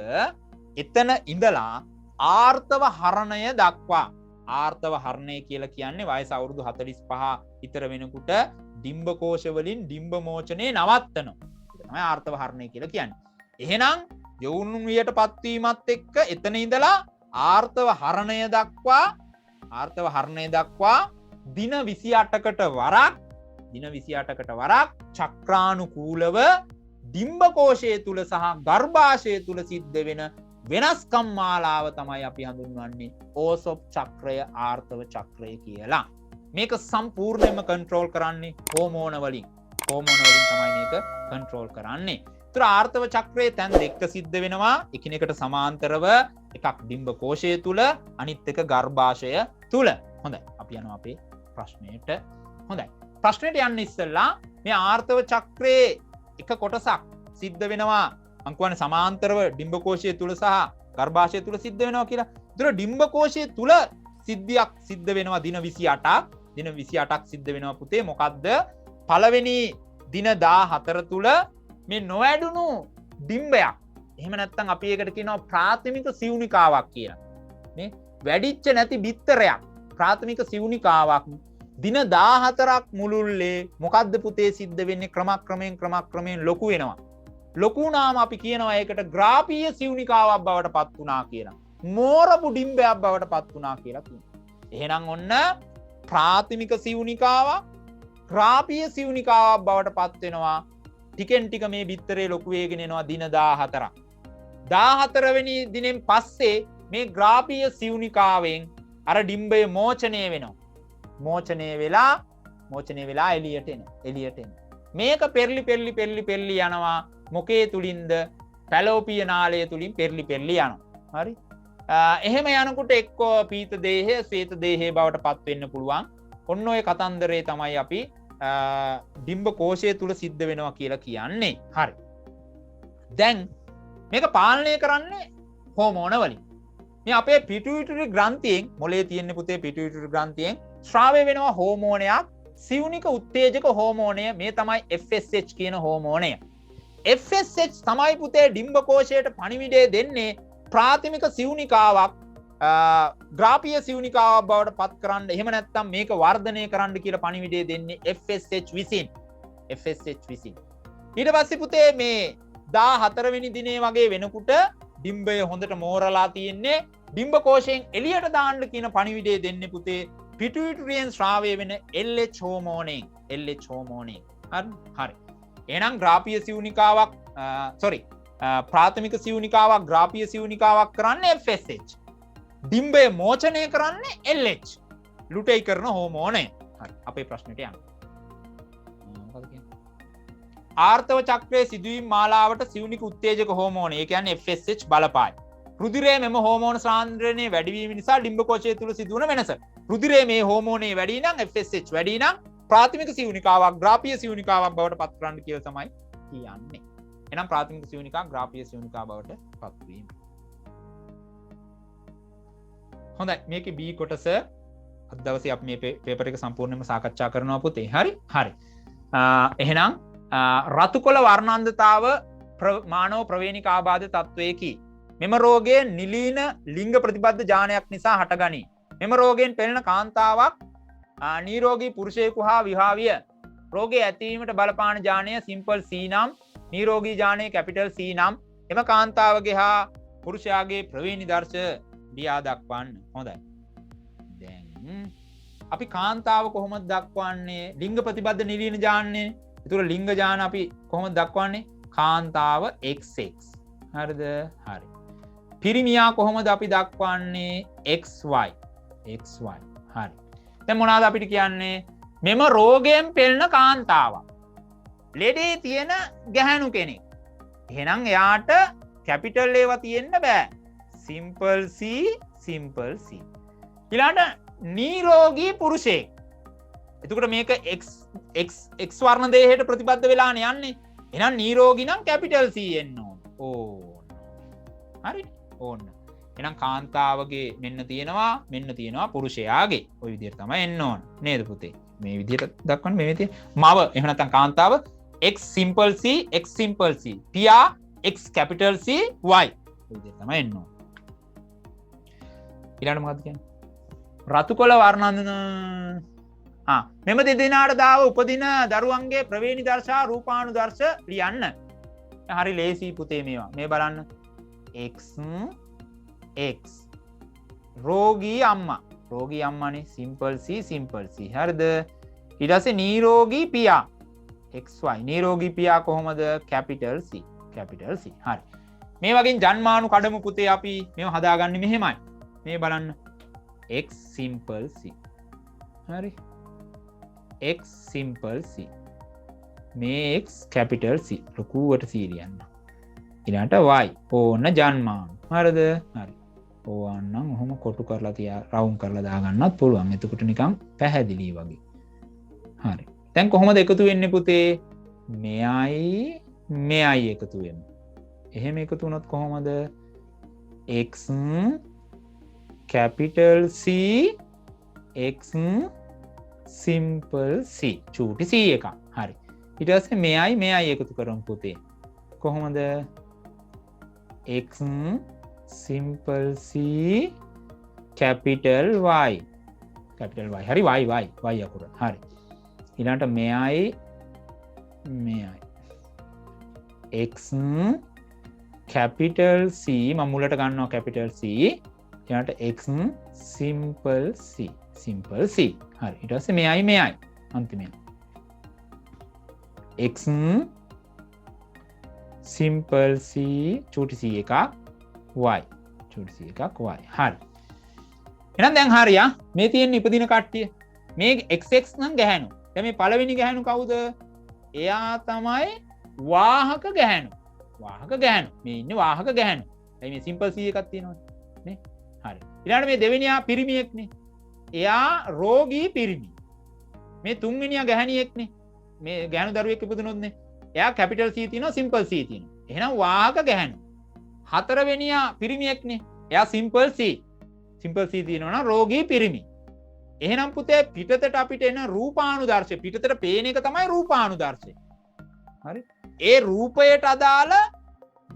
එතන ඉඳලා ආර්තව හරණය දක්වා. ආර්තව හරණය කියලා කියන්නේ වයස අවුරුදු 45 විතර වෙනකොට ඩිම්බ කෝෂ වලින් ඩිම්බ මෝචනය නවත්තනවා. ඒක තමයි ආර්තව හරණය කියලා කියන්නේ. එහෙනම් යෞවනයට පත්වීමත් එක්ක එතන ඉඳලා ආර්තව හරණය දක්වා දින 28කට වරක් චක්‍රානුකූලව ඩිම්බ කෝෂය තුල සහ ගර්භාෂය තුල සිද්ධ වෙන වෙනස්කම් මාලාව තමයි අපි හඳුන්වන්නේ ඕසොප් චක්‍රය, ආර්තව චක්‍රය කියලා. මේක සම්පූර්ණයෙන්ම කන්ට්‍රෝල් කරන්නේ හෝමෝන වලින්. තමයි මේක කන්ට්‍රෝල් කරන්නේ. ඒතර ආර්තව චක්‍රයේ තැන් දෙක සිද්ධ වෙනවා. එකිනෙකට සමාන්තරව එකක් ඩිම්බ කෝෂය තුල, අනිත් එක ගර්භාෂය තුල. හොඳයි. අපි යනවා අපේ ප්‍රශ්නෙට. හොඳයි. ප්‍රශ්නෙට යන්න ඉස්සෙල්ලා මේ ආර්තව චක්‍රයේ එක කොටසක් සිද්ධ වෙනවා. මං කියන්නේ සමාන්තරව ඩිම්බ කෝෂය තුල සහ ගර්භාෂය තුල සිද්ධ වෙනවා කියලා. ඒතර ඩිම්බ කෝෂය තුල සිද්ධියක් සිද්ධ වෙනවා දින 28ක්. දින 28ක් සිද්ධ වෙනවා පුතේ. මොකද්ද? පළවෙනි දින 14 තුල මේ නොවැඩුණු ඩිම්බයක්. එහෙම නැත්නම් අපි ඒකට කියනවා ප්‍රාථමික සිවුනිකාවක් කියලා. මේ වැඩිච්ච නැති බිත්තරයක්. ප්‍රාථමික සිවුනිකාවක් දින 14ක් මුළුල්ලේ මොකද්ද පුතේ සිද්ධ වෙන්නේ? ක්‍රමක්‍රමයෙන් ලොකු වෙනවා. ලොකු වුණාම අපි කියනවා ඒකට ග්‍රාපීය සිවුනිකාවක් බවට පත් වුණා කියලා. මෝරපු ඩිම්බයක් බවට පත් වුණා කියලා කියනවා. එහෙනම් ඔන්න ප්‍රාථමික සිවුනිකාවක් ග්‍රාපීය සිවුනිකාවක් බවට පත් වෙනවා. ටිකෙන් ටික මේ බිත්තරේ ලොකු වෙගෙන එනවා දින 14ක්. 14 වෙනි දිනෙන් පස්සේ මේ ග්‍රාපීය සිවුනිකාවෙන් අර ඩිම්බය මෝචනය වෙනවා. මෝචනය වෙලා එළියට එනවා. මේක පෙරලි යනවා. මොකේ තුලින්ද? පැලෝපිය නාලය තුලින් පෙරලි යනවා. හරි. එහෙම යනකොට එක්කෝ පීත දේහය, ශ්වේත දේහය බවට පත් වෙන්න පුළුවන්. ඔන්න ඔය කතන්දරේ තමයි අපි ඩිම්බ කෝෂය තුල සිද්ධ වෙනවා කියලා කියන්නේ. හරි. දැන් මේක පාලනය කරන්නේ හෝමෝන වලින්. මේ අපේ පිටුයිටරි ග්‍රන්ථියෙන් මොලේ තියෙන පුතේ පිටුයිටරි ග්‍රන්ථියෙන් ශ්‍රාවය වෙනවා හෝමෝනයක්. සිවුනික උත්තේජක හෝමෝනය. මේ තමයි FSH කියන හෝමෝනය. FSH තමයි පුතේ ඩිම්බ කෝෂයට පණිවිඩය දෙන්නේ ප්‍රාථමික සිවුනිකාවක් ග්‍රාපීය සිවුනිකාවක් බවට පත් කරන්න. එහෙම නැත්නම් මේක වර්ධනය කරන්න කියලා පණිවිඩය දෙන්නේ FSH විසින්. ඊට පස්සේ පුතේ මේ 14 වෙනි දිනේ වගේ වෙනකොට ඩිම්බය හොඳට මෝරලා තියෙන්නේ. ඩිම්බ කෝෂයෙන් එළියට දාන්න කියන පණිවිඩය දෙන්නේ පුතේ පිටුයිටරියෙන් ශ්‍රාවය වෙන LH හෝමෝනයෙන්. හරි. එහෙනම් ග්‍රාපීය සිවුනිකාවක් ප්‍රාථමික සිවුනිකාවක් ග්‍රාපීය සිවුනිකාවක් කරන්නේ FSH. ඩිම්බය මෝචනය කරන්නේ LH. ලුටෙයි කරන හෝමෝනය. හරි. අපේ ප්‍රශ්නෙට යන්න. ආර්තව චක්‍රයේ සිදුවීම් මාලාවට සිවුනික උත්තේජක හෝමෝනය, ඒ කියන්නේ FSH බලපායි. රුධිරයේ මෙම හෝමෝන සාන්ද්‍රණය වැඩි වීම නිසා ඩිම්බ කෝෂය තුල සිදුවන වෙනස. රුධිරයේ මේ හෝමෝනේ වැඩි නම් FSH වැඩි නම් ප්‍රාථමික සිවුනිකාවක් ග්‍රාපීය සිවුනිකාවක් බවට පත් කරන්න කියලා තමයි කියන්නේ. එහෙනම් ප්‍රාථමික සිවුනිකාව ග්‍රාපීය සිවුනිකාව බවට පත් වීම. හොඳයි. මේකේ B කොටස අද දවසේ අපි මේ පේපර් එක සම්පූර්ණයෙන්ම සාකච්ඡා කරනවා පුතේ. හරි? හරි. එහෙනම් රතු කොළ වර්ණාන්ධතාව මානව ප්‍රවේණික ආබාධ තත්වයකි. මෙම රෝගය නිලීන ලිංග ප්‍රතිබද්ධ ජානයක් නිසා හටගනී. මෙම රෝගයෙන් පෙළෙන කාන්තාවක් නීරෝගී පුරුෂයෙකු හා විවාහවිය. රෝගය ඇතිවීමට බලපාන ජානය සිම්පල් C නම්, නීරෝගී ජානය කැපිටල් C නම්. එම කාන්තාවගේ හා පුරුෂයාගේ ප්‍රවේණි දර්ශ ලියා දක්වන්න. හොඳයි. දැන් අපි කාන්තාව කොහොමද දක්වන්නේ? ලිංග ප්‍රතිබද්ධ නිලීන ජානනේ. ඒතර ලිංග ජාන අපි කොහොමද දක්වන්නේ? කාන්තාව XX. හරිද? හරි. පිරිමියා කොහොමද අපි දක්වන්නේ? XY. XY. හරි. දැන් මොනවාද අපිට කියන්නේ? මෙම රෝගයෙන් පෙළෙන කාන්තාවක්. ලෙඩේ තියෙන ගැහැණු කෙනෙක්. එහෙනම් එයාට කැපිටල් ඒවා තියෙන්න බෑ. Simple C, simple C. ඊළඟට නීරෝගී පුරුෂයෙක්. එතකොට මේක X වර්ණ දේහයට ප්‍රතිබද්ධ වෙලානේ යන්නේ. එහෙනම් නීරෝගී නම් කැපිටල් C එන්න ඕන. ඕන. හරි? ඕන්න. එහෙනම් කාන්තාවගේ මෙන්න තියෙනවා පුරුෂයාගේ. ওই විදිහට තමයි එන්න ඕන. නේද පුතේ? මේ විදිහට දක්වන්න මේ විදිහට. මව එහෙම නැත්නම් කාන්තාව X simple C, X simple C. පියා X capital C, Y. ওই විදිහට තමයි එන්න ඕන. ඊළඟට මොකක්ද කියන්නේ? රතු කොළ වර්ණන මෙම දෙදෙනාට දාව උපදින දරුවන්ගේ ප්‍රවේණි දර්ශා රූපාණු දර්ශ ලියන්න. හරි ලේසි පුතේ මේවා. මේ බලන්න. X රෝගී අම්මානේ සිම්පල් C, සිම්පල් C. හරිද? ඊට පස්සේ නීරෝගී පියා XY. නීරෝගී පියා කොහොමද? Capital C, capital C. හරි. මේ වගේ ජන්මානු කඩමු පුතේ අපි මේව හදාගන්නේ මෙහෙමයි. මේ බලන්න. X simple C. හරි. X simple C. මේ X capital C. ලොකුවට C ලියන්න. ඊළඟට Y. ඕන්න ජන්මානු. හරිද? හරි. ඕවන්නම් ඔහොම කොටු කරලා රවුම් කරලා දාගන්නත් පුළුවන්. එතකොට නිකන් පැහැදිලි වගේ. හරි. දැන් කොහොමද එකතු වෙන්නේ පුතේ? මෙයයි එකතු වෙන්නේ. එහෙම එකතු වුණොත් කොහොමද? X capital C, X simple C. චූටි C එකක්. හරි. ඊට පස්සේ මෙයයි එකතු කරමු පුතේ. කොහොමද? X simple C, capital Y. capital Y. හරි Y අකුර. හරි. ඊළඟට මෙයයි X capital C මම මුලට ගන්නවා capital C. ඊළඟට X simple C. simple C. හරි. ඊට පස්සේ මෙයයි අන්තිමට. X simple C චූටි C එකක් Y. චූටි C එකක් Y. හරි. එහෙනම් දැන් හරියා. මේ තියෙන ඉපදින කට්ටිය. මේ XX නම් ගැහැණු. දැන් මේ පළවෙනි ගැහැණු කවුද? එයා තමයි වාහක ගැහැණු. මේ ඉන්නේ වාහක ගැහැණු. එයි මේ සිම්පල් C එකක් තියෙනවනේ. නේ? හරි. ඊළඟට මේ දෙවෙනියා පිරිමියෙක්නේ. එයා රෝගී පිරිමි. මේ තුන්වෙනියා ගැහැණියෙක්නේ. මේ ගැහැණු දරුවෙක් ඉපදුනොත්නේ. එයා කැපිටල් C තියෙනවා, සිම්පල් C තියෙනවා. එහෙනම් වාහක ගැහැණු. හතරවෙනියා පිරිමියෙක්නේ. එයා සිම්පල් C. සිම්පල් C තියෙනවා නම් රෝගී පිරිමි. එහෙනම් පුතේ පිටතට අපිට එන රූපාණු දර්ශය, පිටතට පේන එක තමයි රූපාණු දර්ශය. හරි? ඒ රූපයට අදාළ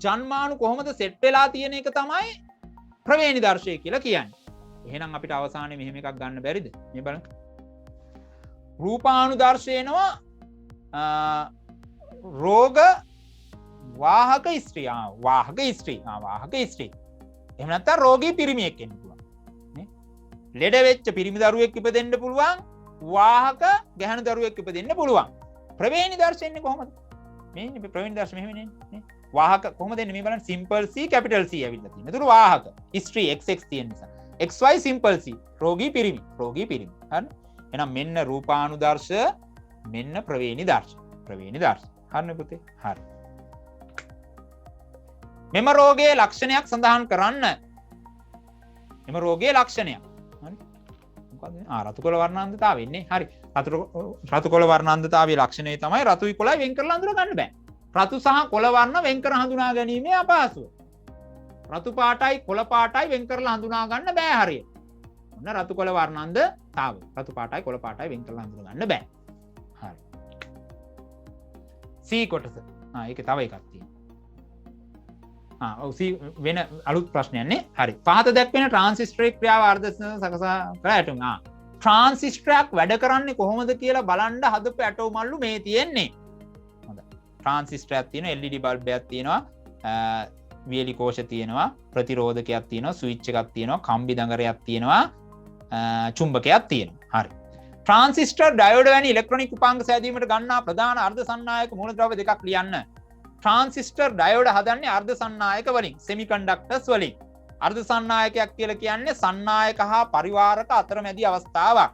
ජන්මාණු කොහොමද සෙට් වෙලා තියෙන එක තමයි ප්‍රවේණි දර්ශය කියලා කියන්නේ. එහෙනම් අපිට අවසානයේ මෙහෙම එකක් ගන්න බැරිද? මේ බලන්න. රූපාණු දර්ශය එනවා රෝග වාහක ස්ත්‍රී. වාහක ස්ත්‍රී. එහෙම නැත්නම් රෝගී පිරිමියෙක් වෙන්න පුළුවන්. නේ? ලෙඩ වෙච්ච පිරිමි දරුවෙක් ඉපදෙන්න පුළුවන්. වාහක ගැහැණු දරුවෙක් ඉපදෙන්න පුළුවන්. ප්‍රවේණි දර්ශය එන්නේ කොහොමද? මේ ප්‍රවේණි දර්ශය මෙහෙම එන්නේ. වාහක කොහොමද එන්නේ? මේ බලන්න සිම්පල් C, කැපිටල් C ඇවිල්ලා තියෙනවා. ඒතර වාහක ස්ත්‍රී XX තියෙන නිසා. XY සිම්පල් C රෝගී පිරිමි. හරි? එහෙනම් මෙන්න රූපාණු දර්ශ, මෙන්න ප්‍රවේණි දර්ශ. හරිනේ පුතේ? හරි. මෙම රෝගයේ ලක්ෂණයක් සඳහන් කරන්න. මෙම රෝගයේ ලක්ෂණයක්. හරි? මොකද්ද? රතු කොළ වර්ණාන්ධතාවය ඉන්නේ. හරි. රතු කොළ වර්ණාන්ධතාවයේ ලක්ෂණය තමයි රතුයි කොළයි වෙන් කරලා හඳුනා ගන්න බෑ. රතු සහ කොළ වර්ණ වෙන් කර හඳුනා ගැනීමේ අපහසුව. රතු පාටයි කොළ පාටයි වෙන් කරලා හඳුනා ගන්න බෑ හරියට. ඔන්න රතු කොළ වර්ණාන්ධ තාව රතු පාටයි කොළ පාටයි වෙන් කරලා හඳුන ගන්න බෑ. හරි. C කොටස. ඒක තව එකක් තියෙනවා. ඔව් C වෙන අලුත් ප්‍රශ්නයක් නේ. හරි. පහත දැක්වෙන ට්‍රාන්සිස්ටරේ ක්‍රියාව ආර්දර්ශන සකසා කර ඇතුම්. ට්‍රාන්සිස්ටරයක් වැඩ කරන්නේ කොහොමද කියලා බලන්න හදපු ඇටෝ මල්ලු මේ තියෙන්නේ. හොඳයි. ට්‍රාන්සිස්ටරයක් තියෙනවා, LED බල්බයක් තියෙනවා, වියලි කෝෂ තියෙනවා, ප්‍රතිරෝධකයක් තියෙනවා, ස්විච් එකක් තියෙනවා, කම්බි දඟරයක් තියෙනවා, චුම්බකයක් තියෙනවා. හරි. ට්‍රාන්සිස්ටර් ඩයෝඩ් වැනි ඉලෙක්ට්‍රොනික උපාංග සෑදීමට ගන්නා ප්‍රධාන අර්ධ සන්නායක මූලද්‍රව්‍ය දෙකක් ලියන්න. ට්‍රාන්සිස්ටර් ඩයෝඩ් හදන්නේ අර්ධ සන්නායක වලින්, සෙමිකන්ඩක්ටර්ස් වලින්. අර්ධ සන්නායකයක් කියලා කියන්නේ සන්නායක හා පරිවාරක අතරමැදි අවස්ථාවක්.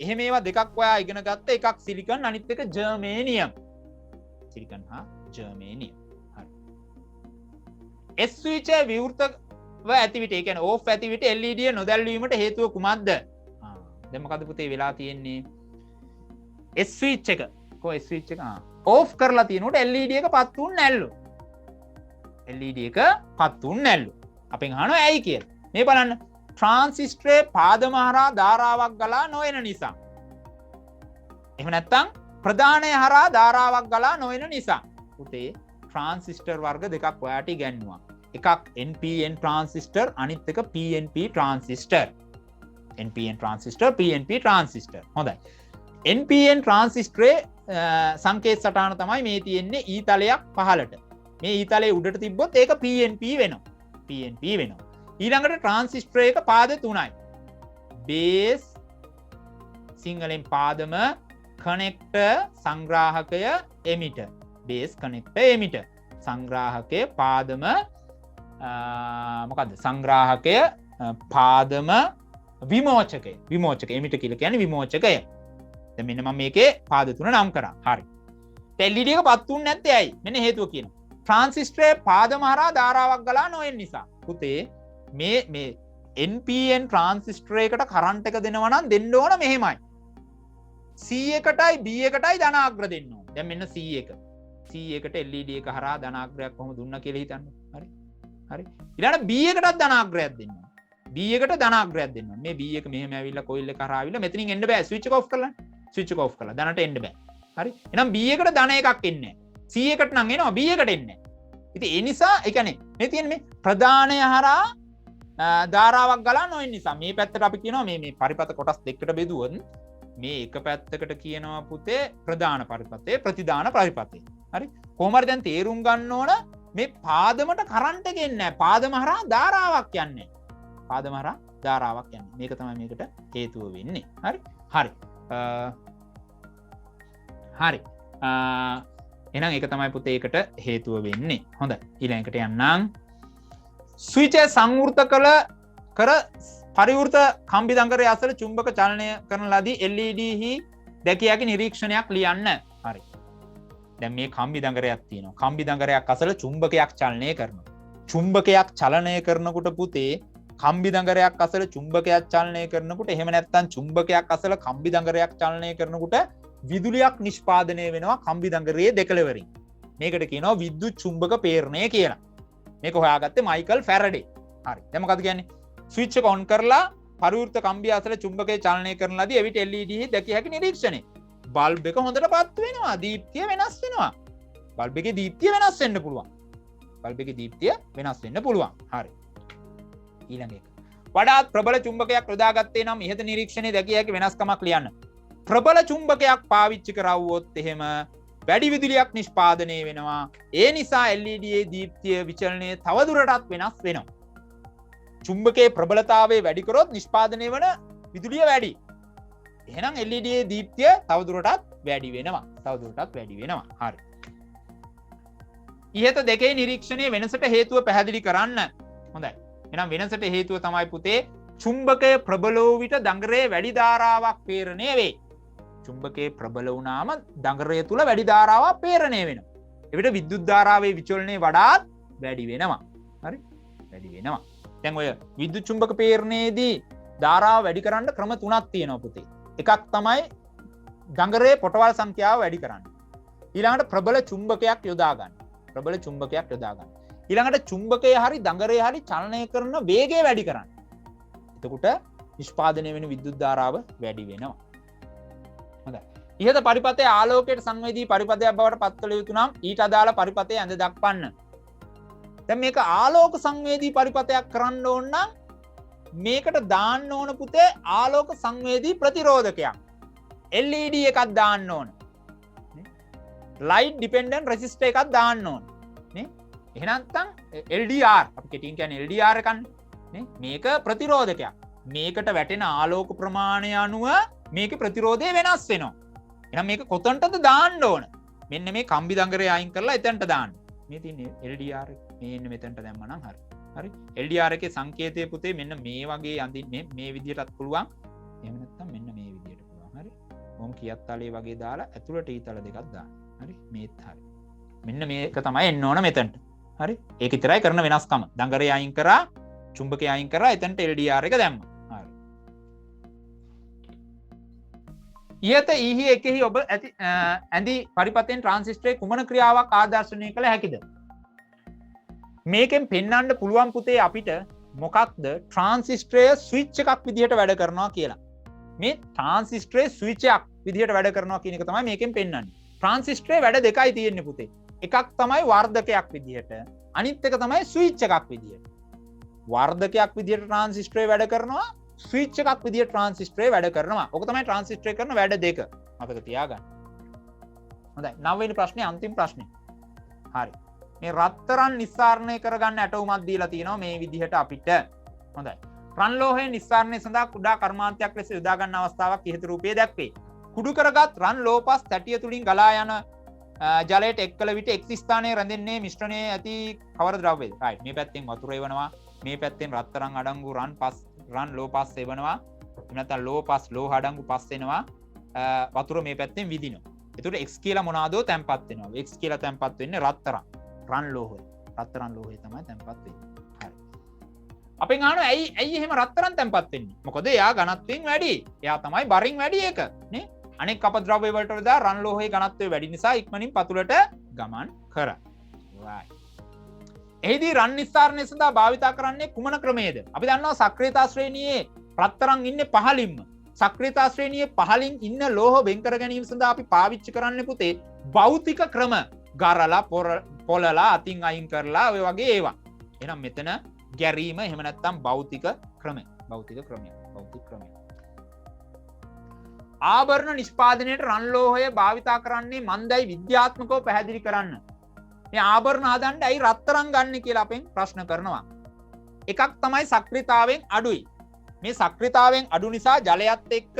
එහෙම ඒවා දෙකක් ඔයා ඉගෙන ගත්ත. එකක් සිලිකන්, අනිත් එක ජර්මේනියම්. සිලිකන් හා ජර්මේනියම්. හරි. S ස්විච් එක විවෘතව ඇති විට, ඒ කියන්නේ ඕෆ් ඇති විට LED නොදැල්වීමට හේතුව කුමක්ද? දැන් මොකද පුතේ වෙලා තියෙන්නේ? S ස්විච් එක S ස්විච් එක ඕෆ් කරලා තියෙනකොට LED එක පත් වුන්නේ නැල්ලු. LED එක පත් වුන්නේ නැල්ලු. අපෙන් අහනවා ඇයි කියලා. මේ බලන්න. ට්‍රාන්සිස්ටරේ පාදම හරහා ධාරාවක් ගලා නොයන නිසා. එහෙම නැත්නම් ප්‍රධානය හරහා ධාරාවක් ගලා නොයන නිසා. පුතේ ට්‍රාන්සිස්ටර් වර්ග දෙකක් ඔයාට ඉගැන්නුවා. එකක් NPN ට්‍රාන්සිස්ටර්, අනිත් එක PNP transistor. NPN transistor, PNP transistor. හොඳයි. NPN ට්‍රාන්සිස්ටරේ සංකේත සටහන තමයි මේ තියෙන්නේ ඊතලයක් පහළට. මේ ඊතලයේ උඩට තිබ්බොත් ඒක PNP වෙනවා. PNP වෙනවා. ඊළඟට ට්‍රාන්සිස්ටර් එක පාද 3යි. බේස් සිංහලෙන් පාදම, කනෙක්ටර් සංග්‍රාහකය, එමිටර්. Base, connector, emitter. සංග්‍රාහකය, පාදම, මොකද්ද? සංග්‍රාහකය, පාදම, විමෝචකය. විමෝචක එමිටර් කියලා කියන්නේ විමෝචකය. දැන් මෙන්න මම මේකේ පාද 3 නම් කරා. හරි. LED එක පත් වුන්නේ නැත්තේ ඇයි? මෙන්න හේතුව කියනවා. ට්‍රාන්සිස්ටරේ පාදම හරහා ධාරාවක් ගලා නොයන නිසා. පුතේ මේ NPN ට්‍රාන්සිස්ටර් එකකට කරන්ට් එක දෙනවා නම් දෙන්න ඕන මෙහෙමයි. C එකටයි B එකටයි ධනාග්‍ර දෙන්න ඕන. දැන් මෙන්න C එක. C එකට LED එක හරහා ධනාග්‍රයක් කොහොම දුන්නා කියලා හිතන්න. හරි. හරි. ඊළඟට B එකටත් ධනාග්‍රයක් දෙන්න ඕන. B එකට ධනාග්‍රයක් දෙන්න ඕන. මේ B එක මෙහෙම ඇවිල්ලා කොයිල් එක හරහා ආවිල්ලා මෙතනින් එන්න බෑ. ස්විච් එක ඔෆ් කරලා. ස්විච් එක ඔෆ් කරලා ධනට එන්න බෑ. හරි. එහෙනම් B එකට ධන එකක් එන්නේ නැහැ. C එකට නම් එනවා, B එකට එන්නේ නැහැ. ඉතින් ඒ නිසා ඒ කියන්නේ මේ තියෙන මේ ප්‍රධානය හරහා ධාරාවක් ගලා නොයන නිසා මේ පැත්තට අපි කියනවා මේ පරිපත කොටස් දෙකකට බෙදුවොත් මේ එක පැත්තකට කියනවා පුතේ ප්‍රධාන පරිපතේ, ප්‍රතිධාන පරිපතේ. හරි. කොහොම හරි දැන් තේරුම් ගන්න ඕන මේ පාදමට කරන්ට් එක එන්නේ නැහැ. පාදම හරහා ධාරාවක් යන්නේ. පාදම හරහා ධාරාවක් යන්නේ. මේක තමයි මේකට හේතුව වෙන්නේ. හරි. හරි. හරි. එහෙනම් ඒක තමයි පුතේ ඒකට හේතුව වෙන්නේ. හොඳයි. ඊළඟට යන්නම්. ස්විච් එක සංවෘත කර පරිවෘත කම්බි දංගරය අසල චුම්බක චලනය කරන ලදී LED හි දැකිය හැකි නිරීක්ෂණයක් ලියන්න. හරි. දැන් මේ කම්බි දංගරයක් තියෙනවා. කම්බි දංගරයක් අසල චුම්බකයක් චලනය කරනවා. චුම්බකයක් චලනය කරනකොට පුතේ කම්බි දංගරයක් අසල චුම්බකයක් චලනය කරනකොට එහෙම නැත්නම් චුම්බකයක් අසල කම්බි දංගරයක් චලනය කරනකොට විදුලියක් නිෂ්පාදනය වෙනවා කම්බි දංගරයේ දෙකළවරින්. මේකට කියනවා විද්‍යුත් චුම්බක පේරණය කියලා. මේක හොයාගත්තේ මයිකල් ෆැරඩේ. හරි. දැන් මොකද කියන්නේ? ස්විච් එක ඔන් කරලා පරිවෘත කම්බිය අසල චුම්බකය චලනය කරන ලදී එවිට LED හි දැකිය හැකි නිරීක්ෂණය. බල්බ් එක හොඳට පත් වෙනවා. දීප්තිය වෙනස් වෙනවා. බල්බ් එකේ දීප්තිය වෙනස් වෙන්න පුළුවන්. බල්බ් එකේ දීප්තිය වෙනස් වෙන්න පුළුවන්. හරි. ඊළඟ එක. වඩාත් ප්‍රබල චුම්බකයක් යොදාගත්තේ නම් ඉහත නිරීක්ෂණයේ දැකිය හැකි වෙනස්කමක් ලියන්න. ප්‍රබල චුම්බකයක් පාවිච්චි කරවුවොත් එහෙම වැඩි විදුලියක් නිෂ්පාදනය වෙනවා. ඒ නිසා LED දීප්තිය විචලනය තවදුරටත් වෙනස් වෙනවා. චුම්බකයේ ප්‍රබලතාවය වැඩි කරොත් නිෂ්පාදනය වන විදුලිය වැඩි. එහෙනම් LED දීප්තිය තවදුරටත් වැඩි වෙනවා. තවදුරටත් වැඩි වෙනවා. හරි. ඉහත දෙකේ නිරීක්ෂණයේ වෙනසට හේතුව පැහැදිලි කරන්න. හොඳයි. එහෙනම් වෙනසට හේතුව තමයි පුතේ චුම්බකය ප්‍රබල වූ විට දඟරයේ වැඩි ධාරාවක් ප්‍රේරණය වේ. චුම්බකයේ ප්‍රබල වුණාම දඟරය තුල වැඩි ධාරාවක් ප්‍රේරණය වෙනවා. එවිට විද්‍යුත් ධාරාවේ විචලනය වඩාත් වැඩි වෙනවා. හරි? වැඩි වෙනවා. දැන් ඔය විද්‍යුත් චුම්බක ප්‍රේරණයේදී ධාරාව වැඩි කරන්න ක්‍රම තුනක් තියෙනවා පුතේ. එකක් තමයි දඟරයේ පොටවල් සංඛ්‍යාව වැඩි කරන්න. ඊළඟට ප්‍රබල චුම්බකයක් යොදා ගන්න. ප්‍රබල චුම්බකයක් යොදා ගන්න. ඊළඟට චුම්බකයේ හරි දඟරයේ හරි චලනය කරන වේගය වැඩි කරන්න. එතකොට නිෂ්පාදනය වෙන විද්‍යුත් ධාරාව වැඩි වෙනවා. හොඳයි. ඉහත පරිපථයේ ආලෝකයට සංවේදී පරිපථයක් බවට පත් කළ යුතු නම් ඊට අදාළ පරිපථයේ ඇඳ දක්වන්න. දැන් මේක ආලෝක සංවේදී පරිපථයක් කරන්න ඕන නම් මේකට දාන්න ඕන පුතේ ආලෝක සංවේදී ප්‍රතිරෝධකයක්. LED එකක් දාන්න ඕන. ලයිට් ඩිපෙන්ඩන්ට් රෙසිස්ටර් එකක් දාන්න ඕන. නේ? එහෙනම් නැත්නම් LDR අපි කෙටියෙන් කියන්නේ LDR එකන්නේ. මේක ප්‍රතිරෝධකයක්. මේකට වැටෙන ආලෝක ප්‍රමාණය අනුව මේකේ ප්‍රතිරෝධය වෙනස් වෙනවා. එහෙනම් මේක කොතනටද දාන්න ඕන? මෙන්න මේ කම්බි දඟරේ අයින් කරලා එතනට දාන්න. මේ තියෙන්නේ LDR එක. මේ එන්නේ මෙතනට දැම්මනම් හරි. හරි. LDR එකේ සංකේතය පුතේ මෙන්න මේ වගේ අඳින්නේ මේ විදිහටත් පුළුවන්. එහෙම නැත්නම් මෙන්න මේ විදිහට පුළුවන්. හරි. මොම් කියත් තලයේ වගේ දාලා ඇතුළට ඊතල දෙකක් දාන්න. හරි. මේත් හරි. මෙන්න මේක තමයි එන්න ඕන මෙතනට. හරි. ඒක විතරයි කරන වෙනස්කම. දඟරේ අයින් කරා, චුම්බකය අයින් කරා, එතනට LDR එක දැම්මා. හරි. ඉහත ඊහි එකෙහි ඔබ ඇඳි පරිපථයෙන් ට්‍රාන්සිස්ටරයේ කුමන ක්‍රියාවක් ආදර්ශනය කළ හැකිද? මේකෙන් පෙන්වන්න පුළුවන් පුතේ අපිට මොකක්ද ට්‍රාන්සිස්ටරය ස්විච් එකක් විදිහට වැඩ කරනවා කියලා. මේ ට්‍රාන්සිස්ටරේ ස්විච් එකක් විදිහට වැඩ කරනවා කියන එක තමයි මේකෙන් පෙන්වන්නේ. ට්‍රාන්සිස්ටරේ වැඩ දෙකයි තියෙන්නේ පුතේ. එකක් තමයි වර්ධකයක් විදිහට, අනිත් එක තමයි ස්විච් එකක් විදිහට. වර්ධකයක් විදිහට ට්‍රාන්සිස්ටරේ වැඩ කරනවා, ස්විච් එකක් විදිහට ට්‍රාන්සිස්ටරේ වැඩ කරනවා. ඔක තමයි ට්‍රාන්සිස්ටරේ කරන වැඩ දෙක. මතක තියාගන්න. හොඳයි. 9 වෙනි ප්‍රශ්නේ අන්තිම ප්‍රශ්නේ. හරි. මේ රත්තරන් නිස්සාරණය කරගන්න ඇටවුමක් දීලා තියෙනවා මේ විදිහට අපිට. හොඳයි. රන් ලෝහය නිස්සාරණය සඳහා කුඩා කර්මාන්තයක් ලෙස යොදා ගන්න අවස්ථාවක් ඉහත රූපයේ දැක්වේ. කුඩු කරගත් රන් ලෝපස් තැටිය තුලින් ගලා යන ජලයට එක් කළ විට එක් ස්ථානයේ රැඳෙන්නේ මිශ්‍රණයේ ඇති කවර ද්‍රව්‍යද? රයිට්. මේ පැත්තෙන් වතුර එවනවා. මේ පැත්තෙන් රත්තරන් අඩංගු රන් ලෝපස් එවනවා. එහෙම නැත්නම් ලෝපස් ලෝහ අඩංගු පස් එනවා. වතුර මේ පැත්තෙන් විදිනවා. එතකොට x කියලා මොනවාදෝ තැම්පත් වෙනවා. x කියලා තැම්පත් වෙන්නේ රත්තරන්. රන් ලෝහය. රත්තරන් ලෝහය තමයි තැම්පත් වෙන්නේ. හරි. අපෙන් අහනවා ඇයි එහෙම රත්තරන් තැම්පත් වෙන්නේ? මොකද එයා ඝනත්වයෙන් වැඩි. එයා තමයි බරින් වැඩි එක. නේ? අනෙක් අපද්‍රව්‍ය වලට වඩා රන් ලෝහයේ ඝනත්වය වැඩි නිසා ඉක්මනින් පතුලට ගමන් කරයි. right. එහිදී රන් නිස්සාරණය සඳහා භාවිතා කරන්නේ කුමන ක්‍රමයේද? අපි දන්නවා සක්‍රියතා ශ්‍රේණියේ රත්තරන් ඉන්නේ පහළින්ම. සක්‍රියතා ශ්‍රේණියේ පහළින් ඉන්න ලෝහ වෙන් කර ගැනීම සඳහා අපි පාවිච්චි කරන්නේ පුතේ භෞතික ක්‍රම. ගරලා පොලලා අතින් අයින් කරලා ඔය වගේ ඒවා. එහෙනම් මෙතන ගැරීම එහෙම නැත්නම් භෞතික ක්‍රමය. ආභරණ නිෂ්පාදනයට රන් ලෝහය භාවිතා කරන්නේ මන්දයි විද්‍යාත්මකව පැහැදිලි කරන්න. මේ ආභරණ හදන්න ඇයි රත්තරන් ගන්න කියලා අපෙන් ප්‍රශ්න කරනවා. එකක් තමයි සක්‍රියතාවෙන් අඩුයි. මේ සක්‍රියතාවෙන් අඩු නිසා ජලයත් එක්ක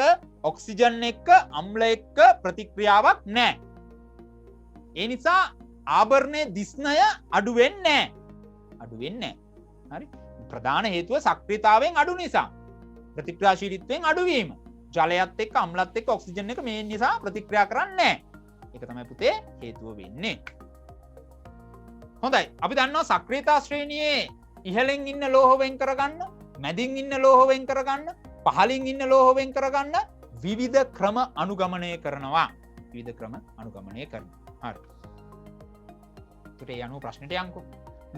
ඔක්සිජන් එක්ක අම්ල එක්ක ප්‍රතික්‍රියාවක් නැහැ. ඒ නිසා ආභරණයේ දිස්නය අඩු වෙන්නේ නැහැ. හරි. ප්‍රධාන හේතුව සක්‍රියතාවෙන් අඩු නිසා. ප්‍රතික්‍රියාශීලීත්වයෙන් අඩුවීම. ජලයත් එක්ක අම්ලත් එක්ක ඔක්සිජන් එක මේ නිසා ප්‍රතික්‍රියා කරන්නේ නැහැ. ඒක තමයි පුතේ හේතුව වෙන්නේ. හොඳයි. අපි දන්නවා සක්‍රියතා ශ්‍රේණියේ ඉහළින් ඉන්න ලෝහ වෙන් කරගන්න, මැදින් ඉන්න ලෝහ වෙන් කරගන්න, පහළින් ඉන්න ලෝහ වෙන් කරගන්න විවිධ ක්‍රම අනුගමනය කරනවා. හරි. ඒ අනුව ප්‍රශ්නට යන්කෝ.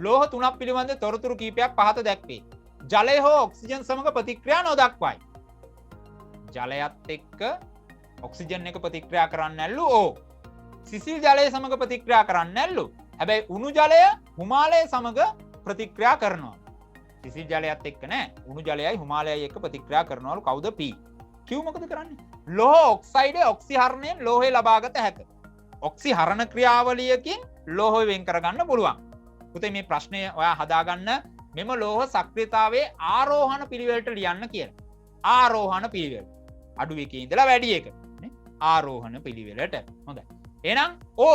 ලෝහ තුනක් පිළිබඳ තොරතුරු කීපයක් පහත දැක්වේ. ජලය හෝ ඔක්සිජන් සමග ප්‍රතික්‍රියා නොදක්වයි. ජලයත් එක්ක ඔක්සිජන් එක ප්‍රතික්‍රියා කරන්නේ නැල්ලු. සිසිල් ජලය සමග ප්‍රතික්‍රියා කරන්නේ නැල්ලු. හැබැයි උණු ජලය හිමාලය සමග ප්‍රතික්‍රියා කරනවා. සිසිල් ජලයත් එක්ක නෑ. උණු ජලයයි හිමාලයයි එක්ක ප්‍රතික්‍රියා කරනවලු. කවුද? P. Q මොකද කරන්නේ? ලෝහ ඔක්සයිඩය ඔක්සිහරණයෙන් ලෝහය ලබාගත හැක. ඔක්සිහරණ ක්‍රියාවලියකින් ලෝහය වෙන් කරගන්න පුළුවන්. පුතේ මේ ප්‍රශ්නය ඔයා හදාගන්න මෙම ලෝහ සක්‍රියතාවයේ ආරෝහණ පිළිවෙලට ලියන්න කියලා. ආරෝහණ පිළිවෙල. අඩු එකේ ඉඳලා වැඩි එක. නේ? ආරෝහණ පිළිවෙලට. හොඳයි. එහෙනම් O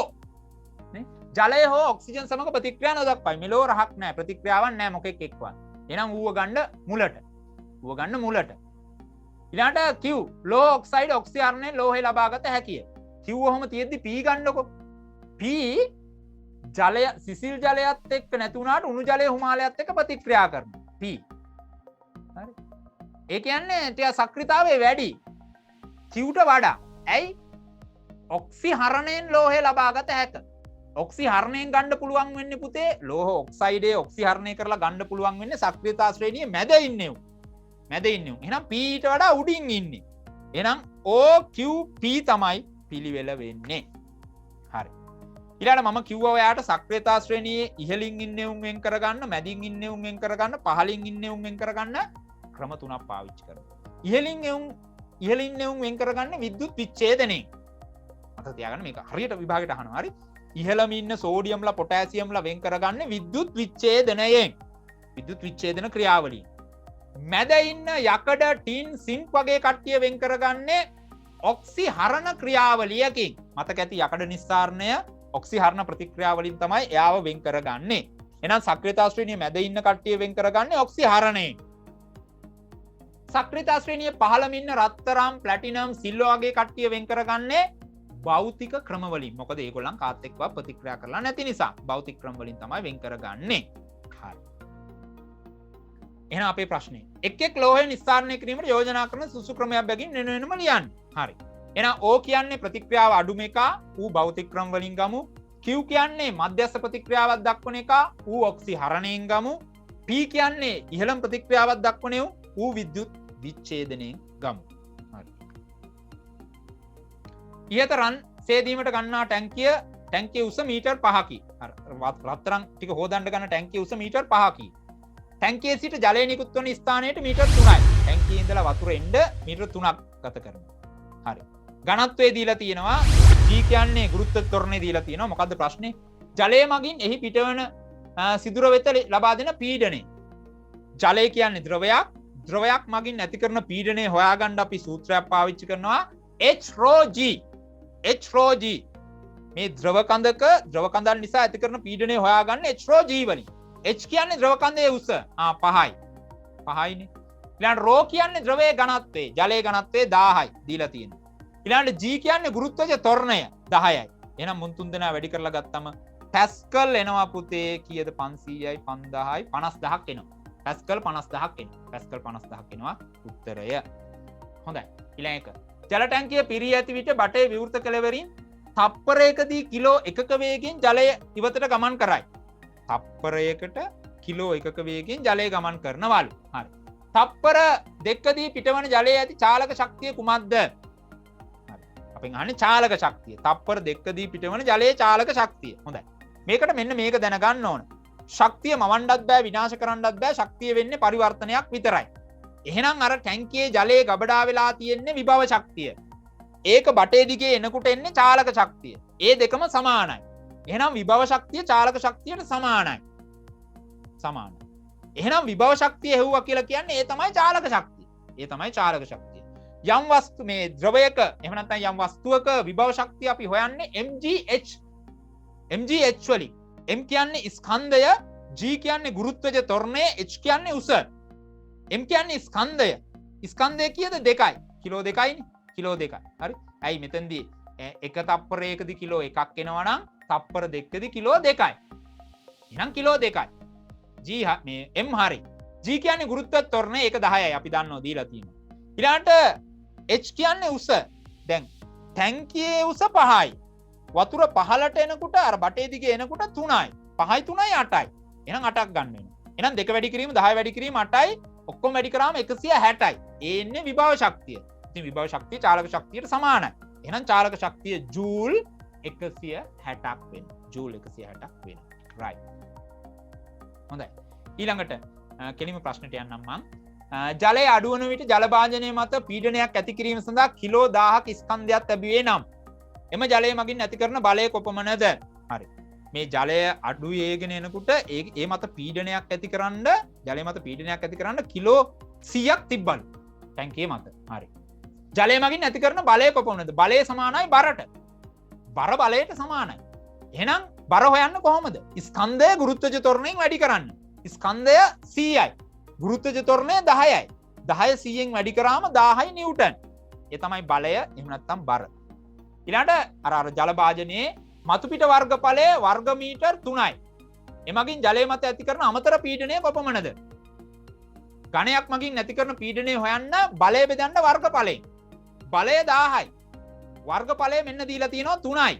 නේ? ජලය හෝ ඔක්සිජන් සමග ප්‍රතික්‍රියා නොදක්වයි. මේ ලෝහ රහක් නැහැ. ප්‍රතික්‍රියාවක් නැහැ මොකෙක් එක්කවත්. එහෙනම් ඌව ගන්න මුලට. ඊළඟට Q ලෝහ ඔක්සයිඩ් ඔක්සිහරණයෙන් ලෝහය ලබාගත හැකිය. Q ඔහම තියෙද්දි P ගන්නකො. P ජලය සිසිල් ජලයත් එක්ක නැති වුණාට උණු ජලය හිමාලයත් එක්ක ප්‍රතික්‍රියා කරනවා. P. හරි. ඒ කියන්නේ ටික සක්‍රියතාවය වැඩි. Qට වඩා. ඇයි? ඔක්සිහරණයෙන් ලෝහය ලබාගත හැක. ඔක්සිහරණයෙන් ගන්න පුළුවන් වෙන්නේ පුතේ ලෝහ ඔක්සයිඩේ ඔක්සිහරණය කරලා ගන්න පුළුවන් වෙන්නේ සක්‍රියතා ශ්‍රේණියේ මැද ඉන්නේ. මැද ඉන්නේ. එහෙනම් P ඊට වඩා උඩින් ඉන්නේ. එහෙනම් OQP තමයි පිළිවෙල වෙන්නේ. හරි. ඊළඟට මම කිව්වා ඔයාට සක්‍රියතා ශ්‍රේණියේ ඉහළින් ඉන්නේ උන් වෙන් කරගන්න, මැදින් ඉන්නේ උන් වෙන් කරගන්න, පහළින් ඉන්නේ උන් වෙන් කරගන්න ක්‍රම තුනක් පාවිච්චි කරනවා. ඉහළින් ඉන්නේ උන් වෙන් කරගන්න විද්‍යුත් විච්ඡේදනයෙන්. මතක තියාගන්න මේක හරියට විභාගයට අහනවා. හරි. ඉහළම ඉන්න සෝඩියම්ලා පොටෑසියම්ලා වෙන් කරගන්න විද්‍යුත් විච්ඡේදනයෙන්. විද්‍යුත් විච්ඡේදන ක්‍රියාවලිය. මැද ඉන්න යකඩ ටින් සින්ක් වගේ කට්ටිය වෙන් කරගන්නේ ඔක්සිහරණ ක්‍රියාවලියකින්. මතක ඇති යකඩ නිස්සාරණය ඔක්සිහරණ ප්‍රතික්‍රියාවලින් තමයි එයාව වෙන් කරගන්නේ. එහෙනම් සක්‍රියතා ශ්‍රේණියේ මැද ඉන්න කට්ටිය වෙන් කරගන්නේ ඔක්සිහරණයෙන්. සක්‍රියතා ශ්‍රේණියේ පහළම ඉන්න රත්තරම්, ප්ලැටිනම්, සිල්වර් වගේ කට්ටිය වෙන් කරගන්නේ භෞතික ක්‍රම වලින්. මොකද ඒගොල්ලන් කාත් එක්ක ප්‍රතික්‍රියා කරලා නැති නිසා භෞතික ක්‍රම වලින් තමයි වෙන් කරගන්නේ. හරි. එහෙනම් අපේ ප්‍රශ්නේ එක් ලෝහය නිස්සාරණය කිරීමට යෝජනා කරන සුසු ක්‍රමයක් බැගින් වෙන වෙනම ලියන්න. හරි. එහෙනම් O කියන්නේ ප්‍රතික්‍රියාව අඩුම එක, ඌ භෞතික ක්‍රම වලින් ගමු. Q කියන්නේ මධ්‍යස්ථ ප්‍රතික්‍රියාවක් දක්වන එක, ඌ ඔක්සිහරණයෙන් ගමු. P කියන්නේ ඉහළම ප්‍රතික්‍රියාවක් දක්වන ඌ විද්‍යුත් විච්ඡේදනයෙන් ගමු. හරි. ඉහත රන් සේදීමට ගන්නා ටැංකිය උස මීටර් 5කි. රත්තරන් ටික හොදන්න ගන්න ටැංකිය උස මීටර් 5කි. ටැංකියේ සිට ජලය නිකුත් වන ස්ථානයට මීටර් 3යි. ටැංකියේ ඉඳලා වතුර එන්න මීටර් 3ක් ගත කරනවා. හරි. ඝනත්වය දීලා තියෙනවා. G කියන්නේ ගුරුත්ව ත්වරණය දීලා තියෙනවා. මොකද්ද ප්‍රශ්නේ? ජලය මගින් එහි පිටවන සිදුර වෙත ලබා දෙන පීඩනය. ජලය කියන්නේ ද්‍රවයක්. ද්‍රවයක් මගින් ඇති කරන පීඩනය හොයාගන්න අපි සූත්‍රයක් පාවිච්චි කරනවා H-ρ-G. H-ρ-G. මේ ද්‍රව කඳන් නිසා ඇති කරන පීඩනය හොයාගන්න H-ρ-G වලින්. H කියන්නේ ද්‍රව කඳේ උස 5යි. 5යිනේ. ඊළඟට ρ කියන්නේ ද්‍රවයේ ඝනත්වය, ජලයේ ඝනත්වය 1000යි දීලා තියෙනවා. ඊළඟට G කියන්නේ ගුරුත්වජ ත්වරණය 10යි. එහෙනම් මුන් තුන් දෙනා වැඩි කරලා ගත්තම පැස්කල් එනවා පුතේ කීයද 500යි 5000යි 50000ක් එනවා. පැස්කල් 50000ක් එනවා. පැස්කල් 50000ක් එනවා උත්තරය. හොඳයි. ඊළඟ එක. ජල ටැංකිය පිරී ඇති විට බටේ විවෘත කෙළවරින් තප්පරයකදී කිලෝ 1ක වේගයෙන් ජලය ඉවතට ගමන් කරයි. තප්පරයකට කිලෝ 1ක වේගයෙන් ජලය ගමන් කරනවලු. හරි. තප්පර 2කදී පිටවන ජලයේ ඇති චාලක ශක්තිය කුමක්ද? හරි. අපෙන් අහන්නේ චාලක ශක්තිය. තප්පර 2කදී පිටවන ජලයේ චාලක ශක්තිය. හොඳයි. මේකට මෙන්න මේක දැනගන්න ඕන. ශක්තිය මවන්නත් බෑ විනාශ කරන්නත් බෑ. ශක්තිය වෙන්නේ පරිවර්තනයක් විතරයි. එහෙනම් අර ටැංකියේ ජලයේ ගබඩා වෙලා තියෙන්නේ විභව ශක්තිය. ඒක බටේ දිගේ එනකොට එන්නේ චාලක ශක්තිය. ඒ දෙකම සමානයි. එහෙනම් විභව ශක්තිය චාලක ශක්තියට සමානයි. සමානයි. එහෙනම් විභව ශක්තිය හෙව්වා කියලා කියන්නේ ඒ තමයි චාලක ශක්තිය. ඒ තමයි චාලක ශක්තිය. යම් වස්තු මේ ද්‍රවයක එහෙම නැත්නම් යම් වස්තුවක විභව ශක්තිය අපි හොයන්නේ mgh. mgh වලින්. m කියන්නේ ස්කන්ධය, g කියන්නේ ගුරුත්වජ ත්වරණය, h කියන්නේ උස. m කියන්නේ ස්කන්ධය. ස්කන්ධය කීයද? 2යි. කිලෝ 2යිනේ. කිලෝ 2යි. හරි. ඇයි මෙතනදී එක තප්පරයකදී කිලෝ 1ක් එනවා නම් තප්පර 2කදී කිලෝ 2යි. එහෙනම් කිලෝ 2යි. G මේ m හරි. G කියන්නේ ගුරුත්ව ත්වරණය ඒක 10යි අපි දන්නවා දීලා තියෙනවා. ඊළඟට h කියන්නේ උස. දැන් ටැංකියේ උස 5යි. වතුර පහළට එනකොට අර බටේ දිගේ එනකොට 3යි. 5යි 3යි 8යි. එහෙනම් 8ක් ගන්න වෙනවා. එහෙනම් 2 වැඩි කිරීම 10 වැඩි කිරීම 8යි. ඔක්කොම වැඩි කරාම 160යි. ඒ ඉන්නේ විභව ශක්තිය. ඉතින් විභව ශක්තිය චාලක ශක්තියට සමානයි. එහෙනම් චාලක ශක්තිය ජූල් 160ක් වෙනවා. ජූල් 160ක් වෙනවා. right. හොඳයි. ඊළඟට කෙලිම ප්‍රශ්නට යන්නම් මං. ජලය අඩුවන විට ජල භාජනය මත පීඩනයක් ඇති කිරීම සඳහා කිලෝ 1000ක ස්කන්ධයක් ලැබුවේ නම් එම ජලය මගින් ඇති කරන බලය කොපමණද? හරි. මේ ජලය අඩු වේගෙන එනකොට ඒ මත පීඩනයක් ඇති කරන්න ජලය මත පීඩනයක් ඇති කරන්න කිලෝ 100ක් තිබ්බලු ටැංකිය මත. හරි. ජලය මගින් ඇති කරන බලය කොපමණද? බලය සමානයි බරට. බර බලයට සමානයි. එහෙනම් බර හොයන්න කොහොමද? ස්කන්ධය ගුරුත්වජ ත්වරණයෙන් වැඩි කරන්න. ස්කන්ධය 100යි. ගුරුත්වජ ත්වරණය 10යි. 10 100ෙන් වැඩි කරාම 1000 නිව්ටන්. ඒ තමයි බලය. එහෙම නැත්නම් බර. ඊළඟට අර ජල භාජනයේ මතුපිට වර්ගඵලය වර්ග මීටර් 3යි. එමගින් ජලය මත ඇති කරන අමතර පීඩනය කොපමණද? ඝනයක් මගින් ඇති කරන පීඩනය හොයන්න බලය බෙදන්න වර්ගඵලයෙන්. බලය 1000යි. වර්ගඵලය මෙන්න දීලා තියෙනවා 3යි.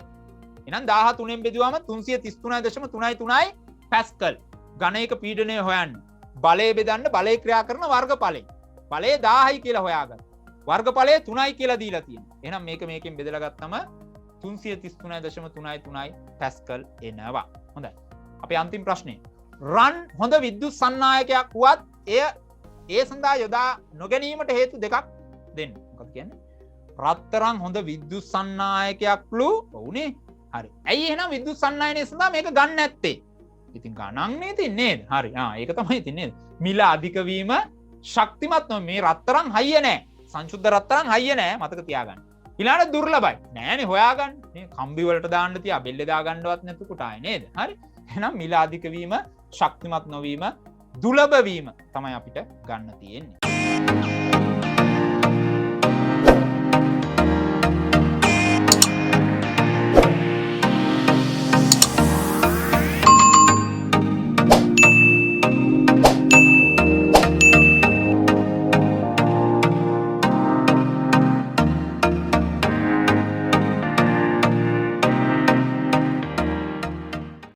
එහෙනම් 1000 3ෙන් බෙදුවාම 333.33යි පැස්කල්. ඝනයක පීඩනය හොයන්න බලය බෙදන්න බලය ක්‍රියා කරන වර්ගඵලයෙන්. ඵලය 1000යි කියලා හොයාගන්න. වර්ගඵලය 3යි කියලා දීලා තියෙනවා. එහෙනම් මේක මේකෙන් බෙදලා ගත්තම 333.333 පැස්කල් එනවා. හොඳයි. අපේ අන්තිම ප්‍රශ්නේ. රන් හොඳ විද්‍යුත් සන්නායකයක් වුවත් එය ඒ සඳහා යොදා නොගැනීමට හේතු දෙකක් දෙන්න. මොකක්ද කියන්නේ? රත්තරන් හොඳ විද්‍යුත් සන්නායකයක්ලු වුනේ. හරි. ඇයි එහෙනම් විද්‍යුත් සන්නායනය සඳහා මේක ගන්න නැත්තේ? ඉතින් ගණන්නේ තින්නේ නේද? හරි. ඒක තමයි තින්නේ. මිල අධික වීම ශක්තිමත් නොවේ. මේ රත්තරන් හයිය නැහැ. සංශුද්ධ රත්තරන් හයිය නැහැ. මතක තියාගන්න. ඊළඟට දුර්ලභයි. නෑනේ හොයාගන්න. මේ කම්බි වලට දාන්න තියා බෙල්ලේ දාගන්නවත් නැතු කොටයි නේද? හරි. එහෙනම් මිල අධික වීම ශක්තිමත් නොවීම දුර්ලභ වීම තමයි අපිට ගන්න තියෙන්නේ.